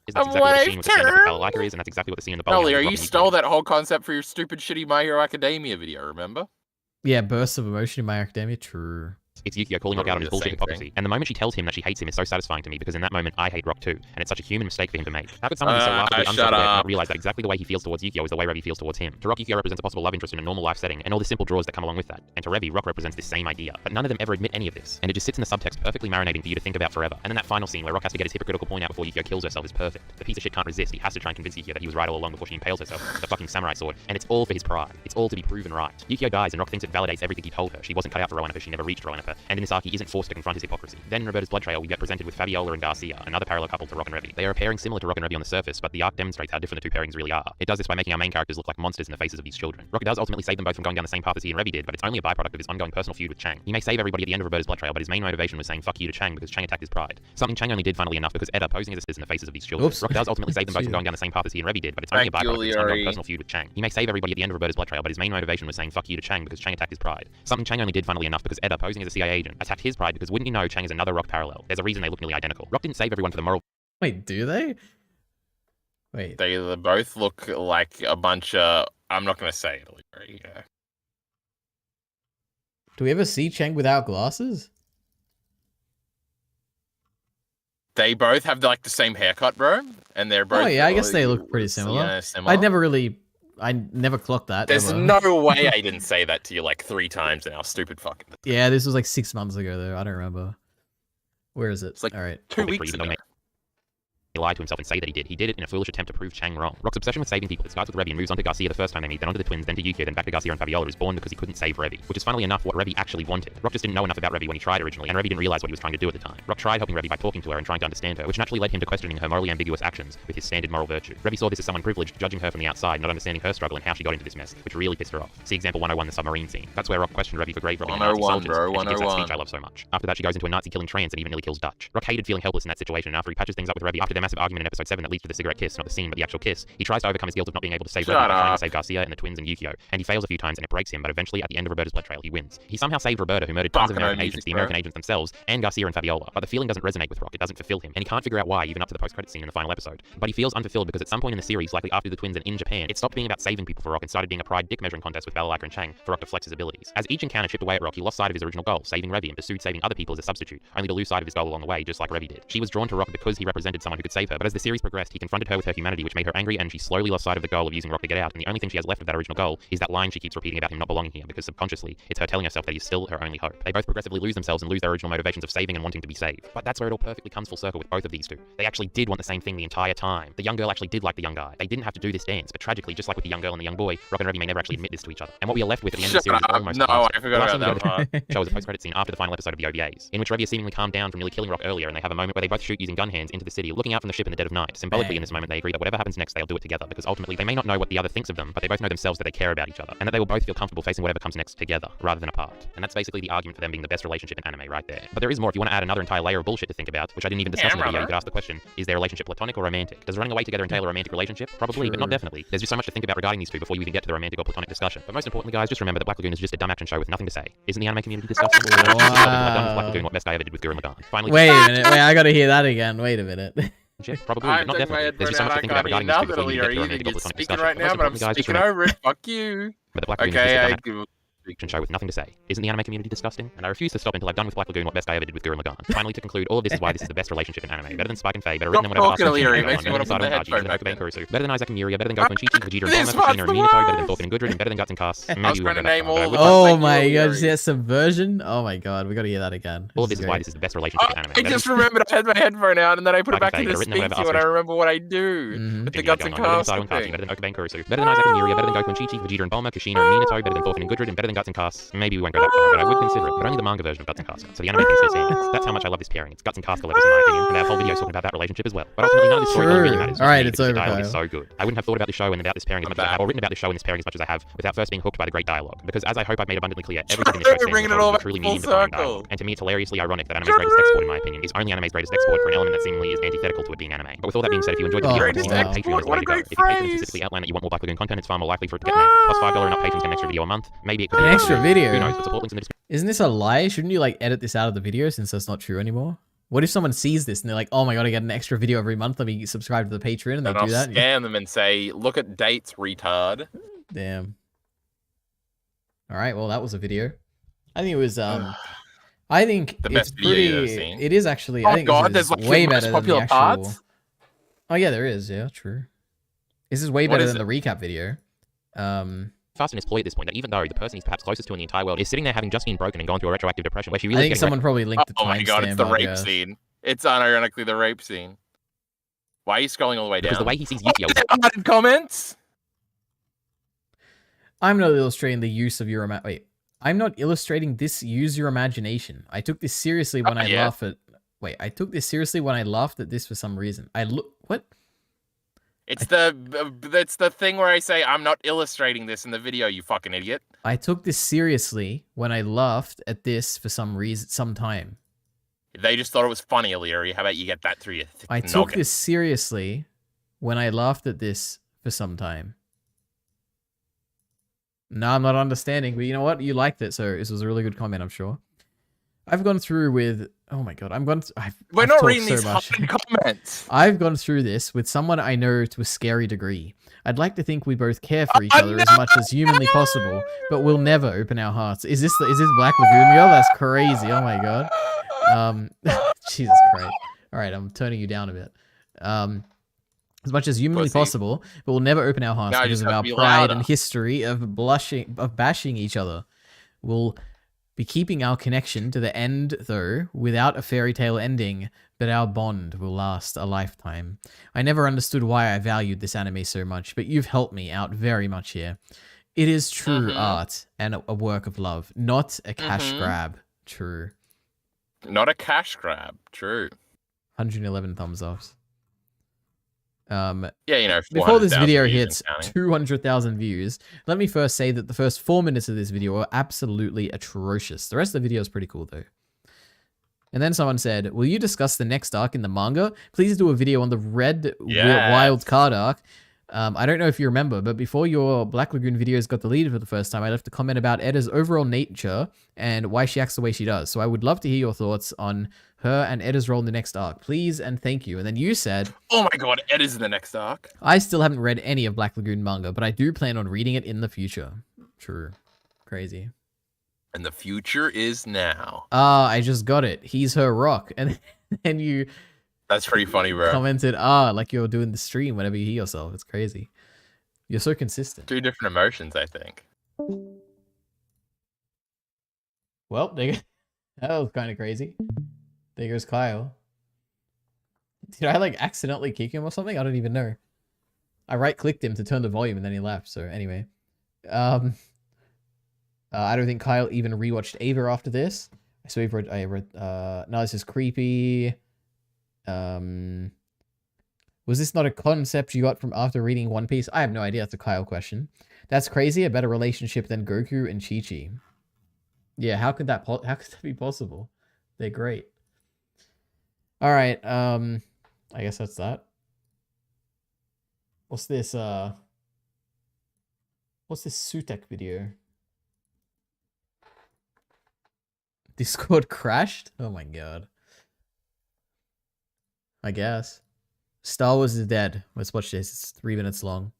Is that's Of exactly what what the I've scene with the stand-up with termed. Balalaika is, and that's exactly what the scene in the No, bowling alley Leary, with you Rock and stole Yukio that whole concept for your stupid, shitty My Hero Academia video, remember? Yeah, bursts of emotion in My Hero Academia. True. It's Yukio calling Rock out on his bullshit hypocrisy. And the moment she tells him that she hates him is so satisfying to me because in that moment I hate Rock too. And it's such a human mistake for him to make. How could someone be so laughably shut unself-aware and up. not realize that exactly the way he feels towards Yukio is the way Revy feels towards him? To Rock, Yukio represents a possible love interest in a normal life setting and all the simple draws that come along with that. And to Revy, Rock represents this same idea. But none of them ever admit any of this. And it just sits in the subtext perfectly marinating for you to think about forever. And then that final scene where Rock has to get his hypocritical point out before Yukio kills herself is perfect. The piece of shit can't resist. He has to try and convince Yukio that he was right all along before she impales herself with the fucking samurai sword. And it's all for his pride. It's all to be proven right. Yukio dies and Rock thinks it validates everything he told her. She wasn't cut out for Rowanapa, she never reached Rowanapa. And in this arc he isn't forced to confront his hypocrisy. Then in Roberta's Blood Trail we get presented with Fabiola and Garcia, another parallel couple to Rock and Revy. They are a pairing similar to Rock and Revy on the surface, but the arc demonstrates how different the two pairings really are. It does this by making our main characters look like monsters in the faces of these children. Rock does ultimately save them both from going down the same path as he and Revy did, but it's only a byproduct of his ongoing personal feud with Chang. He may save everybody at the end of Roberta's Blood Trail, but his main motivation was saying fuck you to Chang because Chang attacked his pride. Something Chang only did funnily enough because Eda posing as a sis in the faces of these children. Oops. Rock does ultimately save them both from going down the same path as he and Revy did, but it's only a byproduct of his ongoing personal feud with Chang. He may save everybody at the end of Roberta's Blood Trail, but his main motivation was saying fuck you to Chang because Chang attacked his pride. Something Chang only did funnily enough because Eda posing as a CIA agent attacked his pride because wouldn't you know Chang is another Rock parallel. There's a reason they look nearly identical. Rock didn't save everyone for the moral. Wait, do they? Wait. They both look like a bunch of... I'm not going to say it, Leary. Yeah. Do we ever see Chang without glasses? They both have like the same haircut, bro. And they're both... Oh yeah, I guess they look pretty similar. Yeah, similar. I never clocked that. There's ever. no way I didn't say that to you like 3 times now, stupid fucking... Yeah, this was like 6 months ago though. I don't remember. Where is it? It's like all right. 2 weeks ago. lie to himself and say that he did it in a foolish attempt to prove Chang wrong. Rock's obsession with saving people that starts with Revy and moves on to Garcia the first time they meet, then onto the twins, then to Yukio, then back to Garcia and Fabiola is born because he couldn't save Revy, which is funnily enough what Revy actually wanted. Rock just didn't know enough about Revy when he tried originally, and Revy didn't realize what he was trying to do at the time. Rock tried helping Revy by talking to her and trying to understand her, which naturally led him to questioning her morally ambiguous actions with his standard moral virtue. Revy saw this as someone privileged, judging her from the outside, not understanding her struggle and how she got into this mess, which really pissed her off. See example 101, the submarine scene. That's where Rock questioned Revy for grave robbing and Nazi soldiers, and she gives that speech I love so much. After that, she goes into a Nazi killing trance and even nearly kills Dutch. Rock hated feeling helpless in that situation, and after he patches things up with Revy after their massive argument in episode 7 that leads to the cigarette kiss, not the scene but the actual kiss, he tries to overcome his guilt of not being able to save Revy by trying to save Garcia and the twins and Yukio, and he fails a few times and it breaks him, but eventually at the end of Roberta's blood trail he wins. He somehow saved Roberta, who murdered tons of American agents, the American agents themselves, and Garcia and Fabiola, but the feeling doesn't resonate with Rock, it doesn't fulfill him, and he can't figure out why even up to the post-credit scene in the final episode. But he feels unfulfilled because at some point in the series, likely after the twins and in Japan, it stopped being about saving people for Rock and started being a pride dick measuring contest with Balalaika and Chang for Rock to flex his abilities. As each encounter chipped away at Rock, he lost sight of his original goal, saving Revy, and pursued saving other people as a substitute, only to lose sight of his goal along the way, just like Revy did. She was drawn to Rock because he represented someone who could save her, but as the series progressed, he confronted her with her humanity, which made her angry, and she slowly lost sight of the goal of using Rock to get out, and the only thing she has left of that original goal is that line she keeps repeating about him not belonging here, because subconsciously, it's her telling herself that he's still her only hope. They both progressively lose themselves and lose their original motivations of saving and wanting to be saved. But that's where it all perfectly comes full circle with both of these two. They actually did want the same thing the entire time. The young girl actually did like the young guy. They didn't have to do this dance, but tragically, just like with the young girl and the young boy, Rock and Revy may never actually admit this to each other. And what we are left with at the end of the series is almost I forgot about that part. show is a post-credit scene after the final episode of the OVAs, in which Revy is seemingly calmed down from nearly killing Rock earlier, and they have a moment where they both shoot using gun hands into the city, looking out from the ship in the dead of night. Symbolically, in this moment, they agree that whatever happens next, they'll do it together, because ultimately they may not know what the other thinks of them, but they both know themselves that they care about each other, and that they will both feel comfortable facing whatever comes next together, rather than apart. And that's basically the argument for them being the best relationship in anime right there. But there is more if you want to add another entire layer of bullshit to think about, which I didn't even discuss in the video. You could ask the question, is their relationship platonic or romantic? Does running away together entail a romantic relationship? Probably, but not definitely. There's just so much to think about regarding these two before you even get to the romantic or platonic discussion. But most importantly, guys, just remember that Black Lagoon is just a dumb action show with nothing to say. Isn't the anime community disgusting? Black Lagoon, what best guy ever did with Gurren Lagann. Finally, wait a minute, I gotta hear that again. Wait a minute. Probably, but not definitely. There's just so much to think about regarding these two before you get to the romantic or platonic discussion. Right now, but I'm speaking over it. Fuck you. But the Black Lagoon is just a dumb action show with nothing to say. Isn't the anime community disgusting? And I refuse to stop until I've done with Black Lagoon what best guy ever did with Gurren Lagann. Finally, to conclude, all of this is why this is the best relationship in anime. Better than Spike and Faye, better written than whatever better than Isaac and Yuria, better than Goku and Chi-Chi, Vegeta and Bulma, Kushina and Minato, better than Thorfinn and Gudrun, and better than Guts and Cass. Maybe you won't go that far, oh my god, see that subversion? Oh my god, we gotta hear that again. All of this is why this is the best relationship in anime. I just remembered I had my headphone out and then I put it back in the speaker when I remember what I do with the Guts and Cass thing. Better than Okuban Kurusu, better than Isaac and Yuria, better than Goku and Chi-Chi, Vegeta and Bulma, Kushina and Minato, better than Thorfinn and Gudrun, and better than Guts and Cass. Maybe we won't go that far, but I would consider it. But only the manga version of Guts and Cass. So the anime thing still stands. That's how much I love this pairing. It's Guts and Cass levels in my opinion, and our whole video is talking about that relationship as well. But ultimately, none of this story really matters. Alright, it's over. The dialogue is so good. I wouldn't have thought about this show and about this pairing as much as I have, or written about this show and this pairing as much as I have, without first being hooked by the great dialogue. Because as I hope I've made abundantly clear, everything in this show stands for truly medium-defining dialogue. And to me, it's hilariously ironic that anime's greatest export, in my opinion, is only anime's greatest export for an element that seemingly is antithetical to it being anime. But with all that being said, if you enjoyed the video, Patreon is the way to go. If your patrons specifically outline that you want more Black Lagoon content, it's far more likely for it to get made. Plus $5 and up patrons get an extra video a month. Maybe it could be an extra video. Who knows? The support links in the description. Isn't this a lie? Shouldn't you like edit this out of the video since that's not true anymore? What if someone sees this and they're like, oh my god, I get an extra video every month, let me subscribe to the Patreon, and they do that? Scam them and say, look at dates, retard. Damn. Alright, well that was a video. I think it was I think the it's best video you've ever seen. It is actually, Oh I think god, this there's is like way the most better than the popular actual... parts. Oh yeah, there is, yeah, true. This is way better than the recap video. Fast and his ploy at this point that even though the person he's perhaps closest to in the entire world is sitting there having just been broken and gone through a retroactive depression where she really I think someone probably linked the timestamp. Oh my god, it's the rape scene. It's unironically the rape scene. Why are you scrolling all the way down? Because the way he sees Yukio... Added comments? I'm not illustrating the use of your... Wait. I'm not illustrating this use your imagination. I took this seriously when I laughed at... Wait, I took this seriously when I laughed at this for some reason. What? It's the thing where I say I'm not illustrating this in the video, you fucking idiot. I took this seriously when I laughed at this for some reason, sometime. They just thought it was funny, Illyri. How about you get that through your I took this seriously when I laughed at this for some time. No, I'm not understanding, but you know what? You liked it, so this was a really good comment, I'm sure. I've gone through with... Oh my god, We're not reading these fucking comments. I've gone through this with someone I know to a scary degree. I'd like to think we both care for each other as much as humanly possible, but we'll never open our hearts. Is this Black Lagoon girl? That's crazy. Oh my god. Jesus Christ. Alright, I'm turning you down a bit. As much as humanly possible, but we'll never open our hearts because of our pride and history of bashing each other. We'll be keeping our connection to the end, though, without a fairy tale ending, but our bond will last a lifetime. I never understood why I valued this anime so much, but you've helped me out very much here. It is true art and a work of love, not a cash grab. True. Not a cash grab. True. 111 thumbs ups. Yeah, you know, before this 400,000 video views hits and counting. 200,000 views, let me first say that the first 4 minutes of this video are absolutely atrocious. The rest of the video is pretty cool though. And then someone said, will you discuss the next arc in the manga? Please do a video on the Red Wild Card arc. I don't know if you remember, but before your Black Lagoon videos got deleted for the first time, I left a comment about Edda's overall nature and why she acts the way she does. So I would love to hear your thoughts on her and Edda's role in the next arc. Please and thank you. And then you said, oh my god, Edda's in the next arc. I still haven't read any of Black Lagoon manga, but I do plan on reading it in the future. True. Crazy. And the future is now. I just got it. He's her rock. And then you... That's pretty funny, bro. Commented, like you're doing the stream whenever you hear yourself. It's crazy. You're so consistent. 2 different emotions, I think. Well, that was kind of crazy. There goes Kyle. Did I like accidentally kick him or something? I don't even know. I right-clicked him to turn the volume and then he left. So anyway, I don't think Kyle even rewatched Ava after this. So I read, no, this is creepy. Was this not a concept you got from after reading One Piece? I have no idea. That's a Kyle question. That's crazy. A better relationship than Goku and Chi-Chi. Yeah, how could that be possible? They're great. All right. I guess that's that. What's this? What's this Sutek video? Discord crashed? Oh my god. I guess. Star Wars is dead. Let's watch this. It's 3 minutes long.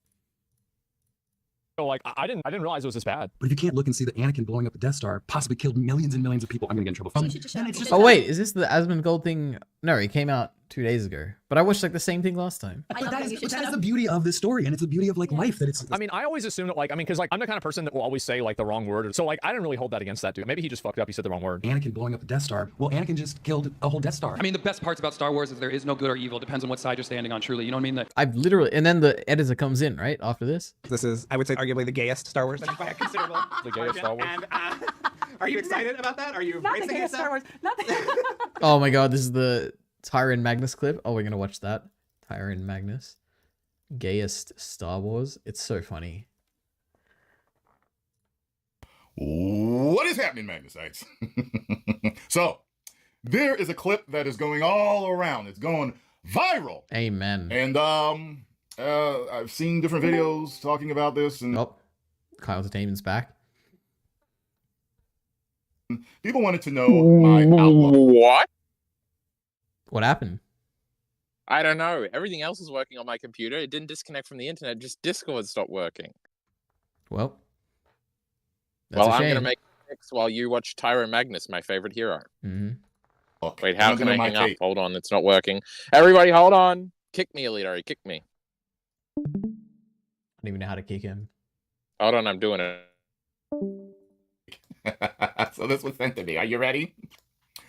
So like I didn't realize it was this bad. But if you can't look and see that Anakin blowing up the Death Star possibly killed millions and millions of people, I'm gonna get in trouble for that. Oh wait, is this the Asmongold thing? No, it came out 2 days ago. But I watched like the same thing last time. But that is the beauty of this story, and it's the beauty of like life that it's. I mean, I always assume that like, I mean, because like I'm the kind of person that will always say like the wrong word. So like I didn't really hold that against that dude. Maybe he just fucked up. He said the wrong word. Anakin blowing up the Death Star. Well, Anakin just killed a whole Death Star. I mean, the best parts about Star Wars is there is no good or evil. It depends on what side you're standing on, truly. You know what I mean? I've literally, and then the editor comes in, right? After this. This is, I would say, arguably the gayest Star Wars. By a considerable The gayest Star Wars. And, are you excited about that? Are you embracing it? Star Wars? Oh my god, this is the Tyron Magnus clip. Oh, we're gonna watch that. Tyron Magnus. Gayest Star Wars. It's so funny. What is happening, Magnusites? So, there is a clip that is going all around. It's going viral. Amen. And I've seen different videos talking about this. And Kyle Entertainment's back. People wanted to know my outlook. What? What happened? I don't know. Everything else is working on my computer. It didn't disconnect from the internet. Just Discord stopped working. Well, I'm going to make a fix while you watch Tyro Magnus, my favorort hero. Mm-hmm. Wait, how can I hang up? Hold on, it's not working. Everybody, hold on. Kick me, Elite. Kick me. I don't even know how to kick him. Hold on, I'm doing it. So this was sent to me. Are you ready?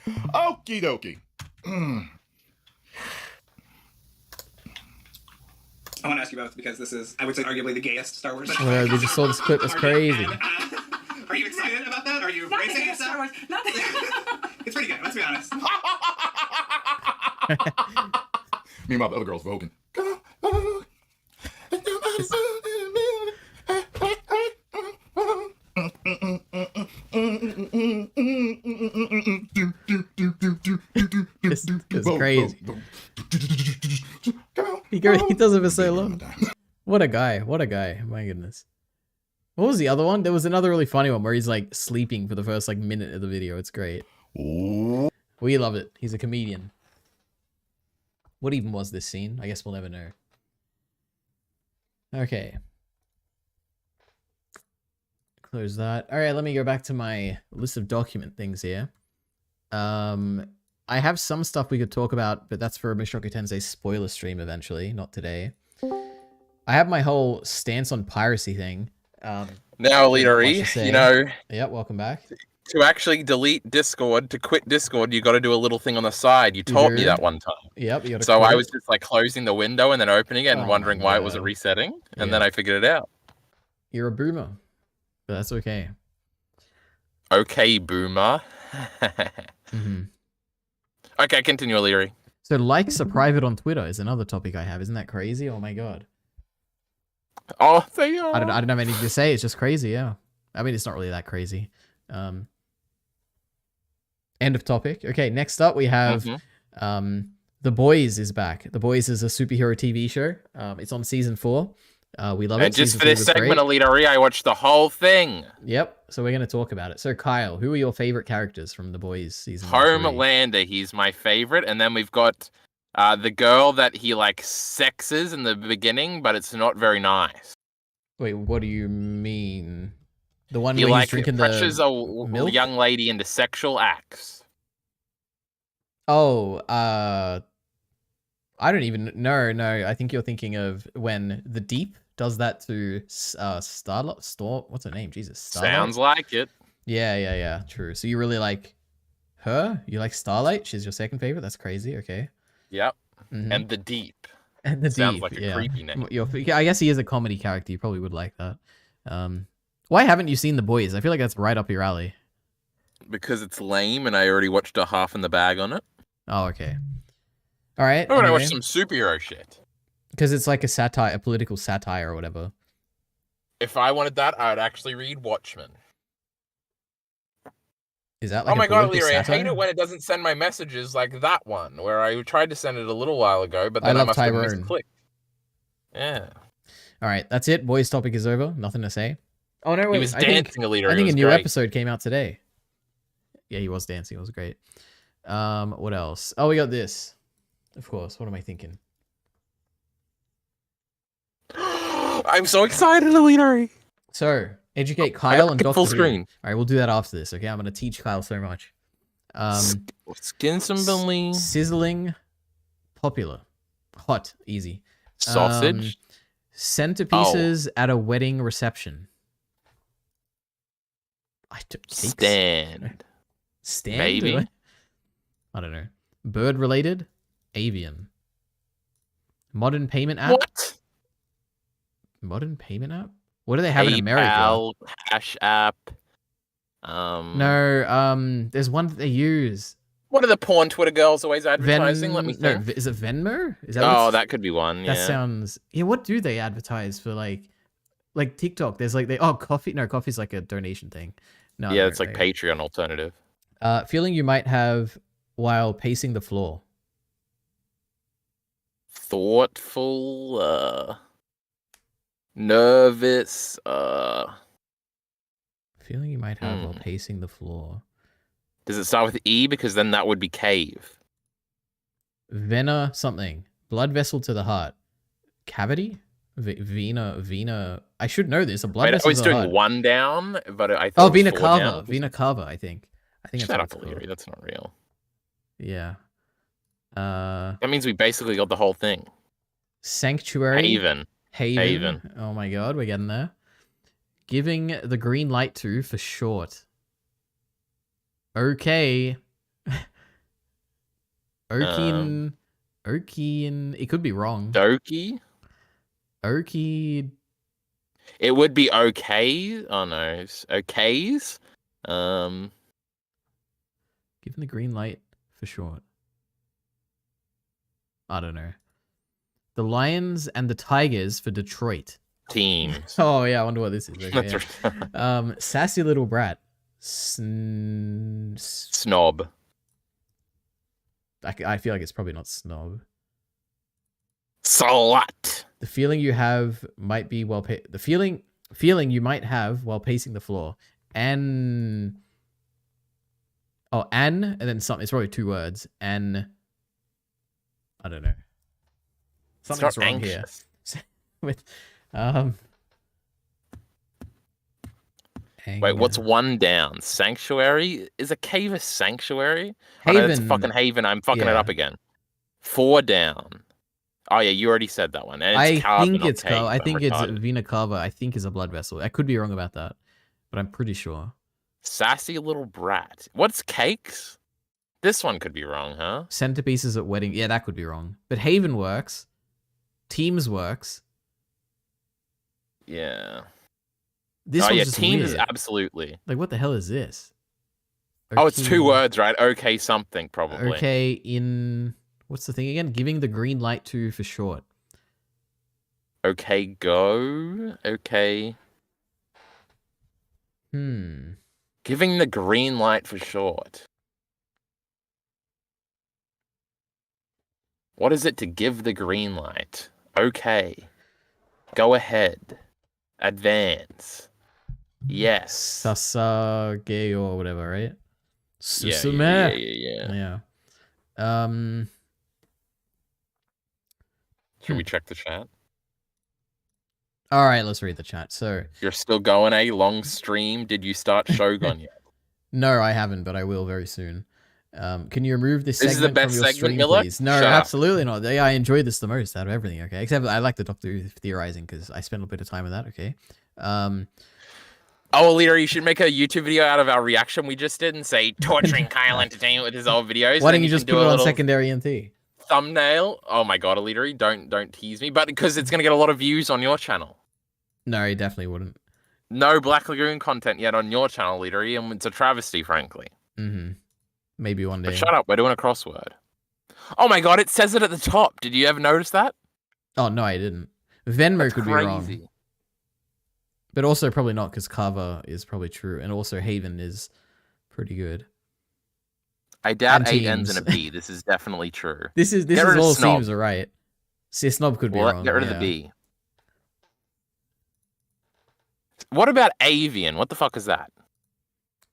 Okie dokie. I want to ask you both because this is, I would say, arguably the gayest Star Wars. Well, we just saw this clip. It's crazy. Are you excited about that? Are you embracing it? Star Wars? It's pretty good. Let's be honest. Meanwhile, the other girl's voguing. It's crazy. He does it for so long. What a guy. What a guy. My goodness. What was the other one? There was another really funny one where he's like sleeping for the first like minute of the video. It's great. We love it. He's a comedian. What even was this scene? I guess we'll never know. Okay. Close that. All right, let me go back to my list of document things here. I have some stuff we could talk about, but that's for Mushoku Tensei spoiler stream eventually, not today. I have my whole stance on piracy thing. Now, Elite, you know... Yeah, welcome back. To actually delete Discord, to quit Discord, you got to do a little thing on the side. You taught me that one time. Yep. You gotta So quit I it. was just like closing the window and then opening it and Oh wondering my why it wasn't God. resetting, and Yeah. then I figured it out. You're a boomer, but that's okay. Okay, boomer. Mm-hmm. Okay, continue, O'Leary. So likes are private on Twitter is another topic I have. Isn't that crazy? Oh my God. Oh, they are. I don't have anything to say. It's just crazy. Yeah. I mean, it's not really that crazy. End of topic. Okay, next up we have The Boys is back. The Boys is a superhero TV show. It's on season 4. We love it. And just Season for 3 this was segment, great. O'Leary, I watched the whole thing. Yep. So we're going to talk about it. So Kyle, who are your favorite characters from The Boys season 1 to 3? Homelander, he's my favorite, and then we've got the girl that he like sexes in the beginning, but it's not very nice. Wait, what do you mean? The one He where like he's drinking pressures the a milk? young lady into sexual acts. Oh, I don't even know. No, I think you're thinking of when the Deep does that to Storm. What's her name? Jesus, Starlight? Sounds like it. Yeah. True. So you really like her? You like Starlight? She's your second favorite? That's crazy. Okay. Yep. Mhm. And the Deep. And the Sounds Deep, like a yeah. creepy name. I guess he is a comedy character. You probably would like that. Why haven't you seen The Boys? I feel like that's right up your alley. Because it's lame, and I already watched a half in the bag on it. Oh, okay. All right. Oh, and I watched some superhero shit. Because it's like a satire, a political satire or whatever. If I wanted that, I would actually read Watchmen. Is that like oh my a god, political Leary, I hate satire? it when it doesn't send my messages like that one, where I tried to send it a little while ago, but I then I love must have Tyrone. misclicked. Yeah. All right, that's it. Boys topic is over. Nothing to say. Oh no, wait. He was I think- dancing a leader. I It think a was new great. episode came out today. Yeah, he was dancing. It was great. What else? Oh, we got this. Of course. What am I thinking? I'm so excited, Leary. So, educate I Kyle got and it Dr. full Who. screen. All right, we'll do that after this. Okay, I'm gonna teach Kyle so much. Skin some belly. Sizzling, popular, hot, easy. Sausage. Centerpieces at a wedding reception. Stand. Stand? Maybe. I don't know. Bird related, avian. Modern payment app. What? Modern payment app? What do they have in America? PayPal, Cash App. No, there's one that they use. What are the porn Twitter girls always advertising? Let me No, think. is it Venmo? Is that Oh, what's- that could be one. That Yeah. sounds. Yeah, what do they advertise for like TikTok? There's like coffee. No, coffee's like a donation thing. No, Yeah, no, it's like Patreon alternative. feeling you might have while pacing the floor. Thoughtful, nervous, Feeling you might have while pacing the floor. Does it start with E? Because then that would be cave. Vena something. Blood vessel to the heart. Cavity? Vena. I should know this. A blood Wait, I vessel was to the doing heart. one down, but I thought Oh, it was Vena four cava. down. Vena cava, I think. I think Shut that's up, what it's Leary. called. That's not real. Yeah. That means we basically got the whole thing. Sanctuary. Haven. Haven. Oh my god, we're getting there. Giving the green light to for short. Okay. Okian. It could be wrong. Doki? Oki. It would be okay. Oh no, it's okays. Giving the green light for short. I don't know. The Lions and the Tigers for Detroit. Teams. Oh yeah, I wonder what this is. Okay, That's yeah. Sassy little brat. Snob. I feel like it's probably not snob. Slut. The feeling you have might be the feeling you might have while pacing the floor. And then something. It's probably 2 words. I don't know. Something's wrong anxious. here. With Wait, what's one down? Sanctuary? Is a cave a sanctuary? Oh, no, that's Haven. fucking Haven. I'm fucking it Yeah. up again. 4 down. Oh yeah, you already said that one. And I it's cava, think not it's cave. cava. I I'm think it's retarded. Vena cava. I think is a blood vessel. I could be wrong about that, but I'm pretty sure. Sassy little brat. What's cakes? This one could be wrong, huh? Centerpieces at wedding. Yeah, that could be wrong. But Haven works. Teams works. Yeah. This oh one's yeah, just teams weird. absolutely. Like, what the hell is this? Oh, it's 2 Okay. words, right? Okay, something probably. Okay, in what's the thing again? Giving the green light to for short. Okay, go. Okay. Giving the green light for short. What is it to give the green light? Okay. Go ahead. Advance. Yes. Sasage or whatever, right? Yeah. Should we check the chat? All right, let's read the chat. So You're still going, a long stream. Did you start Shogun yet? no, I haven't, but I will very soon. Can you remove this This is the segment best from your segment, stream, Miller? please? No, Shut up. absolutely not. I enjoy this the most out of everything. Okay, except I like the Doctor Who theorizing because I spent a bit of time with that. Okay. Oh, Alira, you should make a YouTube video out of our reaction we just did and say torturing Kyle Entertainment with his old videos. Why Then don't you just can put do it a on little secondary NT? thumbnail? Oh my god, Alira, don't tease me. But because it's gonna get a lot of views on your channel. No, he definitely wouldn't. No Black Lagoon content yet on your channel, Alira, and it's a travesty, frankly. Maybe one day. But shut up, we're doing a crossword. Oh my god, it says it at the top. Did you ever notice that? Oh no, I didn't. Venmo That's could crazy. be wrong. But also probably not because Carver is probably true, and also Haven is pretty good. I doubt And 8 ends in a teams. B. This is definitely true. This is Get rid of all snob. seems alright. See, snob could be Well, wrong. get rid of yeah. the B. What about avian? What the fuck is that?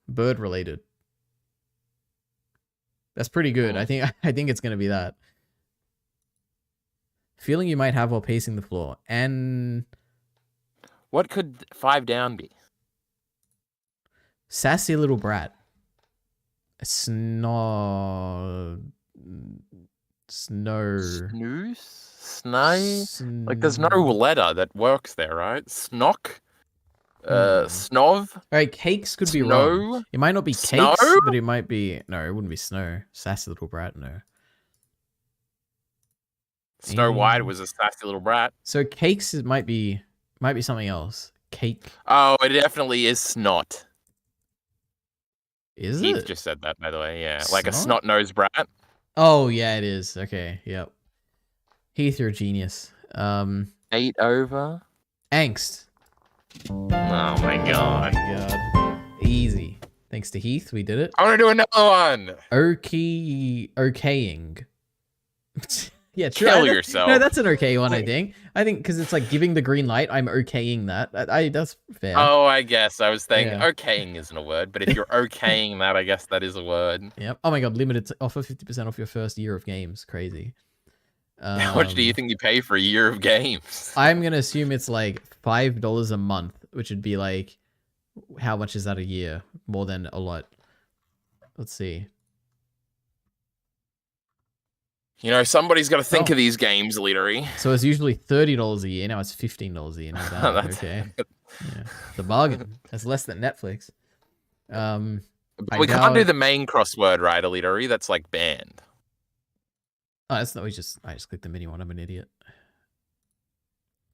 Bird related. That's pretty good. I think it's gonna be that. Feeling you might have while pacing the floor. And What could 5 down be? sassy little brat. Snow. Snooze? Snay? Like, there's no letter that works there, right? Snock? Snov? Alright, cakes could be Snow? wrong. It might not be Snow? cakes, but it might be... No, it wouldn't be snow. Sassy little brat, no. Snow White was a sassy little brat. So cakes might be something else. Cake. Oh, it definitely is snot. Is Heath it? just said that, by the way, yeah. Like a Snot? snot-nosed brat. Oh, yeah, it is. Okay, yep. Heath, you're a genius. 8 over. Angst. Oh my god. God. Easy. Thanks to Heath, we did it. I want to do another one. Okaying. Yeah, true. Kill yourself. No, that's an okay one, I think. I think because it's like giving the green light, I'm okaying that. That's fair. Oh, I guess. I was thinking Yeah. okaying isn't a word, but if you're okaying that, I guess that is a word. Yep. Oh my god, limited offer 50% off your first year of games. Crazy. How much do you think you pay for a year of games? I'm gonna assume it's like $5 a month, which would be like, how much is that a year? More than a lot. Let's see. You know, somebody's got to think of these games, Leadery. So it's usually $30 a year. Now it's $15 a year. Not bad. That's- Okay. Yeah. It's a bargain. That's less than Netflix. We can't do the main crossword, right, Leadery? That's like banned. Oh, that's not. I just clicked the mini one. I'm an idiot.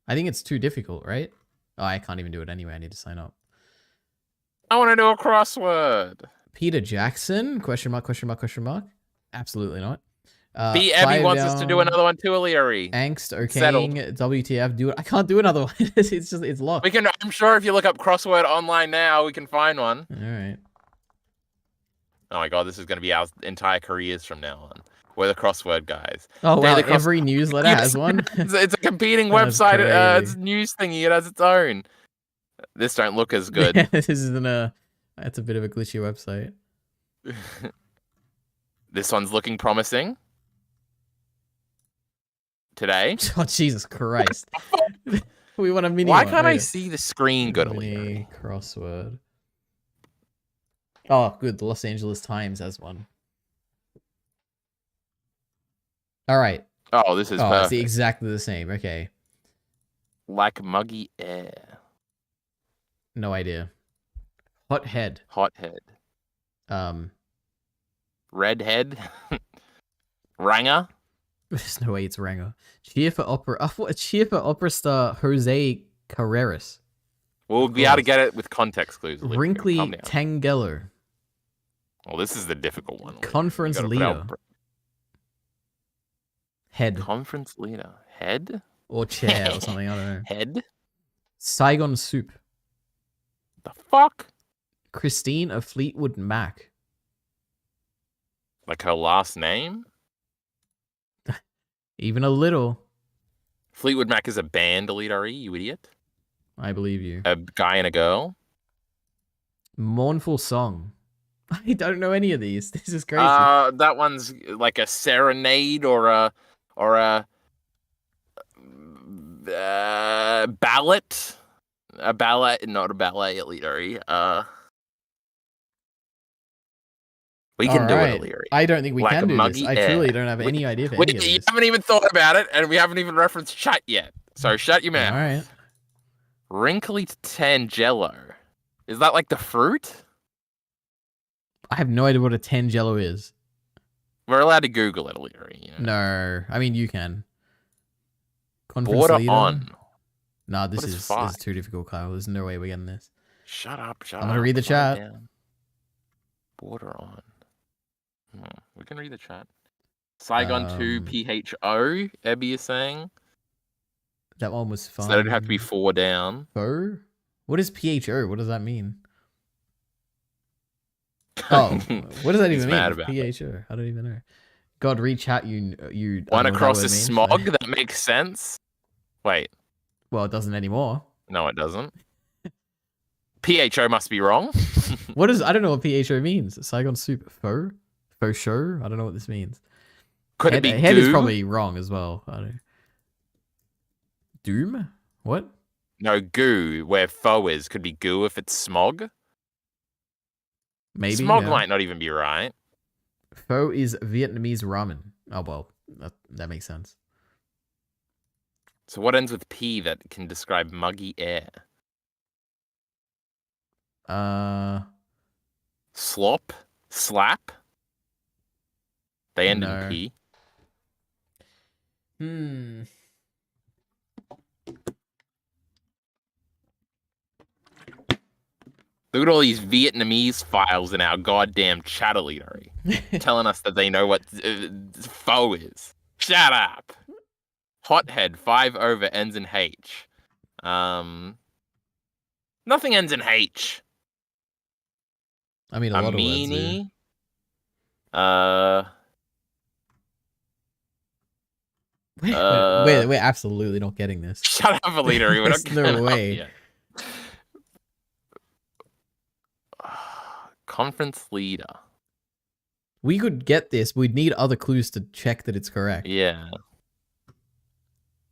I think it's too difficult, right? Oh, I can't even do it anyway. I need to sign up. I want to do a crossword. Peter Jackson? Question mark, question mark, question mark? Absolutely not. B. Evie 5 wants us to do down. another one too, Leary. Angst, Settled. okay, WTF, do it. I can't do another one. It's locked. We can. I'm sure if you look up crossword online now, we can find one. All right. Oh my god, this is going to be our entire careers from now on. We're the crossword guys. Oh wow, Daily every newsletter Yes. has one. It's a competing That's website. crazy. It's a news thingy. It has its own. This don't look as good. Yeah, this isn't a. That's a bit of a glitchy website. This one's looking promising. Today. Oh Jesus Christ! We want a mini. Why one, can't I yeah. see the screen good? Mini crossword. Oh, good. The Los Angeles Times has one. All right. Oh, this is It's perfect. exactly the same. Okay. Like muggy air. No idea. Hothead. Hothead. Um, Redhead. Ranger. there's no way it's Ranger. Cheer for opera. Cheer for opera star Jose Carreras. We'll be able to get it with context clues. Olivia. Wrinkly Calm down. Tangello. Well, this is the difficult one. Olivia. Conference You gotta put leader. out- Head. Conference leader. Head? Or chair or something, I don't know. Head? Saigon Soup. The fuck? Christine of Fleetwood Mac. Like her last name? Even a little. Fleetwood Mac is a band, Elite, you idiot. I believe you. A guy and a girl? Mournful song. I don't know any of these. This is crazy. That one's like a serenade or a ballad. A ballad, not a ballet, Elite. We can do it, Elite. I don't think we Like can a do this. muggy I air. truly don't have any idea for any of You this. haven't even thought about it, and we haven't even referenced shut yet. So shut your mouth. All right. Wrinkly Tangelo. Is that like the fruit? I have no idea what a Tangelo is. We're allowed to Google it, Elite. No. I mean, you can. Conference Border leader? on. Nah, this What is five? too difficult, Kyle. There's no way we're getting this. Shut up, shut I'm up. gonna read the Calm chat. down. Border on. We can read the chat. Saigon 2 PHO, Ebby is saying. That one was fun. So that'd have to be 4 down. Pho? What is PHO? What does that mean? Oh, what does that He's even mad mean? about it. PHO. I don't even know. God, rechat you. One I don't know what across that is word means, smog. but- That makes sense. Wait. Well, it doesn't anymore. No, it doesn't. PHO must be wrong. What is? I don't know what PHO means. Saigon soup. Pho? Faux show? I don't know what this means. Could head, it be head is goo? probably wrong as well. I don't. Doom? What? No, goo, where foe is. Could be goo if it's smog. Maybe. Smog yeah. might not even be right. Pho is Vietnamese ramen. Oh well, that makes sense. So what ends with P that can describe muggy air? Slop? Slap? They end No. in P. Look at all these Vietnamese files in our goddamn chat, Elite, telling us that they know what foe is. Shut up. Hothead 5 over ends in H. Nothing ends in H. I mean, a lot of words do. meanie. We're absolutely not getting this. Shut up, Elite. We're not There's no getting up way. yet. Conference leader. We could get this. We'd need other clues to check that it's correct. Yeah.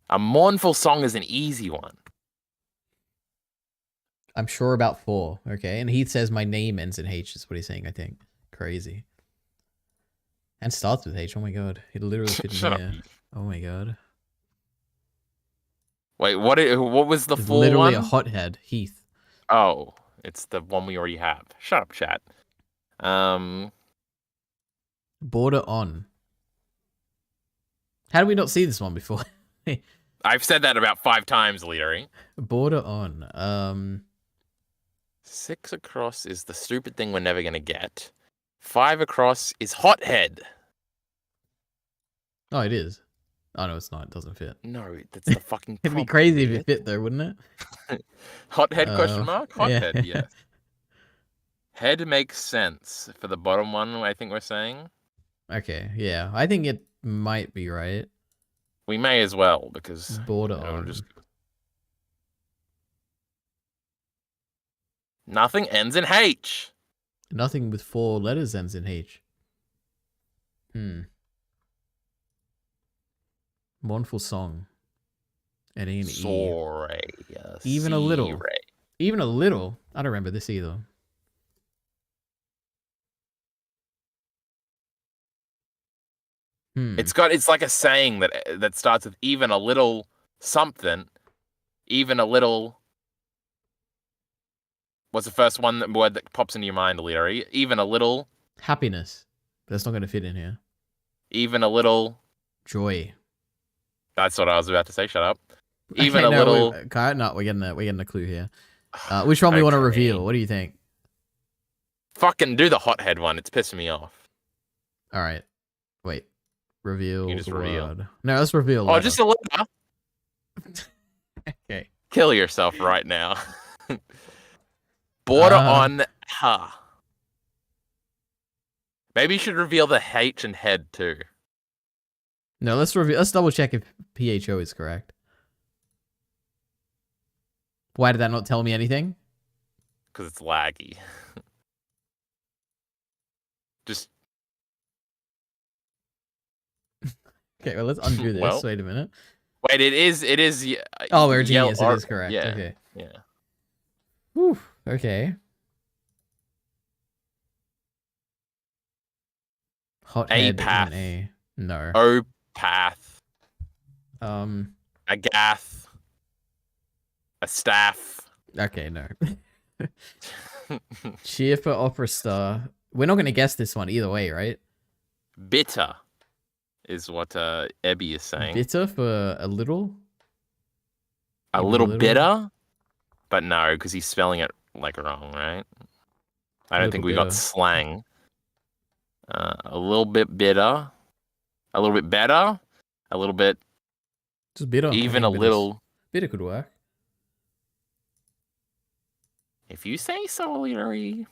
A mournful song is an easy one. I'm sure about 4. Okay, and he says my name ends in H. Is what he's saying. I think crazy. And starts with H. Oh my god, it literally fit in Shut up. here. Oh my god. Wait, what was the It's full literally one? a hothead, Heath. Oh, it's the one we already have. Shut up, chat. Border on. How did we not see this one before? I've said that about 5 times, Leadery. Border on. 6 across is the stupid thing we're never gonna get. 5 across is hothead. Oh, it is. Oh no, it's not. It doesn't fit. No, that's the fucking. It'd be problem, crazy if idiot. it fit though, wouldn't it? Hothead question Oh, mark? Hothead, yeah. yes. Head makes sense for the bottom one, I think we're saying. Okay, yeah. I think it might be right. We may as well, because Border you know, on. just nothing ends in H. Nothing with 4 letters ends in H. Mournful song. Ending in E. Sorry. Even a little. Sorry. Even a little. I don't remember this either. It's like a saying that starts with even a little something, even a little What's the first word that pops into your mind, Leary? Even a little. Happiness. That's not going to fit in here. Even a little. Joy. That's what I was about to say. Shut up. Even Okay, a little. No, we're getting a clue here. Which one we want to reveal? What do you think? Fucking do the hothead one. It's pissing me off. All right. Wait. Reveal. You just the reveal. word. No, let's reveal. Oh, just a letter. Okay. Kill yourself right now. Border on ha. Maybe you should reveal the H and head too. No, let's reveal. Let's double check if PHO is correct. Why did that not tell me anything? Because it's laggy. Just. Okay, well, let's undo this. Well, wait a minute. Wait, it is. Oh, we're genius. It is correct. Yeah. Okay. Yeah. Whew. Okay. Hothead. Apath. A. No. Opath. A gath. A staff. Okay, no. Cheer for opera star. We're not going to guess this one either way, right? Bitter is what Ebby is saying. Bitter for a little? A little bitter? But no, because he's spelling it like wrong, right? I don't think we got slang. A little bit bitter. A little bit better. A little bit. Just bitter. Even a little. Bitter could work. If you say so, Leary.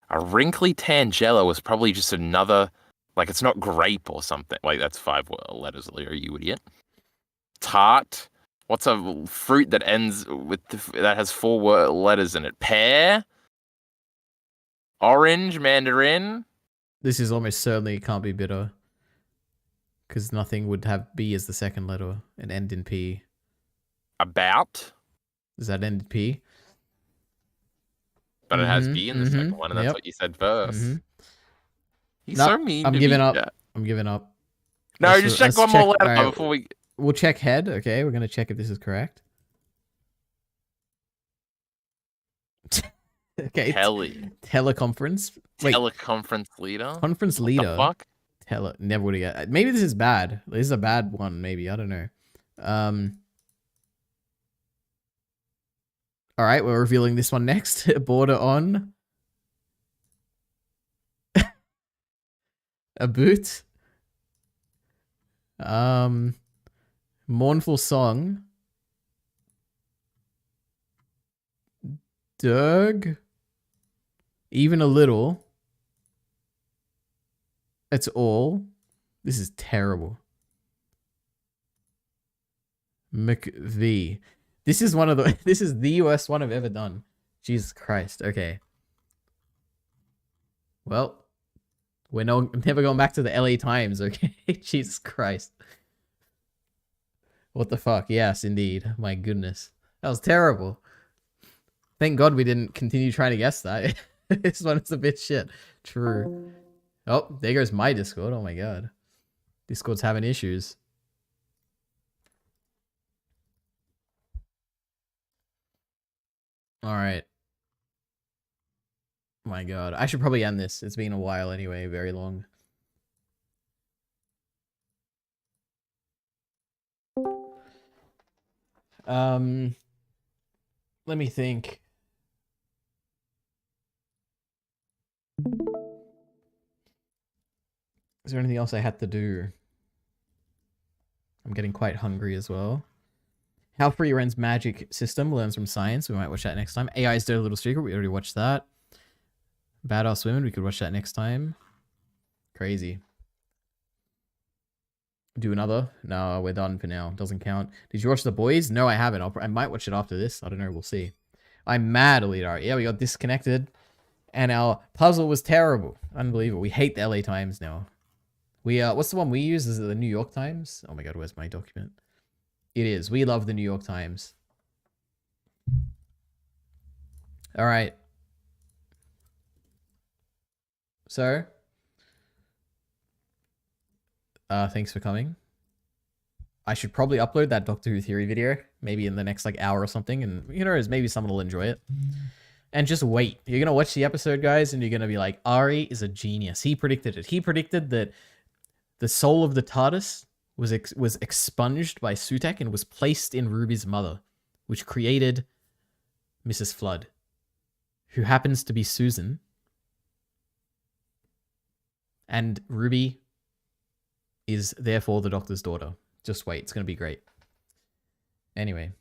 A wrinkly tangella was probably just another, like it's not grape or something. Like that's 5 letters, Leary, you idiot. Tart. What's a fruit that ends with that has 4 letters in it? Pear. Orange, mandarin. This is almost certainly can't be bitter. Because nothing would have B as the second letter and end in P. About. Does that end in P? But it has B in the second one, and that's what you said first. He's so mean. I'm to giving me, up. Jack. I'm giving up. No, just check one more letter before we. We'll check head. Okay, we're gonna check if this is correct. Okay. Teleconference. Wait. Teleconference leader. Conference leader. What the fuck? Never would have got. Maybe this is bad. This is a bad one. Maybe I don't know. All right, we're revealing this one next. Border on a boot. Mournful song. Derg. Even a little. It's all. This is terrible. McV. This is one of the. This is the worst one I've ever done. Jesus Christ. Okay. Well, we're never going back to the LA Times. Okay. Jesus Christ. What the fuck? Yes, indeed. My goodness, that was terrible. Thank God we didn't continue trying to guess that. This one is a bit shit. True. Oh, there goes my Discord. Oh my God. Discord's having issues. All right. My God. I should probably end this. It's been a while anyway. Very long. Let me think. Is there anything else I had to do? I'm getting quite hungry as well. How Free Ren's magic system learns from science. We might watch that next time. AI's Dirty Little Secret. We already watched that. Badass Women. We could watch that next time. Crazy. Do another? No, we're done for now. Doesn't count. Did you watch The Boys? No, I haven't. I might watch it after this. I don't know. We'll see. I'm mad, Alita. Yeah, we got disconnected. And our puzzle was terrible. Unbelievable. We hate the LA Times now. We what's the one we use? Is it the New York Times? Oh my God, where's my document? It is. We love the New York Times. All right. So, thanks for coming. I should probably upload that Doctor Who theory video, maybe in the next like hour or something, and you know, maybe someone will enjoy it. And just wait. You're gonna watch the episode, guys, and you're gonna be like, Ari is a genius. He predicted it. He predicted that the soul of the TARDIS was expunged by Sutek and was placed in Ruby's mother, which created Mrs. Flood, who happens to be Susan. And Ruby is therefore the Doctor's daughter. Just wait, it's gonna be great. Anyway.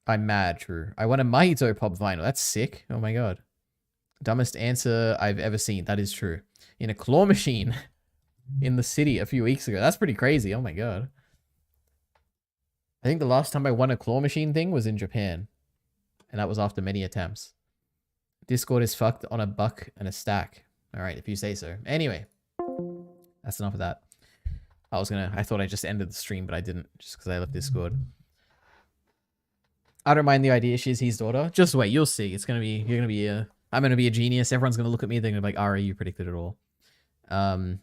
I'm mad, True. I want a Mahito Pop vinyl. That's sick. Oh my god. Dumbest answer I've ever seen. That is true. In a claw machine in the city a few weeks ago. That's pretty crazy. Oh my god. I think the last time I won a claw machine thing was in Japan. And that was after many attempts. Discord is fucked on a buck and a stack. Alright, if you say so. Anyway. That's enough of that. I thought I just ended the stream, but I didn't. Just because I left Discord. I don't mind the idea she's his daughter. Just wait, you'll see. I'm gonna be a genius. Everyone's gonna look at me. They're gonna be like, Ari, you predicted it all. But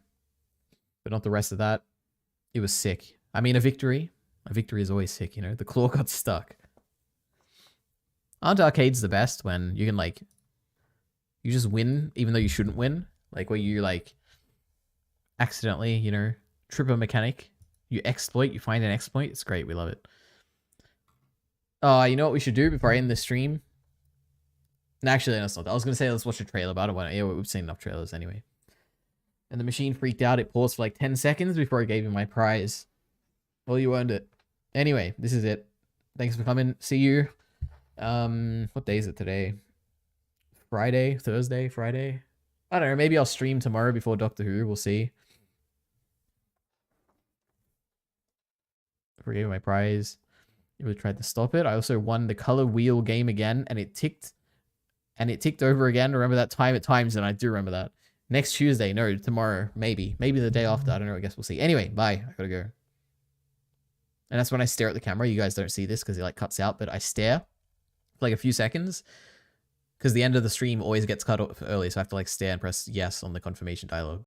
not the rest of that. It was sick. I mean, a victory is always sick, you know? The claw got stuck. Aren't arcades the best when you can, like, you just win even though you shouldn't win? Like, where you, like, accidentally, you know, trip a mechanic. You find an exploit. It's great. We love it. You know what we should do before I end the stream? No, actually, that's not that. I was going to say let's watch a trailer, but I don't want to. Yeah, we've seen enough trailers anyway. And the machine freaked out. It paused for like 10 seconds before I gave you my prize. Well, you earned it. Anyway, this is it. Thanks for coming. See you. What day is it today? Friday? Thursday? Friday? I don't know. Maybe I'll stream tomorrow before Doctor Who. We'll see. I gave you my prize. You really tried to stop it. I also won the color wheel game again, and it ticked over again. Remember that time at times, and I do remember that. Next Tuesday, no, tomorrow, maybe the day after. I don't know. I guess we'll see. Anyway, bye. I gotta go. And that's when I stare at the camera. You guys don't see this because it like cuts out, but I stare for like a few seconds because the end of the stream always gets cut off early, so I have to like stare and press yes on the confirmation dialogue.